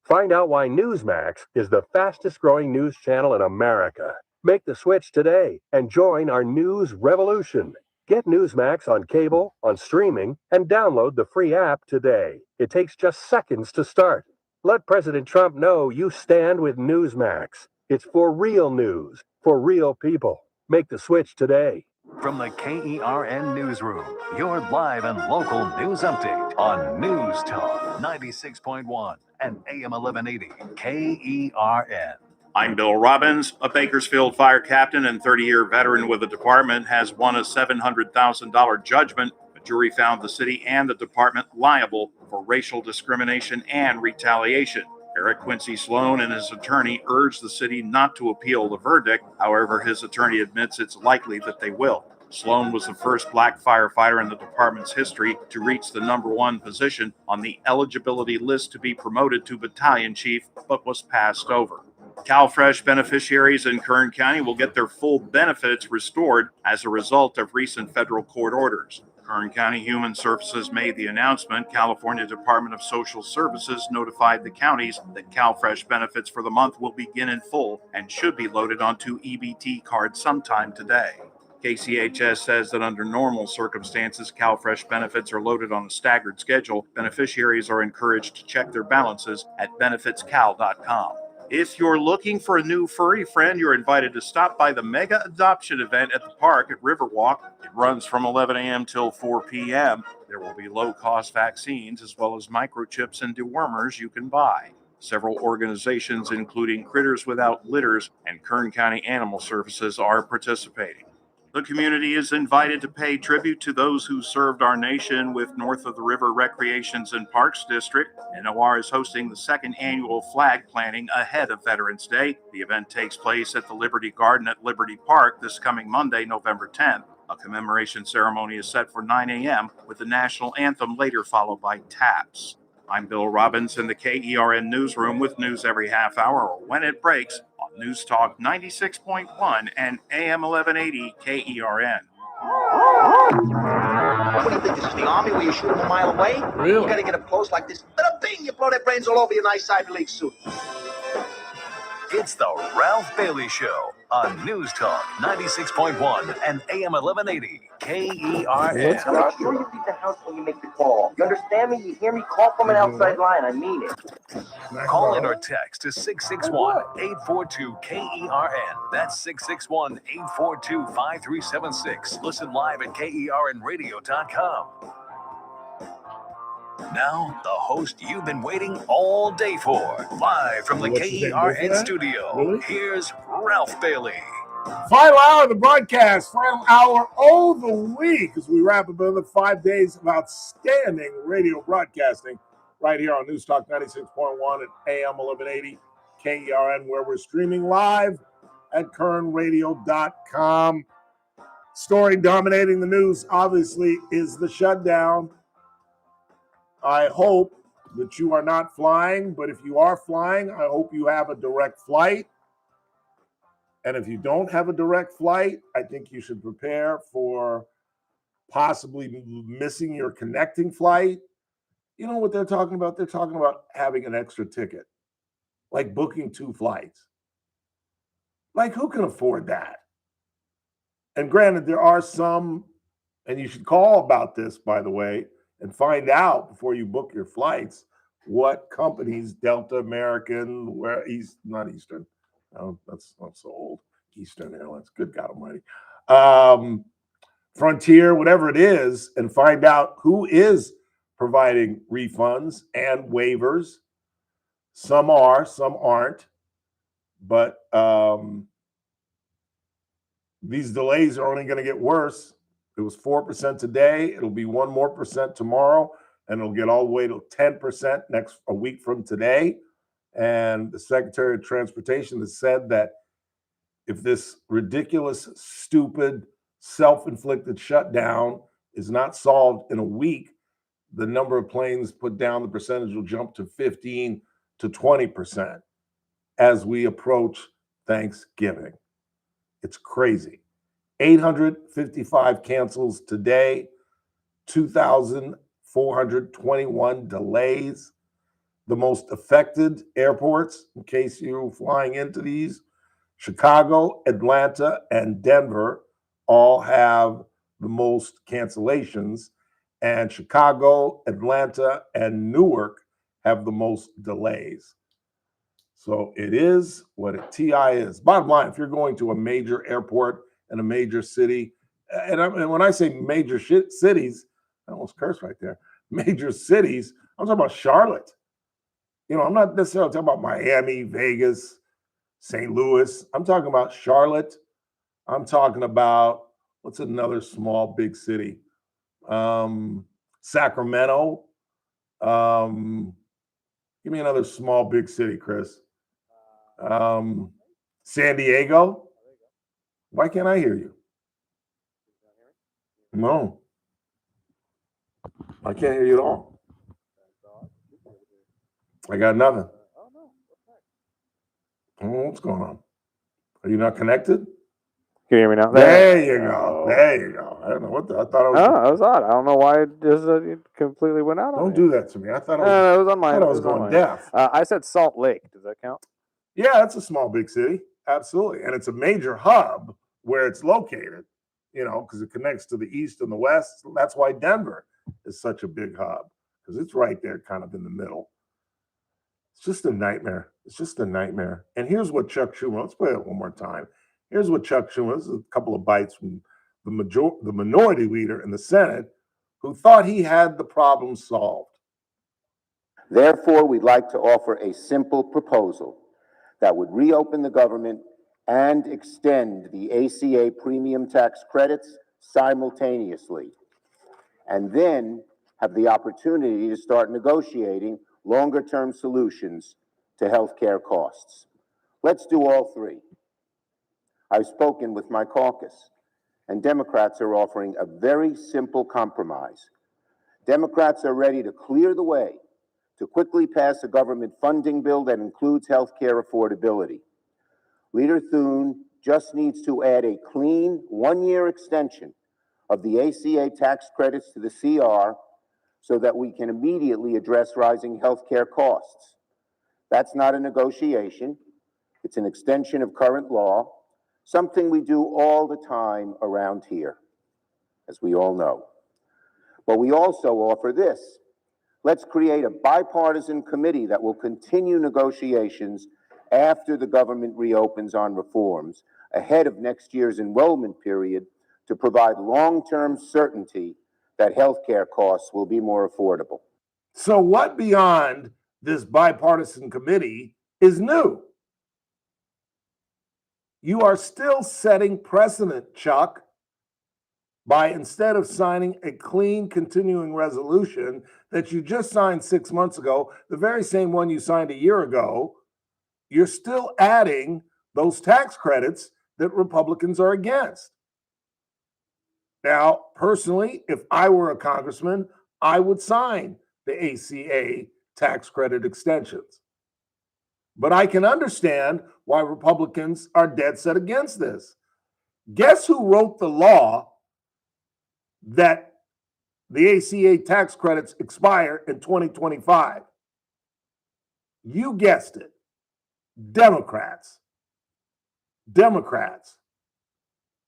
Find out why Newsmax is the fastest growing news channel in America. Make the switch today and join our news revolution. Get Newsmax on cable, on streaming, and download the free app today. It takes just seconds to start. Let President Trump know you stand with Newsmax. It's for real news, for real people. Make the switch today. From the KERN Newsroom, your live and local news update on News Talk 96.1 and AM 1180 KERN. I'm Bill Robbins. A Bakersfield fire captain and 30-year veteran with the department has won a $700,000 judgment. A jury found the city and the department liable for racial discrimination and retaliation. Eric Quincy Sloan and his attorney urged the city not to appeal the verdict. However, his attorney admits it's likely that they will. Sloan was the first black firefighter in the department's history to reach the #1 position on the eligibility list to be promoted to battalion chief, but was passed over. CalFresh beneficiaries in Kern County will get their full benefits restored as a result of recent federal court orders. Kern County Human Services made the announcement. California Department of Social Services notified the counties that CalFresh benefits for the month will begin in full and should be loaded onto EBT cards sometime today. KCHS says that under normal circumstances, CalFresh benefits are loaded on a staggered schedule. Beneficiaries are encouraged to check their balances at benefitscal.com. If you're looking for a new furry friend, you're invited to stop by the mega adoption event at the park at Riverwalk. It runs from 11 a.m. till 4 p.m. There will be low-cost vaccines as well as microchips and dewormers you can buy. Several organizations, including Critters Without Litters and Kern County Animal Services, are participating. The community is invited to pay tribute to those who served our nation with North of the River Recreations and Parks District. NOR is hosting the second annual flag planting ahead of Veterans Day. The event takes place at the Liberty Garden at Liberty Park this coming Monday, November 10th. A commemoration ceremony is set for 9 a.m. with the national anthem later followed by taps. I'm Bill Robbins in the KERN newsroom with news every half hour or when it breaks on News Talk 96.1 and AM 1180 KERN. What do you think? This is the Army where you shoot them a mile away? Really? You gotta get up close like this. Bada bing! You blow their brains all over your nice Ivy League suit. It's the Ralph Bailey Show on News Talk 96.1 and AM 1180 KERN. Make sure you leave the house when you make the call. You understand me? You hear me? Call from an outside line. I mean it. Call in or text to 661-842-KERN. That's 661-842-5376. Listen live at KERNradio.com. Now, the host you've been waiting all day for. Live from the KERN studio, here's Ralph Bailey. Final hour of the broadcast, final hour of the week as we wrap up another 5 days of outstanding radio broadcasting right here on News Talk 96.1 and AM 1180 KERN, where we're streaming live at kernradio.com. Story dominating the news, obviously, is the shutdown. I hope that you are not flying, but if you are flying, I hope you have a direct flight. And if you don't have a direct flight, I think you should prepare for possibly missing your connecting flight. You know what they're talking about? They're talking about having an extra ticket, like booking 2 flights. Like, who can afford that? And granted, there are some, and you should call about this, by the way, and find out before you book your flights what companies, Delta, American, not Eastern. Oh, that's not so old. Eastern Airlines, good God almighty. Frontier, whatever it is, and find out who is providing refunds and waivers. Some are, some aren't. But these delays are only going to get worse. It was 4% today. It'll be 1% more tomorrow, and it'll get all the way to 10% a week from today. And the Secretary of Transportation has said that if this ridiculous, stupid, self-inflicted shutdown is not solved in a week, the number of planes put down, the percentage will jump to 15 to 20% as we approach Thanksgiving. It's crazy. 855 cancels today, 2,421 delays. The most affected airports, in case you're flying into these, Chicago, Atlanta, and Denver all have the most cancellations, and Chicago, Atlanta, and Newark have the most delays. So it is what a TI is. Bottom line, if you're going to a major airport in a major city, and when I say major cities, I almost cursed right there. Major cities, I'm talking about Charlotte. You know, I'm not necessarily talking about Miami, Vegas, St. Louis. I'm talking about Charlotte. I'm talking about, what's another small, big city? Sacramento. Give me another small, big city, Chris. San Diego. Why can't I hear you? No. I can't hear you at all. I got nothing. I don't know what's going on. Are you not connected? Can you hear me now? There you go. There you go. I don't know what I thought I was. Oh, that was odd. I don't know why it just it completely went out on me. Don't do that to me. I thought it was on my. I was going deaf. I said Salt Lake. Does that count? Yeah, that's a small, big city. Absolutely. And it's a major hub where it's located, you know, because it connects to the east and the west. That's why Denver is such a big hub, because it's right there kind of in the middle. It's just a nightmare. It's just a nightmare. And here's what Chuck Schumer, let's play it one more time. Here's what Chuck Schumer, this is a couple of bites from the minority leader in the Senate, who thought he had the problem solved. Therefore, we'd like to offer a simple proposal that would reopen the government and extend the ACA premium tax credits simultaneously, and then have the opportunity to start negotiating longer-term solutions to healthcare costs. Let's do all three. I've spoken with my caucus, and Democrats are offering a very simple compromise. Democrats are ready to clear the way to quickly pass a government funding bill that includes healthcare affordability. Leader Thune just needs to add a clean one-year extension of the ACA tax credits to the CR so that we can immediately address rising healthcare costs. That's not a negotiation. It's an extension of current law, something we do all the time around here, as we all know. But we also offer this. Let's create a bipartisan committee that will continue negotiations after the government reopens on reforms, ahead of next year's enrollment period, to provide long-term certainty that healthcare costs will be more affordable. So what beyond this bipartisan committee is new? You are still setting precedent, Chuck, by instead of signing a clean continuing resolution that you just signed 6 months ago, the very same one you signed a year ago, you're still adding those tax credits that Republicans are against. Now, personally, if I were a congressman, I would sign the ACA tax credit extensions. But I can understand why Republicans are dead set against this. Guess who wrote the law that the ACA tax credits expire in 2025? You guessed it. Democrats. Democrats.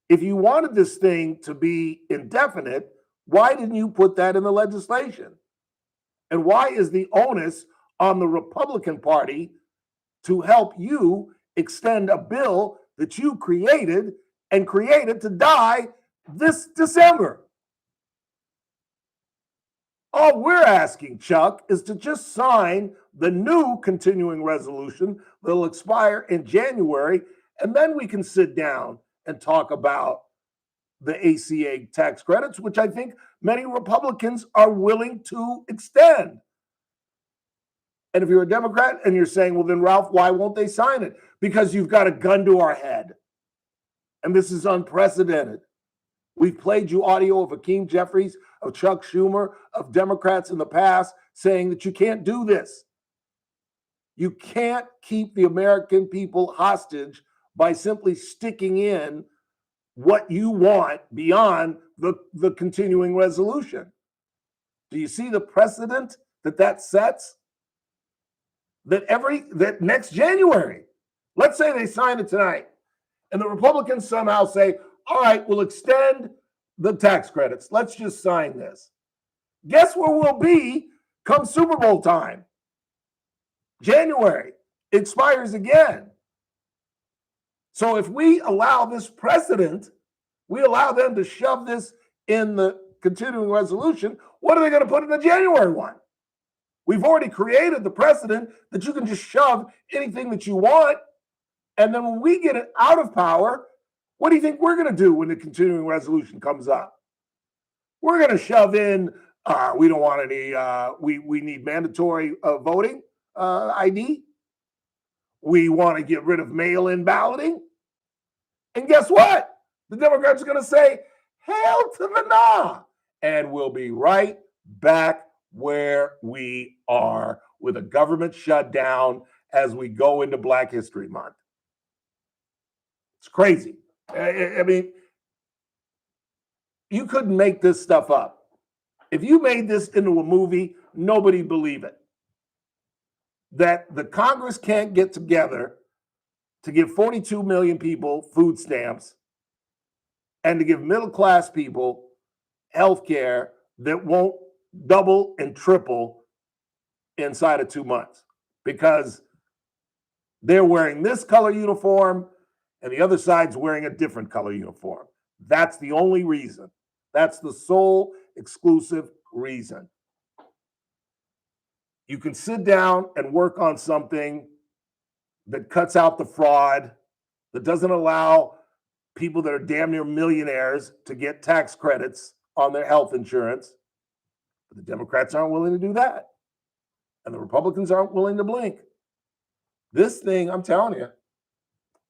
If you wanted this thing to be indefinite, why didn't you put that in the legislation? And why is the onus on the Republican Party to help you extend a bill that you created and created to die this December? All we're asking, Chuck, is to just sign the new continuing resolution that'll expire in January, and then we can sit down and talk about the ACA tax credits, which I think many Republicans are willing to extend. And if you're a Democrat and you're saying, well, then, Ralph, why won't they sign it? Because you've got a gun to our head. And this is unprecedented. We've played you audio of Hakeem Jeffries, of Chuck Schumer, of Democrats in the past saying that you can't do this. You can't keep the American people hostage by simply sticking in what you want beyond the continuing resolution. Do you see the precedent that sets? That next January, let's say they sign it tonight, and the Republicans somehow say, all right, we'll extend the tax credits. Let's just sign this. Guess where we'll be come Super Bowl time? January. It expires again. So if we allow this precedent, we allow them to shove this in the continuing resolution, what are they going to put in the January one? We've already created the precedent that you can just shove anything that you want. And then when we get it out of power, what do you think we're going to do when the continuing resolution comes up? We're going to shove in, we don't want any, we need mandatory voting ID. We want to get rid of mail-in balloting. And guess what? The Democrats are going to say, hail to the nah. And we'll be right back where we are with a government shutdown as we go into Black History Month. It's crazy. I mean, you couldn't make this stuff up. If you made this into a movie, nobody'd believe it. That the Congress can't get together to give 42 million people food stamps and to give middle-class people health care that won't double and triple inside of 2 months because they're wearing this color uniform and the other side's wearing a different color uniform. That's the only reason. That's the sole exclusive reason. You can sit down and work on something that cuts out the fraud, that doesn't allow people that are damn near millionaires to get tax credits on their health insurance. But the Democrats aren't willing to do that. And the Republicans aren't willing to blink. This thing, I'm telling you,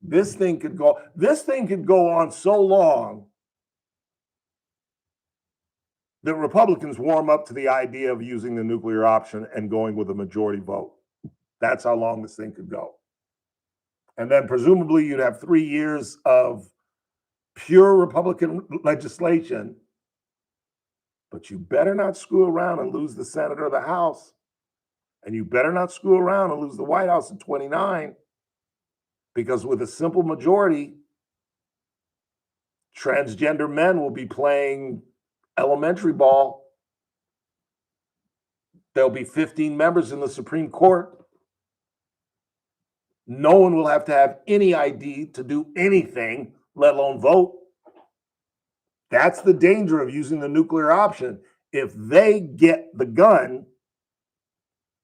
this thing could go on so long that Republicans warm up to the idea of using the nuclear option and going with a majority vote. That's how long this thing could go. And then presumably you'd have 3 years of pure Republican legislation, but you better not screw around and lose the Senate or the House. And you better not screw around and lose the White House in 29, because with a simple majority, transgender men will be playing elementary ball. There'll be 15 members in the Supreme Court. No one will have to have any ID to do anything, let alone vote. That's the danger of using the nuclear option. If they get the gun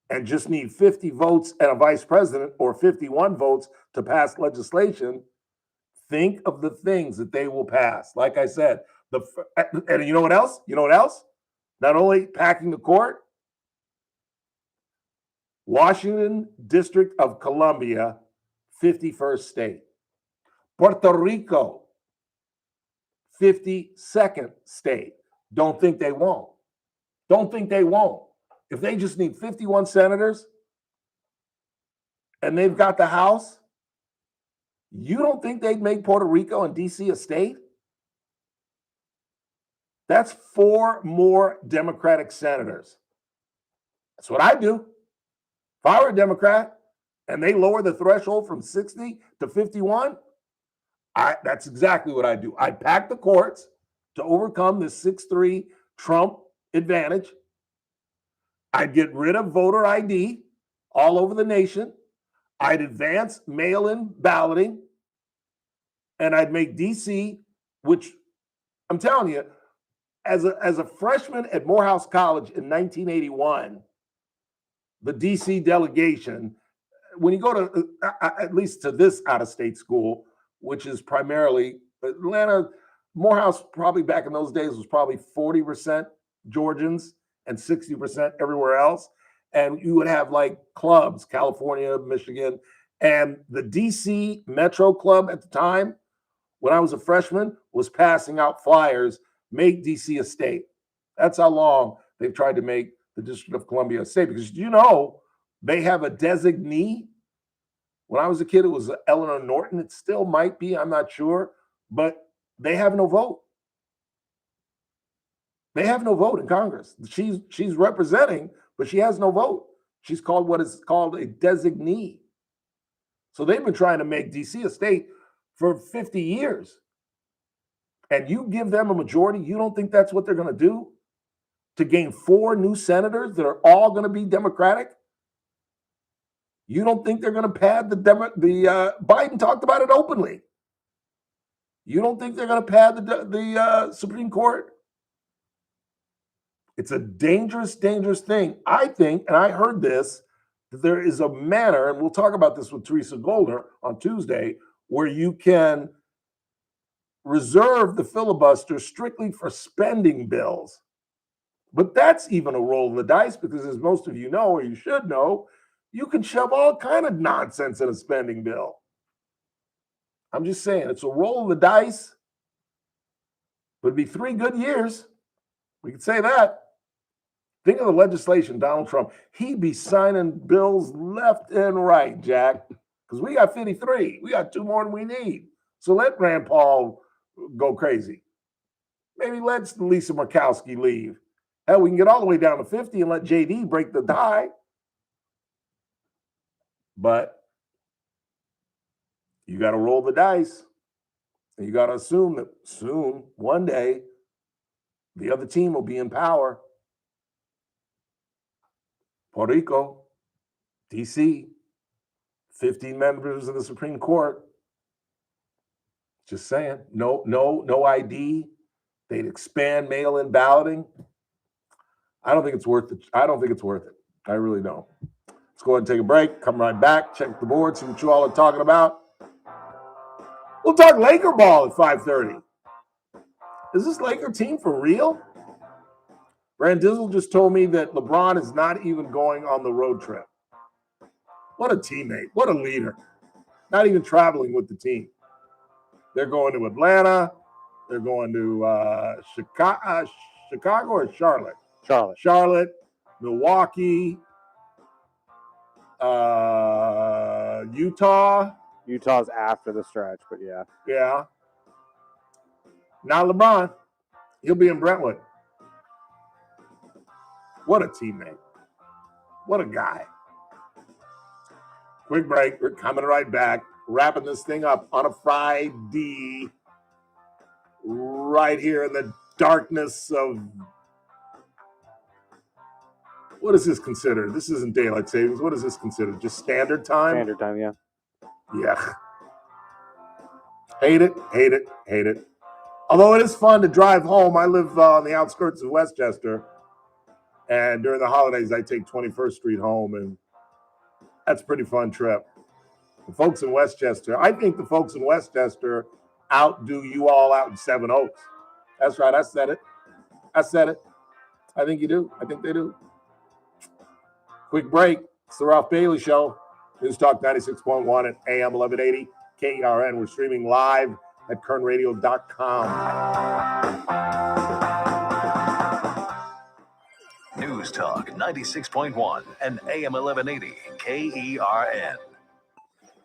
and just need 50 votes and a vice president or 51 votes to pass legislation, think of the things that they will pass. Like I said, and you know what else? You know what else? Not only packing the court, Washington District of Columbia, 51st state. Puerto Rico, 52nd state. Don't think they won't. Don't think they won't. If they just need 51 senators and they've got the House, you don't think they'd make Puerto Rico and DC a state? That's 4 more Democratic senators. That's what I do. If I were a Democrat and they lower the threshold from 60 to 51, that's exactly what I do. I pack the courts to overcome this 6-3 Trump advantage. I'd get rid of voter ID all over the nation. I'd advance mail-in balloting. And I'd make DC, which I'm telling you, as a freshman at Morehouse College in 1981, the DC delegation, when you go to, at least to this out-of-state school, which is primarily Atlanta, Morehouse probably back in those days was probably 40% Georgians and 60% everywhere else. And you would have like clubs, California, Michigan, and the DC Metro Club at the time, when I was a freshman, was passing out flyers, make DC a state. That's how long they've tried to make the District of Columbia a state, because you know they have a designee. When I was a kid, it was Eleanor Norton. It still might be, I'm not sure, but they have no vote. They have no vote in Congress. She's representing, but she has no vote. She's called what is called a designee. So they've been trying to make DC a state for 50 years. And you give them a majority, you don't think that's what they're going to do? To gain 4 new senators that are all going to be Democratic? You don't think they're going to pad Biden talked about it openly. You don't think they're going to pad the Supreme Court? It's a dangerous, dangerous thing. I think, and I heard this, that there is a manner, and we'll talk about this with Teresa Golder on Tuesday, where you can reserve the filibuster strictly for spending bills. But that's even a roll of the dice, because as most of you know, or you should know, you can shove all kind of nonsense in a spending bill. I'm just saying, it's a roll of the dice. Would be 3 good years. We could say that. Think of the legislation, Donald Trump. He'd be signing bills left and right, Jack, because we got 53. We got 2 more than we need. So let Rand Paul go crazy. Maybe let Lisa Murkowski leave. Hell, we can get all the way down to 50 and let JD break the tie. But you got to roll the dice. And you got to assume that soon, one day, the other team will be in power. Puerto Rico, DC, 15 members of the Supreme Court. Just saying, no ID. They'd expand mail-in balloting. I don't think it's worth it. I don't think it's worth it. I really don't. Let's go ahead and take a break. Come right back. Check the board. See what you all are talking about. We'll talk Laker ball at 5:30. Is this Laker team for real? Brand Dizzle just told me that LeBron is not even going on the road trip. What a teammate. What a leader. Not even traveling with the team. They're going to Atlanta. They're going to Chicago or Charlotte? Charlotte, Milwaukee, Utah. Utah's after the stretch, but yeah. Yeah. Not LeBron. He'll be in Brentwood. What a teammate. What a guy. Quick break. We're coming right back. Wrapping this thing up on a Friday. Right here in the darkness of... What is this considered? This isn't daylight savings. What is this considered? Just standard time? Standard time, yeah. Yeah. Hate it, hate it, hate it. Although it is fun to drive home. I live on the outskirts of Westchester. And during the holidays, I take 21st Street home. And that's a pretty fun trip. The folks in Westchester, I think the folks in Westchester outdo you all out in Seven Oaks. That's right. I said it. I said it. I think you do. I think they do. Quick break. It's the Ralph Bailey Show. News Talk 96.1 at AM 1180 KERN. We're streaming live at kernradio.com. News Talk 96.1 and AM 1180 KERN.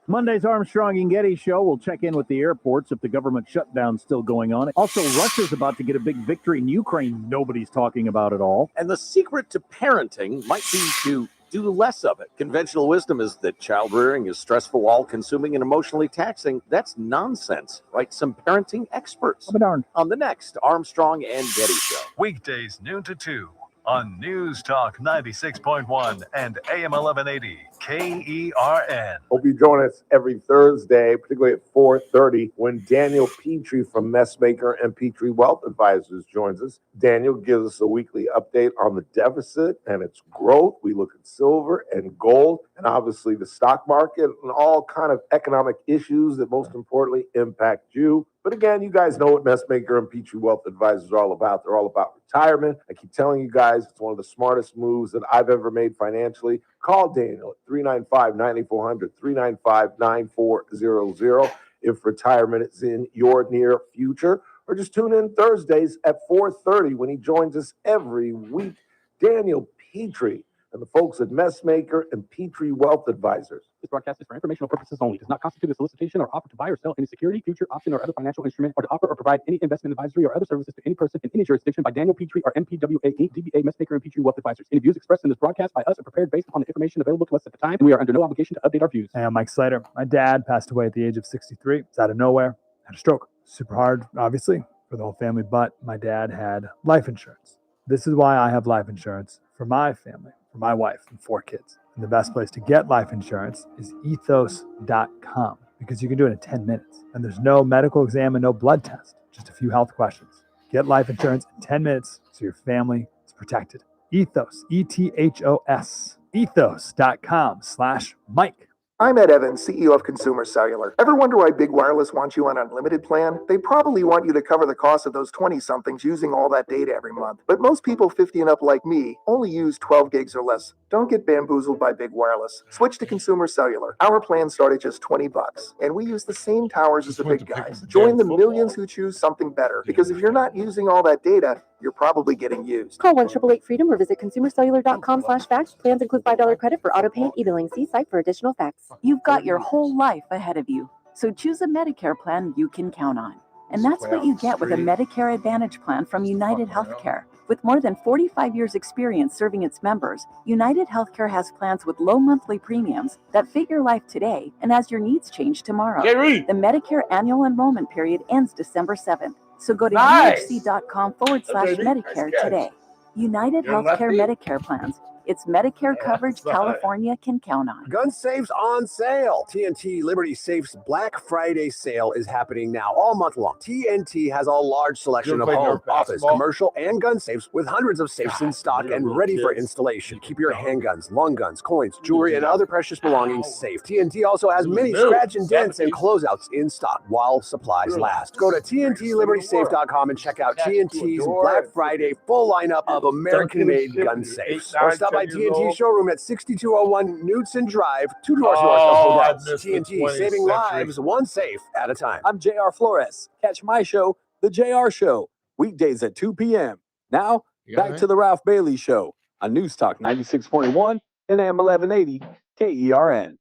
Monday's Armstrong and Getty show. We'll check in with the airports if the government shutdown's still going on. Also, Russia's about to get a big victory in Ukraine nobody's talking about at all. And the secret to parenting might be to do less of it. Conventional wisdom is that child rearing is stressful, all-consuming, and emotionally taxing. That's nonsense. Right? Some parenting experts. I'm darned. On the next Armstrong and Getty show. Weekdays noon to 2 on News Talk 96.1 and AM 1180 KERN. Hope you join us every Thursday, particularly at 4:30, when Daniel Petrie from Messmaker and Petrie Wealth Advisors joins us. Daniel gives us a weekly update on the deficit and its growth. We look at silver and gold and obviously the stock market and all kind of economic issues that most importantly impact you. But again, you guys know what Messmaker and Petrie Wealth Advisors are all about. They're all about retirement. I keep telling you guys, it's one of the smartest moves that I've ever made financially. Call Daniel at 395-9400, 395-9400 if retirement is in your near future. Or just tune in Thursdays at 4:30 when he joins us every week. Daniel Petrie and the folks at Messmaker and Petrie Wealth Advisors. This broadcast is for informational purposes only. Does not constitute a solicitation or offer to buy or sell any security, future, option, or other financial instrument, or to offer or provide any investment advisory or other services to any person in any jurisdiction by Daniel Petrie or MPWA Inc., DBA Messmaker and Petrie Wealth Advisors. Any views expressed in this broadcast by us are prepared based upon the information available to us at the time, and we are under no obligation to update our views. Hey, I'm Mike Slater. My dad passed away at the age of 63. It's out of nowhere. Had a stroke. Super hard, obviously, for the whole family, but my dad had life insurance. This is why I have life insurance for my family, for my wife and 4 kids. And the best place to get life insurance is ethos.com because you can do it in 10 minutes. And there's no medical exam and no blood test, just a few health questions. Get life insurance in 10 minutes so your family is protected. Ethos, ETHOS, ethos.com/Mike. I'm Ed Evans, CEO of Consumer Cellular. Ever wonder why Big Wireless wants you on an unlimited plan? They probably want you to cover the cost of those 20-somethings using all that data every month. But most people 50 and up like me only use 12 gigs or less. Don't get bamboozled by Big Wireless. Switch to Consumer Cellular. Our plans start at just $20, and we use the same towers as the big guys. Join the millions who choose something better, because if you're not using all that data, you're probably getting used. Call 1-888-FREEDOM or visit consumercellular.com/facts. Plans include $5 credit for auto pay and e-billing. See site for additional facts. You've got your whole life ahead of you, so choose a Medicare plan you can count on. And that's what you get with a Medicare Advantage plan from United Healthcare. With more than 45 years experience serving its members, United Healthcare has plans with low monthly premiums that fit your life today and as your needs change tomorrow. The Medicare annual enrollment period ends December 7th. So go to UHC.com/Medicare today. United Healthcare Medicare plans. It's Medicare coverage California can count on. Gun safes on sale. TNT Liberty Safes Black Friday sale is happening now all month long. TNT has a large selection of home, office, commercial, and gun safes with hundreds of safes in stock and ready for installation. Keep your handguns, long guns, coins, jewelry, and other precious belongings safe. TNT also has many scratch and dents and closeouts in stock while supplies last. Go to TNTLibertySafe.com and check out TNT's Black Friday full lineup of American-made gun safes. Or stop by TNT showroom at 6201 Knudsen Drive, 2 doors north of Odell's. TNT, saving lives one safe at a time. I'm JR Flores. Catch my show, The JR Show, weekdays at 2 p.m. Now, back to the Ralph Bailey Show on News Talk 96.1 and AM 1180 KERN.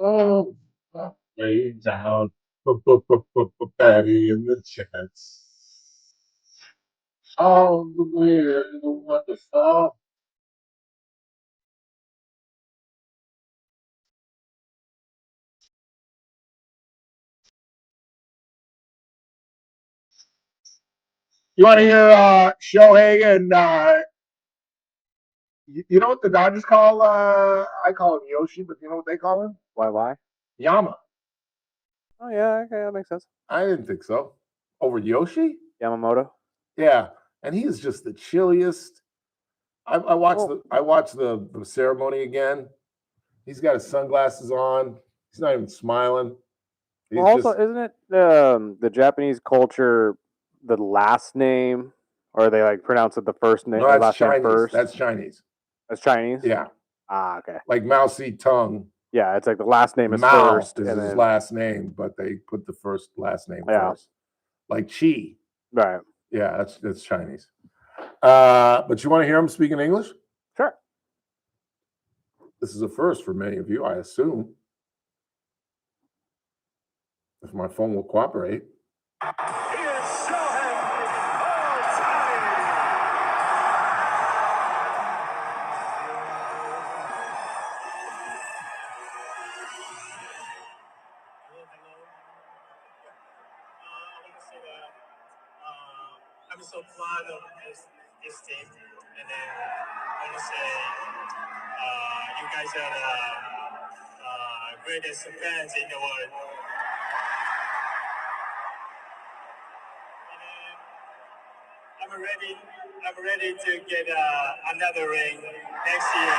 Oh, lay down, Patty in the chest. Oh, the weird and the wonderful. You want to hear Shohei and you know what the Dodgers call? I call him Yoshi, but you know what they call him? Why? Yama. Oh, yeah, okay, that makes sense. I didn't think so. Over Yoshi? Yamamoto? Yeah, and he is just the chilliest. I watched the ceremony again. He's got his sunglasses on. He's not even smiling. He's Well, also, isn't it the Japanese culture, the last name, or they like pronounce it the first name, no, the that's last name Chinese. first? That's Chinese. That's Chinese? Yeah. Ah, okay. Like Mao Zedong. Yeah, it's like the last name is Mao first. is and his then, last name, but they put the first last name Yeah. first. Like Chi. Right. Yeah, that's Chinese. But you want to hear him speaking English? Sure. This is a first for many of you, I assume. If my phone will cooperate. I'm so proud of this team, and then I want to say you guys are the greatest fans in the world. And I'm ready to get another ring next year.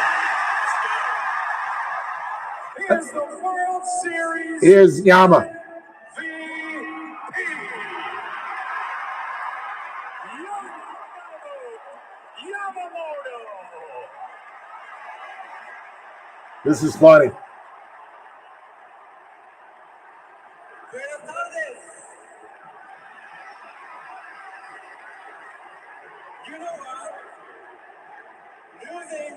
Here's the World Series. Here's Yama. This is funny. You know what? Losing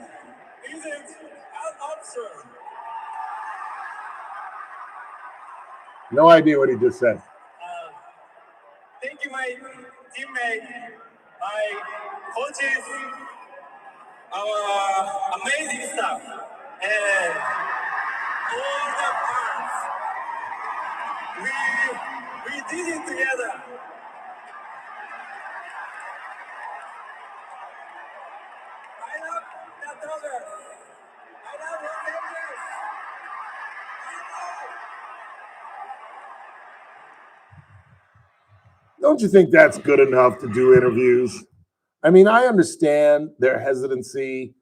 isn't an option. No idea what he just said. Thank you, my teammate, my coaches, our amazing staff, and all the fans. We did it together. I love the Dodgers. I love Los Angeles. Don't you think that's good enough to do interviews? I mean, I understand their hesitancy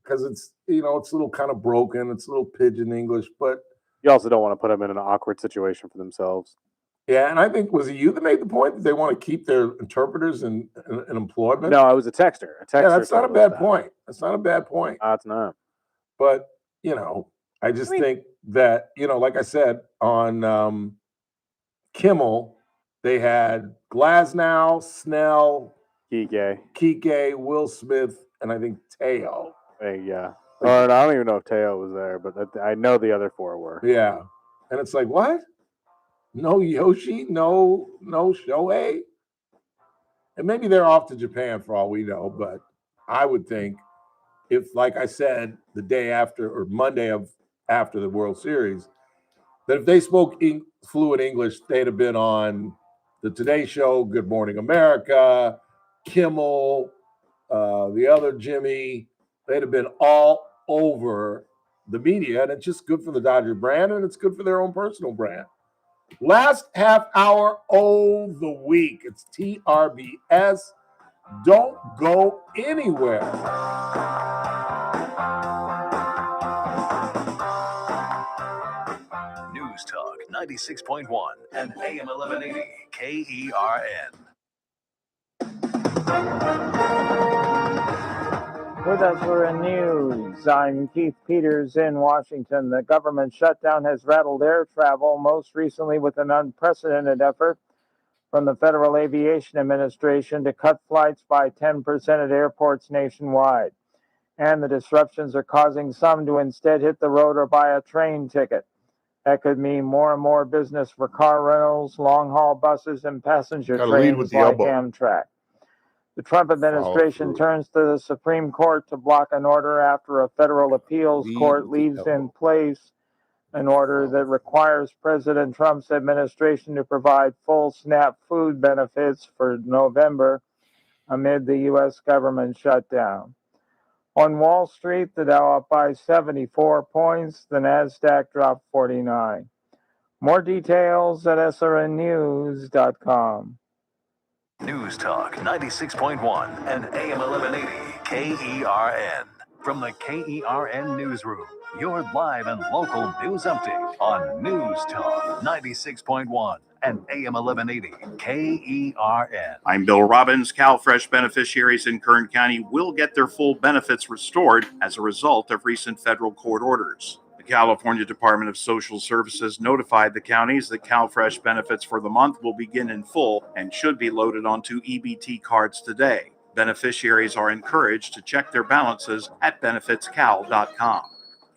because it's it's a little kind of broken, it's a little pidgin English, but you also don't want to put them in an awkward situation for themselves. Yeah, and I think was it you that made the point that they want to keep their interpreters in employment? No, I was a texter. Yeah, that's not a bad point. That's not a bad point. It's not. But I just think that like I said on Kimmel, they had Glasnow, Snell, Kike, Will Smith, and I think Teo. Yeah. Or I don't even know if Teo was there, but I know the other four were. Yeah. And it's like, what? No Yoshi? No Shohei? And maybe they're off to Japan for all we know, but I would think if, like I said, the day after or Monday of after the World Series, that if they spoke fluent English, they'd have been on the Today Show, Good Morning America, Kimmel, the other Jimmy. They'd have been all over the media, and it's just good for the Dodger brand, and it's good for their own personal brand. Last half hour of the week. It's TRBS. Don't go anywhere. News Talk 96.1 and AM 1180 KERN. With us for the news, I'm Keith Peters in Washington. The government shutdown has rattled air travel, most recently with an unprecedented effort from the Federal Aviation Administration to cut flights by 10% at airports nationwide. And the disruptions are causing some to instead hit the road or buy a train ticket. That could mean more and more business for car rentals, long-haul buses, and passenger trains like Amtrak. The Trump administration turns to the Supreme Court to block an order after a federal appeals court leaves in place an order that requires President Trump's administration to provide full SNAP food benefits for November amid the U.S. government shutdown. On Wall Street, the Dow up by 74 points, the NASDAQ dropped 49. More details at srnnews.com. News Talk 96.1 and AM 1180 KERN. From the KERN Newsroom, your live and local news update on News Talk 96.1 and AM 1180 KERN. I'm Bill Robbins. CalFresh beneficiaries in Kern County will get their full benefits restored as a result of recent federal court orders. The California Department of Social Services notified the counties that CalFresh benefits for the month will begin in full and should be loaded onto EBT cards today. Beneficiaries are encouraged to check their balances at benefitscal.com.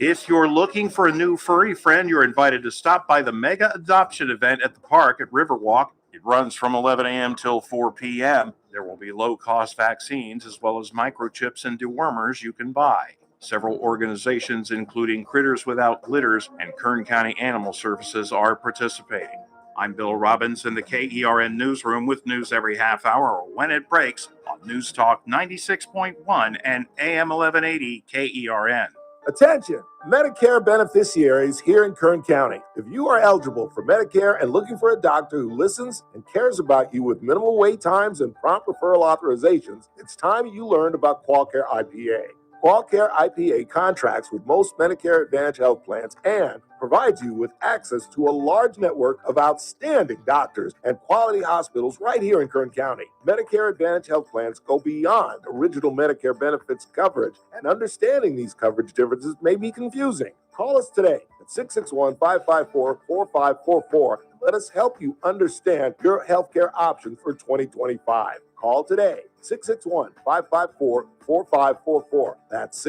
If you're looking for a new furry friend, you're invited to stop by the mega adoption event at the park at Riverwalk. It runs from 11 a.m. till 4 p.m. There will be low-cost vaccines as well as microchips and dewormers you can buy. Several organizations, including Critters Without Glitters and Kern County Animal Services, are participating. I'm Bill Robbins in the KERN Newsroom with news every half hour or when it breaks on News Talk 96.1 and AM 1180 KERN. Attention, Medicare beneficiaries here in Kern County. If you are eligible for Medicare and looking for a doctor who listens and cares about you with minimal wait times and prompt referral authorizations, it's time you learned about QualCare IPA. QualCare IPA contracts with most Medicare Advantage health plans and provides you with access to a large network of outstanding doctors and quality hospitals right here in Kern County. Medicare Advantage health plans go beyond original Medicare benefits coverage, and understanding these coverage differences may be confusing. Call us today at 661-554-4544. Let us help you understand your healthcare options for 2025. Call today, 661-554-4544. That's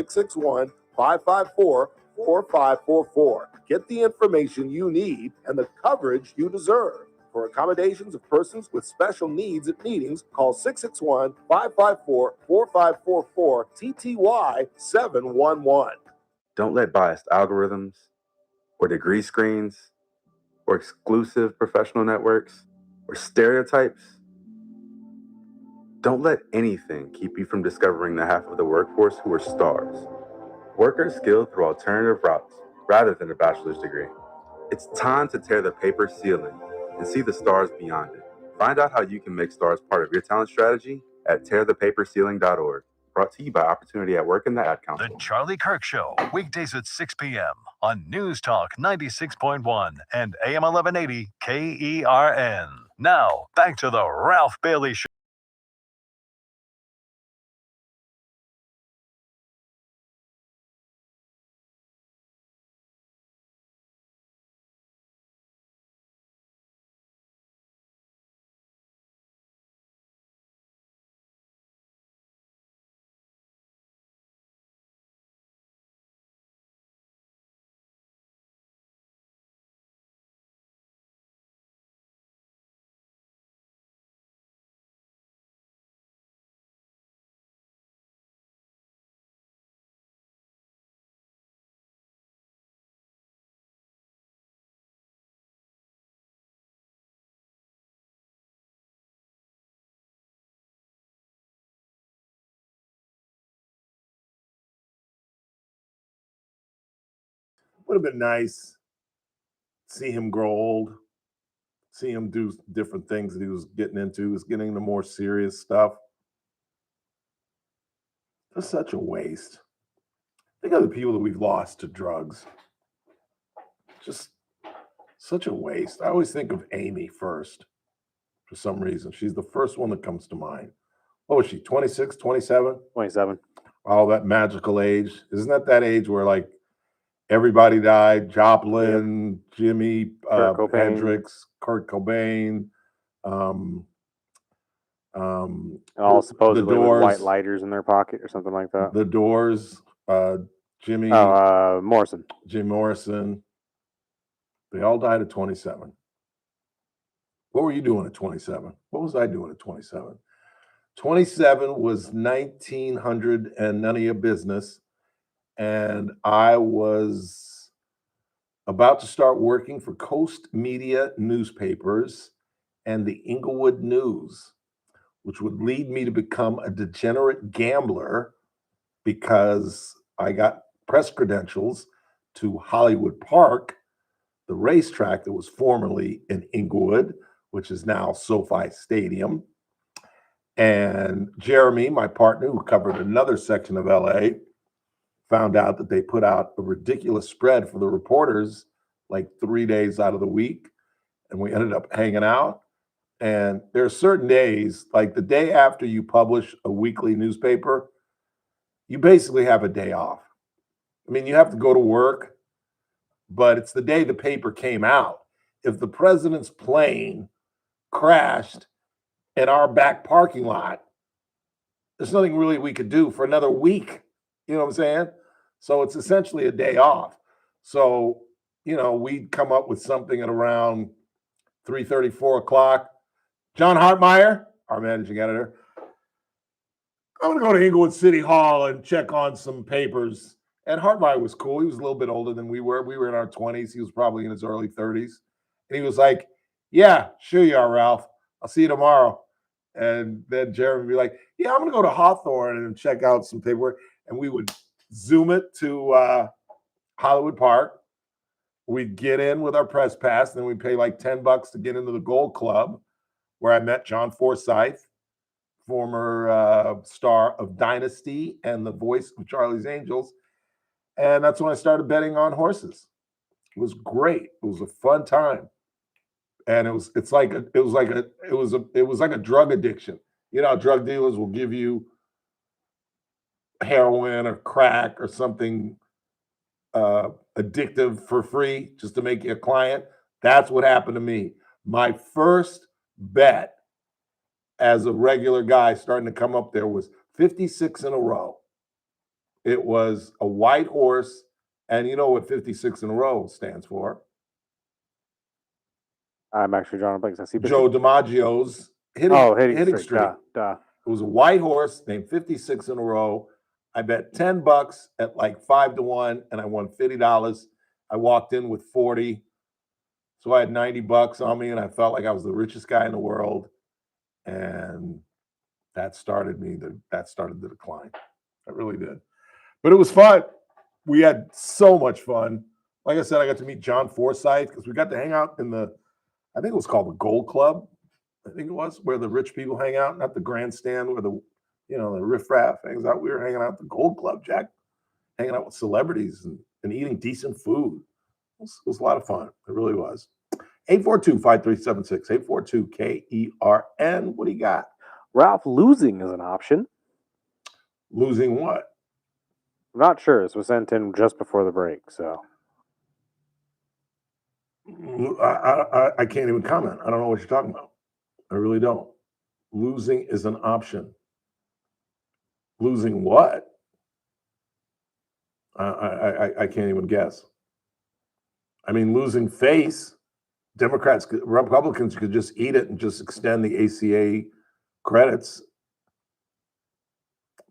661-554-4544. Get the information you need and the coverage you deserve. For accommodations of persons with special needs at meetings, call 661-554-4544, TTY 711. Don't let biased algorithms or degree screens or exclusive professional networks or stereotypes, don't let anything keep you from discovering the half of the workforce who are stars. Workers skilled through alternative routes rather than a bachelor's degree. It's time to tear the paper ceiling and see the stars beyond it. Find out how you can make stars part of your talent strategy at tearthepaperceiling.org. Brought to you by Opportunity at Work and the Ad Council. The Charlie Kirk Show, weekdays at 6 p.m. on News Talk 96.1 and AM 1180 KERN. Now, back to the Ralph Bailey Show. Would have been nice. See him grow old. See him do different things that he was getting into. He was getting into more serious stuff. It's such a waste. Think of the people that we've lost to drugs. Just such a waste. I always think of Amy first for some reason. She's the first one that comes to mind. What was she, 26, 27? 27. Oh, that magical age. Isn't that age where like everybody died? Joplin, Jimmy Hendrix, Kurt Cobain, all supposedly with white lighters in their pocket or something like that. The Doors, Jimmy Morrison. Jim Morrison. They all died at 27. What were you doing at 27? What was I doing at 27? 27 was 1900 and none of your business. And I was about to start working for Coast Media Newspapers and the Inglewood News, which would lead me to become a degenerate gambler because I got press credentials to Hollywood Park, the racetrack that was formerly in Inglewood, which is now SoFi Stadium. And Jeremy, my partner, who covered another section of LA, found out that they put out a ridiculous spread for the reporters like 3 days out of the week. And we ended up hanging out. And there are certain days, like the day after you publish a weekly newspaper, you basically have a day off. I mean, you have to go to work, but it's the day the paper came out. If the president's plane crashed in our back parking lot, there's nothing really we could do for another week. You know what I'm saying? So it's essentially a day off. So, we'd come up with something at around 3:30, 4 o'clock. John Hartmeyer, our managing editor, I'm going to go to Inglewood City Hall and check on some papers. And Hartmeyer was cool. He was a little bit older than we were. We were in our 20s. He was probably in his early 30s. And he was like, yeah, sure you are, Ralph. I'll see you tomorrow. And then Jeremy would be like, yeah, I'm going to go to Hawthorne and check out some paperwork. And we would Zoom it to Hollywood Park. We'd get in with our press pass. And then we'd pay like $10 to get into the Gold Club, where I met John Forsythe, former star of Dynasty and the voice of Charlie's Angels. And that's when I started betting on horses. It was great. It was a fun time. And it was like a drug addiction. You know, drug dealers will give you heroin or crack or something addictive for free just to make you a client. That's what happened to me. My first bet as a regular guy starting to come up there was 56 in a row. It was a white horse, and you know what 56 in a row stands for? I'm actually drawing a blank. Joe DiMaggio's hitting streak. Duh. It was a white horse named 56 in a row. I bet $10 at like 5-1, and I won $50. I walked in with 40, so I had $90 on me, and I felt like I was the richest guy in the world. And that started the decline. It really did. But it was fun. We had so much fun. Like I said, I got to meet John Forsythe because we got to hang out in I think it was called the Gold Club. I think it was where the rich people hang out, not the grandstand where the riffraff hangs out. We were hanging out at the Gold Club, Jack, hanging out with celebrities and eating decent food. It was a lot of fun. It really was. 842-5376, 842-KERN. What do you got? Ralph, losing is an option. Losing what? I'm not sure. This was sent in just before the break, so. I can't even comment. I don't know what you're talking about. I really don't. Losing is an option. Losing what? I can't even guess. I mean, losing face. Republicans could just eat it and just extend the ACA credits.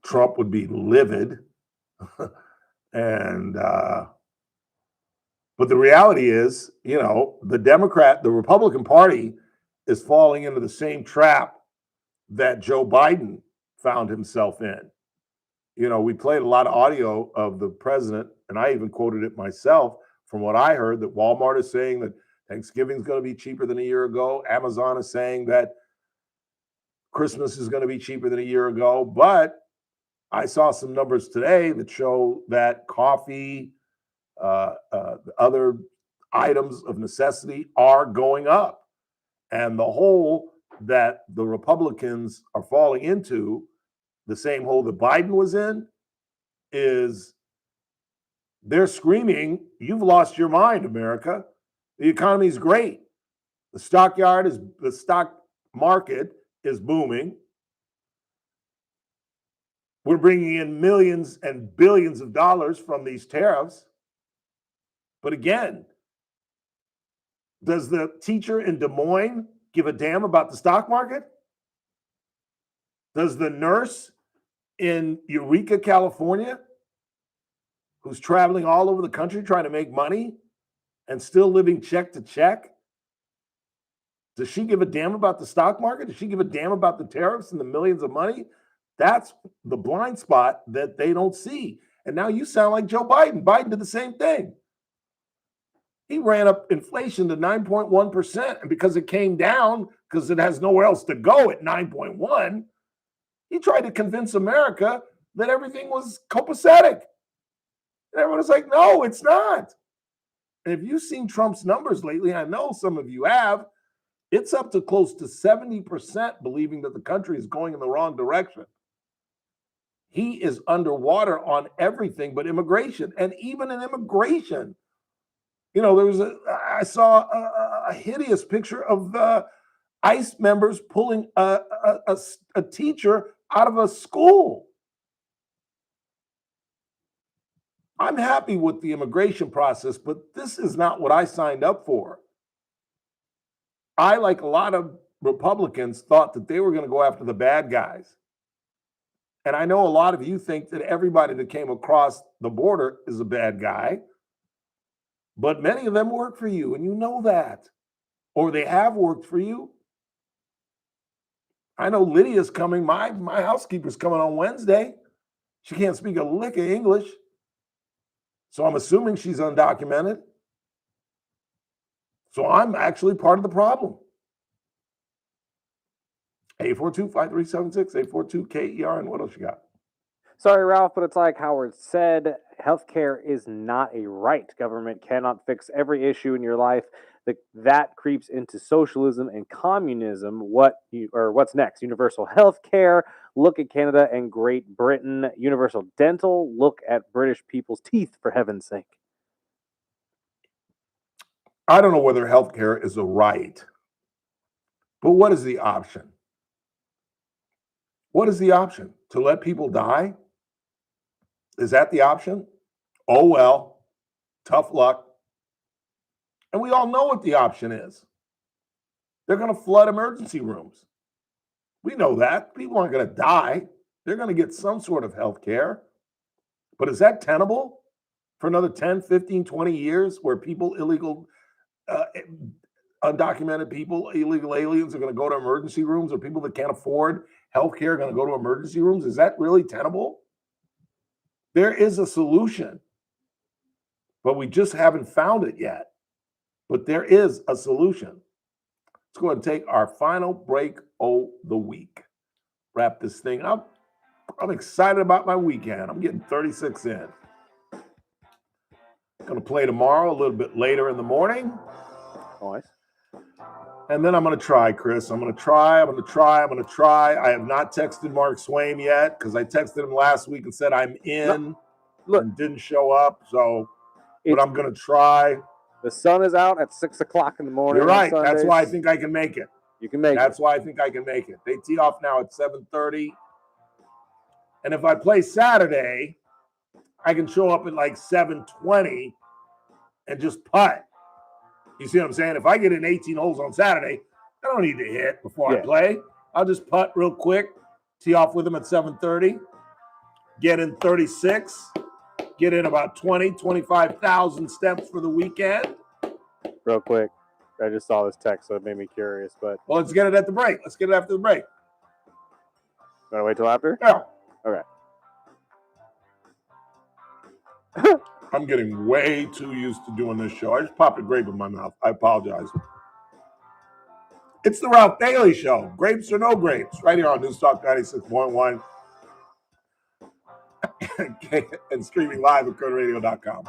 Trump would be livid. And but the reality is, the Republican Party is falling into the same trap that Joe Biden found himself in. We played a lot of audio of the president, and I even quoted it myself, from what I heard, that Walmart is saying that Thanksgiving is going to be cheaper than a year ago. Amazon is saying that Christmas is going to be cheaper than a year ago. But I saw some numbers today that show that coffee, other items of necessity are going up. And the hole that the Republicans are falling into, the same hole that Biden was in, is they're screaming, "You've lost your mind, America. The economy is great. The stock market is booming. We're bringing in millions and billions of dollars from these tariffs." But again, does the teacher in Des Moines give a damn about the stock market? Does the nurse in Eureka, California, who's traveling all over the country trying to make money and still living check to check, does she give a damn about the stock market? Does she give a damn about the tariffs and the millions of money? That's the blind spot that they don't see. And now you sound like Joe Biden. Biden did the same thing. He ran up inflation to 9.1%. And because it came down, because it has nowhere else to go at 9.1, he tried to convince America that everything was copacetic. And everyone was like, no, it's not. And if you've seen Trump's numbers lately, I know some of you have, it's up to close to 70% believing that the country is going in the wrong direction. He is underwater on everything but immigration. And even in immigration, you know, I saw a hideous picture of ICE members pulling a teacher out of a school. I'm happy with the immigration process, but this is not what I signed up for. I, like a lot of Republicans, thought that they were going to go after the bad guys. And I know a lot of you think that everybody that came across the border is a bad guy, but many of them work for you, and you know that. Or they have worked for you. I know Lydia's coming. My housekeeper's coming on Wednesday. She can't speak a lick of English. So I'm assuming she's undocumented. So I'm actually part of the problem. 842-5376, 842-KER, and what else you got? Sorry, Ralph, but it's like Howard said, healthcare is not a right. Government cannot fix every issue in your life. That creeps into socialism and communism. What's next? Universal health care. Look at Canada and Great Britain. Universal dental. Look at British people's teeth, for heaven's sake. I don't know whether healthcare is a right, but what is the option? What is the option? To let people die? Is that the option? Oh, well, tough luck. And we all know what the option is. They're going to flood emergency rooms. We know that. People aren't going to die. They're going to get some sort of health care. But is that tenable for another 10, 15, 20 years where people, undocumented people, illegal aliens are going to go to emergency rooms, or people that can't afford health care are going to go to emergency rooms? Is that really tenable? There is a solution, but we just haven't found it yet. But there is a solution. Let's go ahead and take our final break of the week. Wrap this thing up. I'm excited about my weekend. I'm getting 36 in. Going to play tomorrow a little bit later in the morning. Nice. And then I'm going to try, Chris. I'm going to try. I have not texted Mark Swaim yet because I texted him last week and said I'm in and didn't show up. But I'm going to try. The sun is out at 6 o'clock in the morning. You're right. That's why I think I can make it. You can make it. That's why I think I can make it. They tee off now at 7:30. And if I play Saturday, I can show up at like 7:20 and just putt. You see what I'm saying? If I get in 18 holes on Saturday, I don't need to hit before I play. I'll just putt real quick, tee off with them at 7:30, get in 36, get in about 25,000 steps for the weekend. Real quick. I just saw this text, so it made me curious. But well, let's get it at the break. Let's get it after the break. Want to wait till after? Yeah. Okay. I'm getting way too used to doing this show. I just popped a grape in my mouth. I apologize. It's the Ralph Bailey Show. Grapes or no grapes, right here on News Talk 96.1 and streaming live at CurtRadio.com.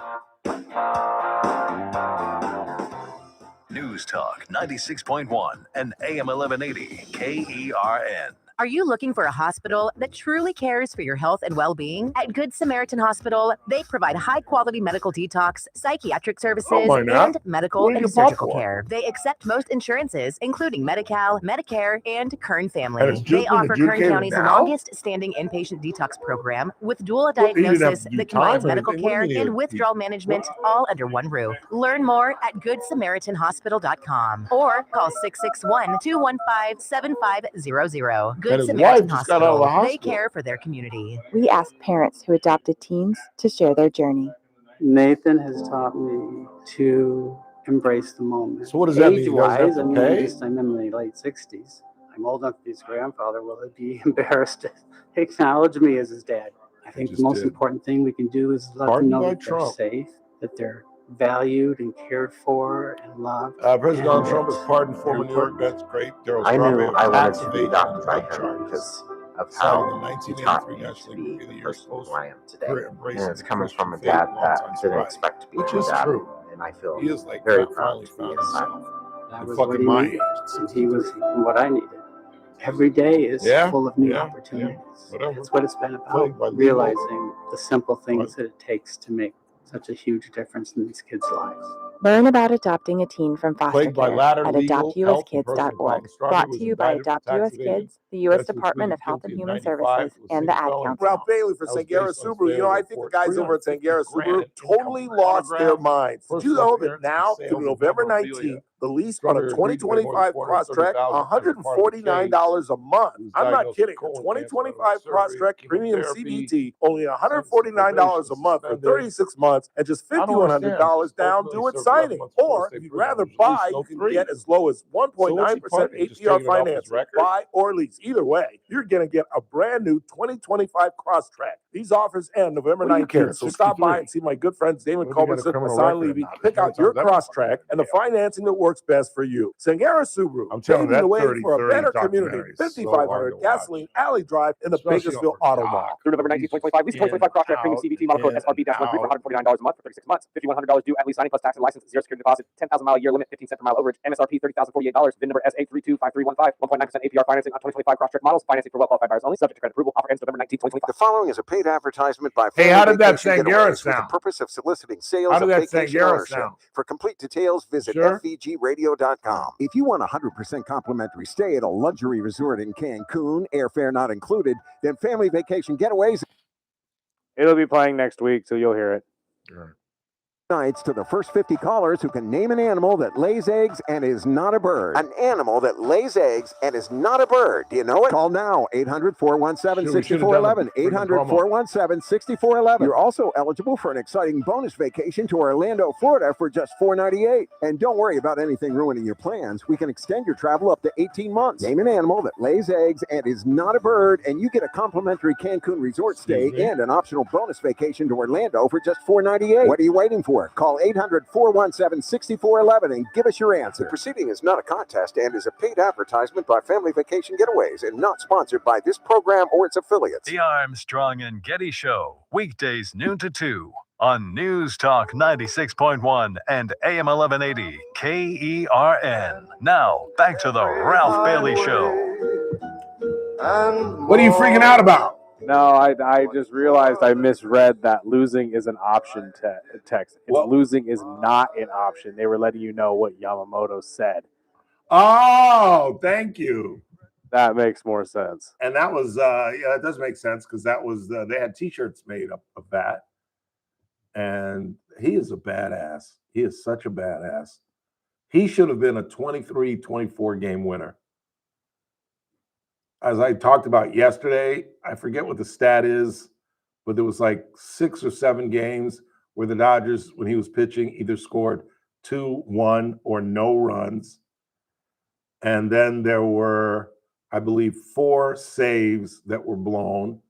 News Talk 96.1 and AM 1180 KERN. Are you looking for a hospital that truly cares for your health and well-being? At Good Samaritan Hospital, they provide high-quality medical detox, psychiatric services, and medical and surgical care. They accept most insurances, including Medi-Cal, Medicare, and Kern Family. They offer Kern County's longest-standing inpatient detox program with dual diagnosis that combines medical care and withdrawal management all under one roof. Learn more at GoodSamaritanHospital.com or call 661-215-7500. Good Samaritan Hospital. They care for their community. We ask parents who adopted teens to share their journey. Nathan has taught me to embrace the moment. So what does that mean? Age-wise, I'm in my late 60s. I'm old enough to be his grandfather. Will he be embarrassed to acknowledge me as his dad? I think the most important thing we can do is let them know that they're safe, that they're valued and cared for and loved. President Donald Trump has pardoned former New York vets. Great. I knew I wanted to be adopted by him because of how he taught me to be the person who I am today. And it's coming from a dad that didn't expect to be a dad. And I feel very proud to be his son. That was what he needed. He was what I needed. Every day is full of new opportunities. That's what it's been about, realizing the simple things that it takes to make such a huge difference in these kids' lives. Learn about adopting a teen from foster care at adoptuskids.org. Brought to you by Adopt US Kids, the U.S. Department of Health and Human Services, and the Ad Council. Ralph Bailey for Sangera Subaru. You know, I think the guys over at Sangera Subaru totally lost their minds. Did you know that now, through November 19th, the lease on a 2025 Crosstrek, $149 a month. I'm not kidding. A 2025 Crosstrek Premium CVT, only $149 a month for 36 months and just $5,100 down due at signing. Or if you'd rather buy, you can get as low as 1.9% APR finance. Buy or lease. Either way, you're going to get a brand new 2025 Crosstrek. These offers end November 19th, so stop by and see my good friends Damon Culbertson and Hassan Levy. Pick out your Crosstrek and the financing that works best for you. Sangera Subaru, paving the way for a better community. 5500 Gasoline Alley Drive in the Bakersfield Auto Mall. Through November 19th, 2025, lease 2025 Crosstrek Premium CVT Model Code SRB-13 for $149 a month for 36 months. $5,100 due at lease signing plus tax and license, zero security deposit, 10,000 mile a year limit, 15 cents per mile overage, MSRP $30,048, VIN number SA325315, 1.9% APR financing on 2025 Crosstrek models, financing for well-qualified buyers only, subject to credit approval, offer ends November 19th, 2025. The following is a paid advertisement by Hey, how did that Sangera for the sound? purpose of soliciting sales How did of that vacation Sangera ownership. sound? For complete details, visit FVGradio.com. If you want a 100% complimentary stay at a luxury resort in Cancun, airfare not included, then Family Vacation Getaways. It'll be playing next week, so you'll hear it. Nights to the first 50 callers who can name an animal that lays eggs and is not a bird. An animal that lays eggs and is not a bird. Do you know it? Call now, 800-417-6411. 800-417-6411. You're also eligible for an exciting bonus vacation to Orlando, Florida for just $498. And don't worry about anything ruining your plans. We can extend your travel up to 18 months. Name an animal that lays eggs and is not a bird, and you get a complimentary Cancun resort stay and an optional bonus vacation to Orlando for just $498. What are you waiting for? Call 800-417-6411 and give us your answer. The proceeding is not a contest and is a paid advertisement by Family Vacation Getaways and not sponsored by this program or its affiliates. The Armstrong and Getty Show, weekdays noon to 2 on News Talk 96.1 and AM 1180 KERN. Now, back to the Ralph Bailey Show. What are you freaking out about? No, I just realized I misread that losing is an option text. Losing is not an option. They were letting you know what Yamamoto said. Oh, thank you. That makes more sense. And that was, that does make sense because that was, they had T-shirts made up of that. And he is a badass. He is such a badass. He should have been a 23-24 game winner. As I talked about yesterday, I forget what the stat is, but there was like 6 or 7 games where the Dodgers, when he was pitching, either scored 2, 1, or no runs. And then there were, I believe, 4 saves that were blown,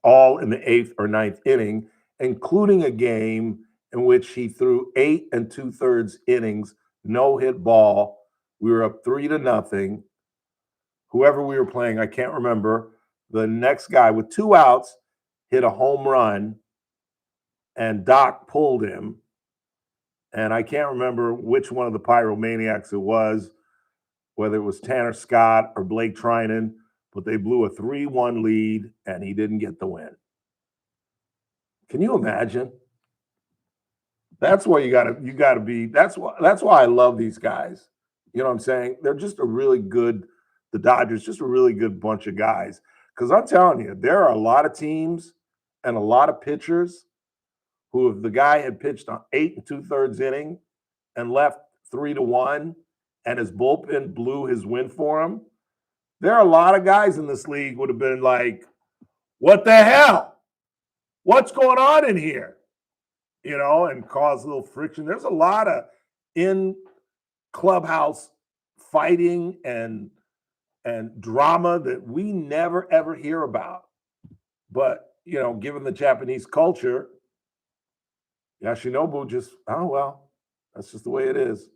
all in the 8th or 9th inning. including a game in which he threw 8 2/3 innings, no hit ball. We were up 3-0. Whoever we were playing, I can't remember. The next guy with 2 outs hit a home run, and Doc pulled him. And I can't remember which one of the pyromaniacs it was, whether it was Tanner Scott or Blake Trinan, but they blew a 3-1 lead, and he didn't get the win. Can you imagine? That's why you gotta be. That's why I love these guys. You know what I'm saying? They're just a really good. The Dodgers, just a really good bunch of guys. Because I'm telling you, there are a lot of teams and a lot of pitchers who, if the guy had pitched an 8 2/3 inning and left 3-1, and his bullpen blew his win for him, there are a lot of guys in this league would have been like, "What the hell? What's going on in here?" You know, and cause a little friction. There's a lot of in clubhouse fighting and drama that we never ever hear about. But, you know, given the Japanese culture, Yoshinobu just, oh, well, that's just the way it is.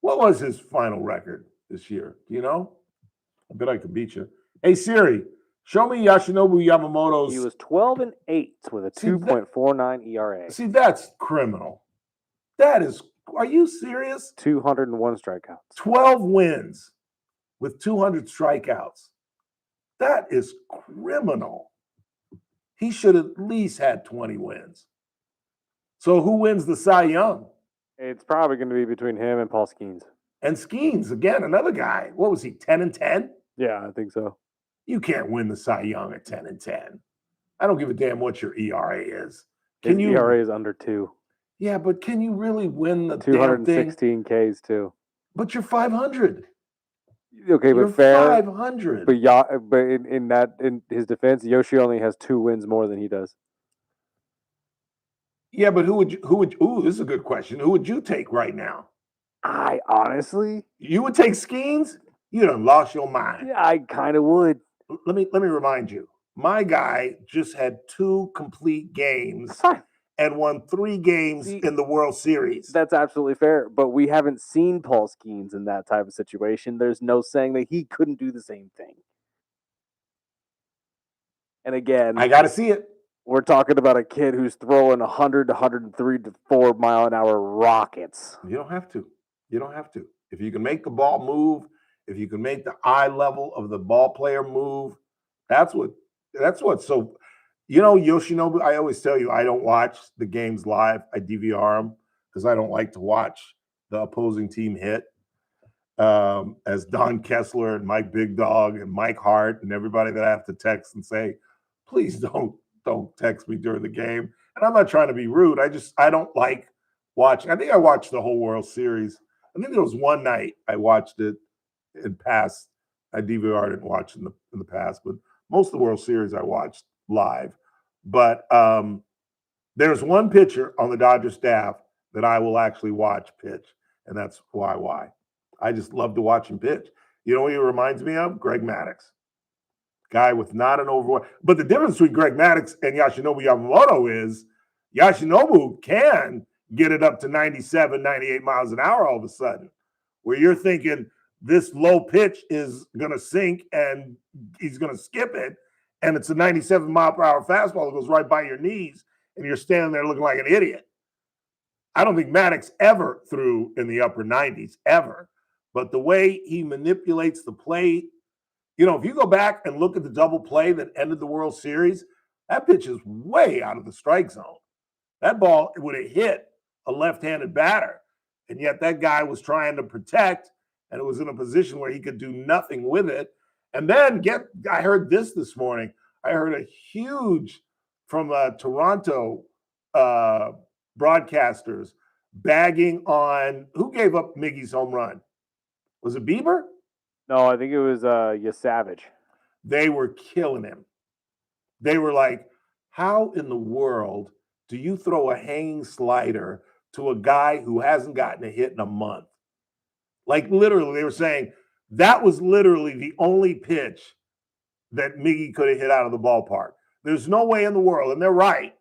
What was his final record this year? Do you know? I bet I could beat you. Hey, Siri, show me Yoshinobu Yamamoto's. He was 12-8 with a 2.49 ERA. See, that's criminal. That is, are you serious? 201 strikeouts. 12 wins with 200 strikeouts. That is criminal. He should at least had 20 wins. So who wins the Cy Young? It's probably going to be between him and Paul Skeens. And Skeens, again, another guy. What was he, 10-10? Yeah, I think so. You can't win the Cy Young at 10-10. I don't give a damn what your ERA is. His ERA is under 2. Yeah, but can you really win the 216 Ks too? But you're 500. Okay, you're but fair. 500. But in his defense, Yoshi only has 2 wins more than he does. Yeah, but who would ooh, this is a good question. Who would you take right now? I honestly, you would take Skeens? You done lost your mind. Yeah, I kind of would. Let me remind you. My guy just had 2 complete games and won 3 games in the World Series. That's absolutely fair, but we haven't seen Paul Skeens in that type of situation. There's no saying that he couldn't do the same thing. And again, I got to see it. We're talking about a kid who's throwing 100 to 103 to 4 mile an hour rockets. You don't have to. You don't have to. If you can make the ball move, if you can make the eye level of the ball player move, that's what. So, you know, Yoshinobu, I always tell you, I don't watch the games live. I DVR them because I don't like to watch the opposing team hit. As Don Kessler and Mike Big Dog and Mike Hart and everybody that I have to text and say, please don't text me during the game. And I'm not trying to be rude. I don't like watching. I think I watched the whole World Series. I think there was one night I watched it in past. I DVR'd it and watched in the past, but most of the World Series I watched live. But there's one pitcher on the Dodger staff that I will actually watch pitch, and that's why. I just love to watch him pitch. You know what he reminds me of? Greg Maddux. Guy with not an overall. But the difference between Greg Maddux and Yoshinobu Yamamoto is Yoshinobu can get it up to 97, 98 miles an hour all of a sudden, where you're thinking this low pitch is going to sink and he's going to skip it, and it's a 97 mile per hour fastball that goes right by your knees, and you're standing there looking like an idiot. I don't think Maddux ever threw in the upper 90s, ever. But the way he manipulates the plate, you know, if you go back and look at the double play that ended the World Series, that pitch is way out of the strike zone. That ball would have hit a left-handed batter, and yet that guy was trying to protect, and it was in a position where he could do nothing with it. And then I heard this morning. I heard a huge from Toronto broadcasters bagging on who gave up Miggy's home run. Was it Bieber? No, I think it was Savage. They were killing him. They were like, how in the world do you throw a hanging slider to a guy who hasn't gotten a hit in a month? Like literally, they were saying that was literally the only pitch that Miggy could have hit out of the ballpark. There's no way in the world, and they're right,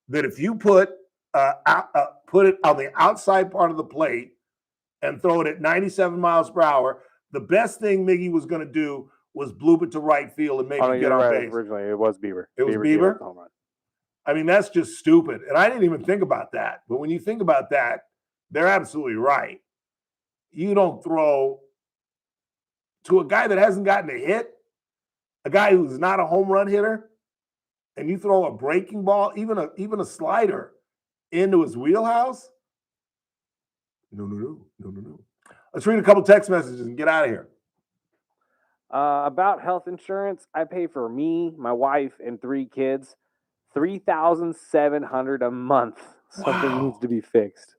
that if you put it on the outside part of the plate and throw it at 97 miles per hour, the best thing Miggy was going to do was bloop it to right field and maybe get on base. Originally, it was Bieber. It was Bieber Bieber? gave up the home run. I mean, that's just stupid. And I didn't even think about that. But when you think about that, they're absolutely right. You don't throw to a guy that hasn't gotten a hit, a guy who's not a home run hitter, and you throw a breaking ball, even a slider, into his wheelhouse. No. Let's read a couple text messages and get out of here. About health insurance, I pay for me, my wife, and 3 kids $3,700 a month. Something needs to be fixed.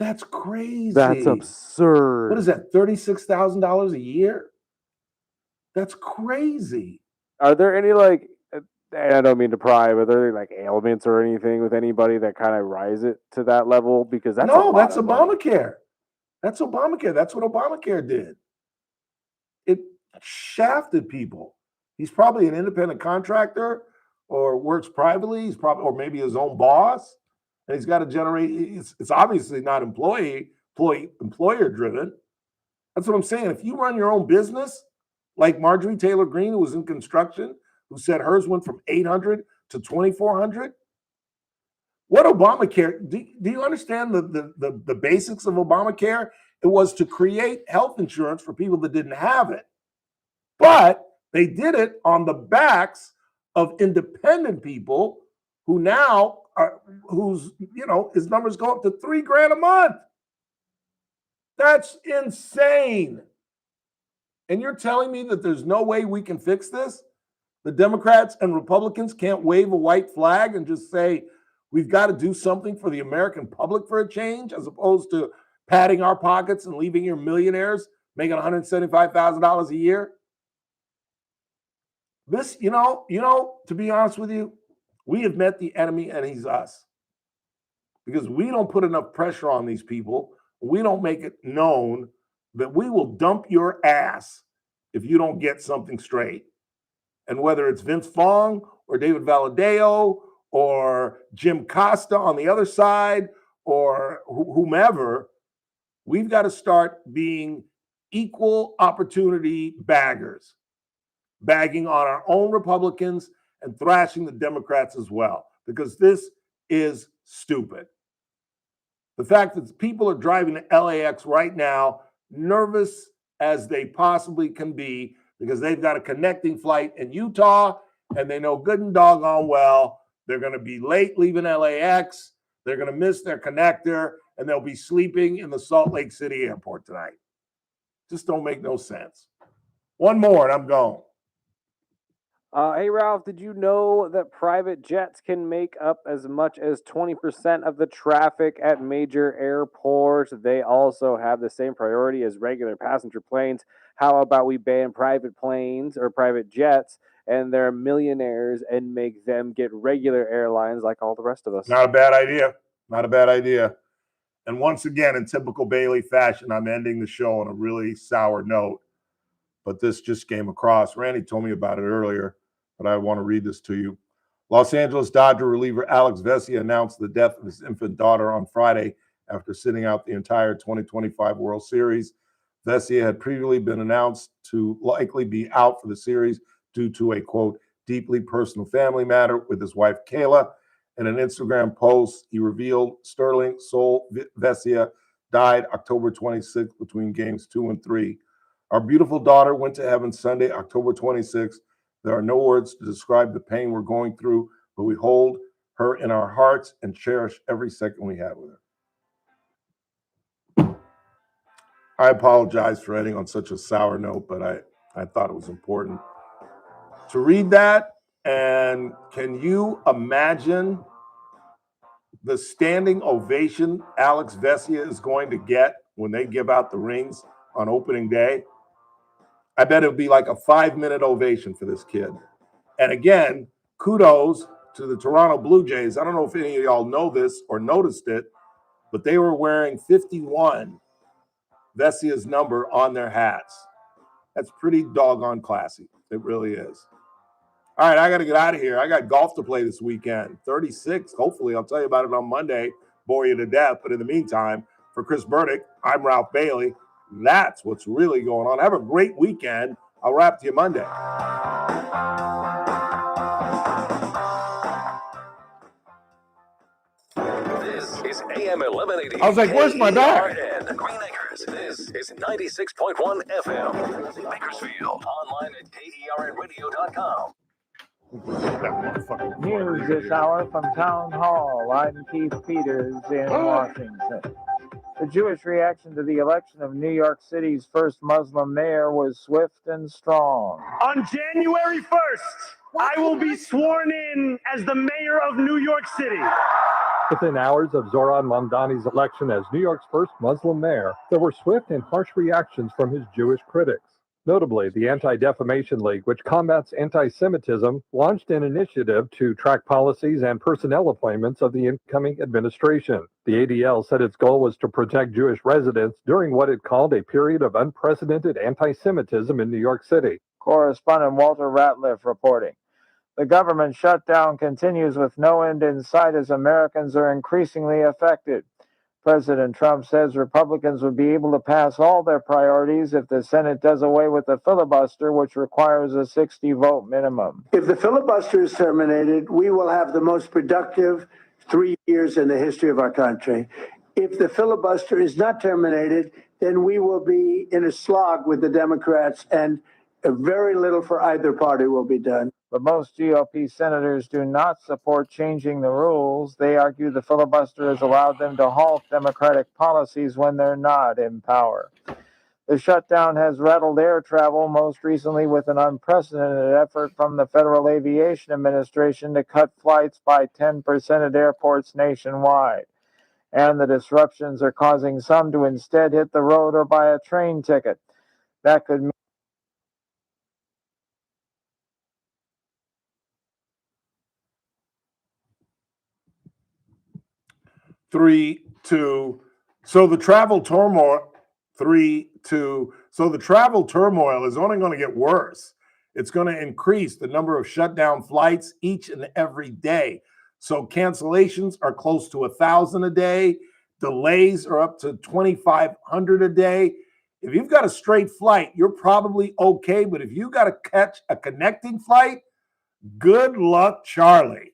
That's crazy. That's absurd. What is that? $36,000 a year? That's crazy. Are there any I don't mean to pry, but are there ailments or anything with anybody that kind of rise it to that level? Because that's that's Obamacare. That's Obamacare. That's what Obamacare did. It shafted people. He's probably an independent contractor or works privately. He's probably, or maybe his own boss, and he's got to generate. It's obviously not employer driven. That's what I'm saying. If you run your own business, like Marjorie Taylor Greene, who was in construction, who said hers went from 800 to 2,400. What Obamacare? Do you understand the basics of Obamacare? It was to create health insurance for people that didn't have it, but they did it on the backs of independent people who now are his numbers go up to $3,000 a month. That's insane. And you're telling me that there's no way we can fix this? The Democrats and Republicans can't wave a white flag and just say, we've got to do something for the American public for a change, as opposed to padding our pockets and leaving your millionaires making $175,000 a year. This, to be honest with you, we have met the enemy and he's us. Because we don't put enough pressure on these people. We don't make it known that we will dump your ass if you don't get something straight. And whether it's Vince Fong or David Valadeo or Jim Costa on the other side or whomever, we've got to start being equal opportunity baggers, bagging on our own Republicans and thrashing the Democrats as well, because this is stupid. The fact that people are driving to LAX right now, nervous as they possibly can be, because they've got a connecting flight in Utah, and they know good and doggone well they're going to be late leaving LAX, they're going to miss their connector, and they'll be sleeping in the Salt Lake City airport tonight. Just don't make no sense. One more, and I'm gone. Hey, Ralph, did you know that private jets can make up as much as 20% of the traffic at major airports? They also have the same priority as regular passenger planes. How about we ban private planes or private jets, and they're millionaires, and make them get regular airlines like all the rest of us? Not a bad idea. Not a bad idea. And once again, in typical Bailey fashion, I'm ending the show on a really sour note. But this just came across. Randy told me about it earlier, but I want to read this to you. Los Angeles Dodger reliever Alex Vesia announced the death of his infant daughter on Friday after sitting out the entire 2025 World Series. Vesia had previously been announced to likely be out for the series due to a, quote, deeply personal family matter with his wife, Kayla. In an Instagram post, he revealed Sterling Sol Vesia died October 26th between games 2 and 3. Our beautiful daughter went to heaven Sunday, October 26th. There are no words to describe the pain we're going through, but we hold her in our hearts and cherish every second we have with her. I apologize for ending on such a sour note, but I thought it was important to read that. And can you imagine the standing ovation Alex Vesia is going to get when they give out the rings on opening day? I bet it would be like a 5-minute ovation for this kid. And again, kudos to the Toronto Blue Jays. I don't know if any of y'all know this or noticed it, but they were wearing 51, Vesia's number, on their hats. That's pretty doggone classy. It really is. All right, I got to get out of here. I got golf to play this weekend. 36. Hopefully, I'll tell you about it on Monday. Bore you to death. But in the meantime, for Chris Burdick, I'm Ralph Bailey. That's what's really going on. Have a great weekend. I'll wrap to you Monday. This is AM 1180. I was like, where's my bag? Green Acres. This is 96.1 FM. Bakersfield. Online at KERNradio.com. News this hour from Town Hall. I'm Keith Peters in Washington. The Jewish reaction to the election of New York City's first Muslim mayor was swift and strong. On January 1st, I will be sworn in as the mayor of New York City. Within hours of Zohran Mamdani's election as New York's first Muslim mayor, there were swift and harsh reactions from his Jewish critics. Notably, the Anti-Defamation League, which combats anti-Semitism, launched an initiative to track policies and personnel appointments of the incoming administration. The ADL said its goal was to protect Jewish residents during what it called a period of unprecedented anti-Semitism in New York City. Correspondent Walter Ratliff reporting. The government shutdown continues with no end in sight as Americans are increasingly affected. President Trump says Republicans would be able to pass all their priorities if the Senate does away with the filibuster, which requires a 60-vote minimum. If the filibuster is terminated, we will have the most productive 3 years in the history of our country. If the filibuster is not terminated, then we will be in a slog with the Democrats, and very little for either party will be done. But most GOP senators do not support changing the rules. They argue the filibuster has allowed them to halt Democratic policies when they're not in power. The shutdown has rattled air travel, most recently with an unprecedented effort from the Federal Aviation Administration to cut flights by 10% at airports nationwide. And the disruptions are causing some to instead hit the road or buy a train ticket. That could mean 3, 2. So the travel turmoil. 3, 2. So the travel turmoil is only going to get worse. It's going to increase the number of shutdown flights each and every day. So cancellations are close to 1,000 a day. Delays are up to 2,500 a day. If you've got a straight flight, you're probably okay. But if you got to catch a connecting flight, good luck, Charlie.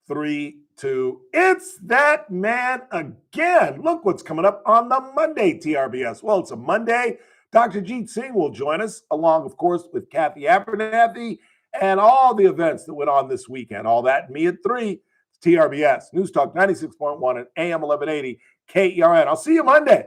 3, 2. It's that man again. Look what's coming up on the Monday TRBS. Well, it's a Monday. Dr. Jeet Singh will join us, along, of course, with Kathy Abernathy and all the events that went on this weekend. All that and me at 3. It's TRBS, News Talk 96.1 and AM 1180 KERN. I'll see you Monday.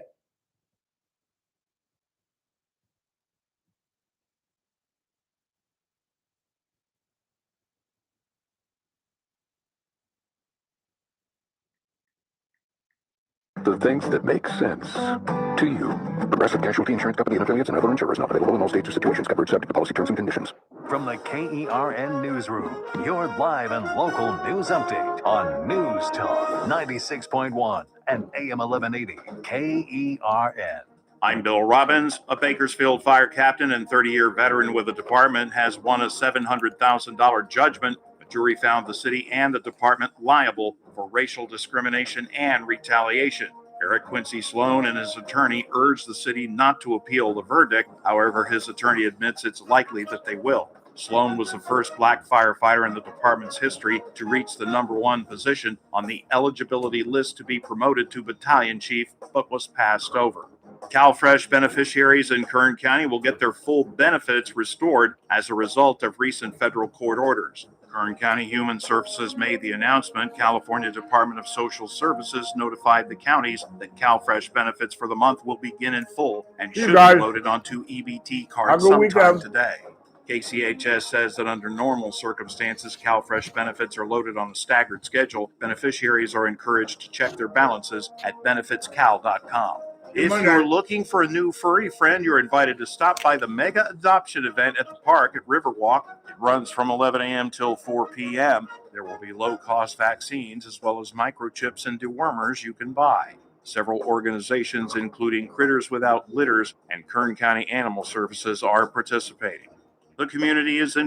The things that make sense to you. Progressive Casualty Insurance Company and affiliates and other insurers not available in all states or situations. Covered subject to policy terms and conditions. From the KERN Newsroom, your live and local news update on News Talk 96.1 and AM 1180 KERN. I'm Bill Robbins. A Bakersfield fire captain and 30-year veteran with the department has won a $700,000 judgment. A jury found the city and the department liable for racial discrimination and retaliation. Eric Quincy Sloan and his attorney urged the city not to appeal the verdict. However, his attorney admits it's likely that they will. Sloan was the first black firefighter in the department's history to reach the #1 position on the eligibility list to be promoted to battalion chief, but was passed over. CalFresh beneficiaries in Kern County will get their full benefits restored as a result of recent federal court orders. Kern County Human Services made the announcement. California Department of Social Services notified the counties that CalFresh benefits for the month will begin in full and should be loaded onto EBT cards sometime today. KCHS says that under normal circumstances, CalFresh benefits are loaded on a staggered schedule. Beneficiaries are encouraged to check their balances at benefitscal.com. If you're looking for a new furry friend, you're invited to stop by the mega adoption event at the park at Riverwalk. It runs from 11 a.m. till 4 p.m. There will be low-cost vaccines as well as microchips and dewormers you can buy. Several organizations, including Critters Without Litters and Kern County Animal Services, are participating. The community is in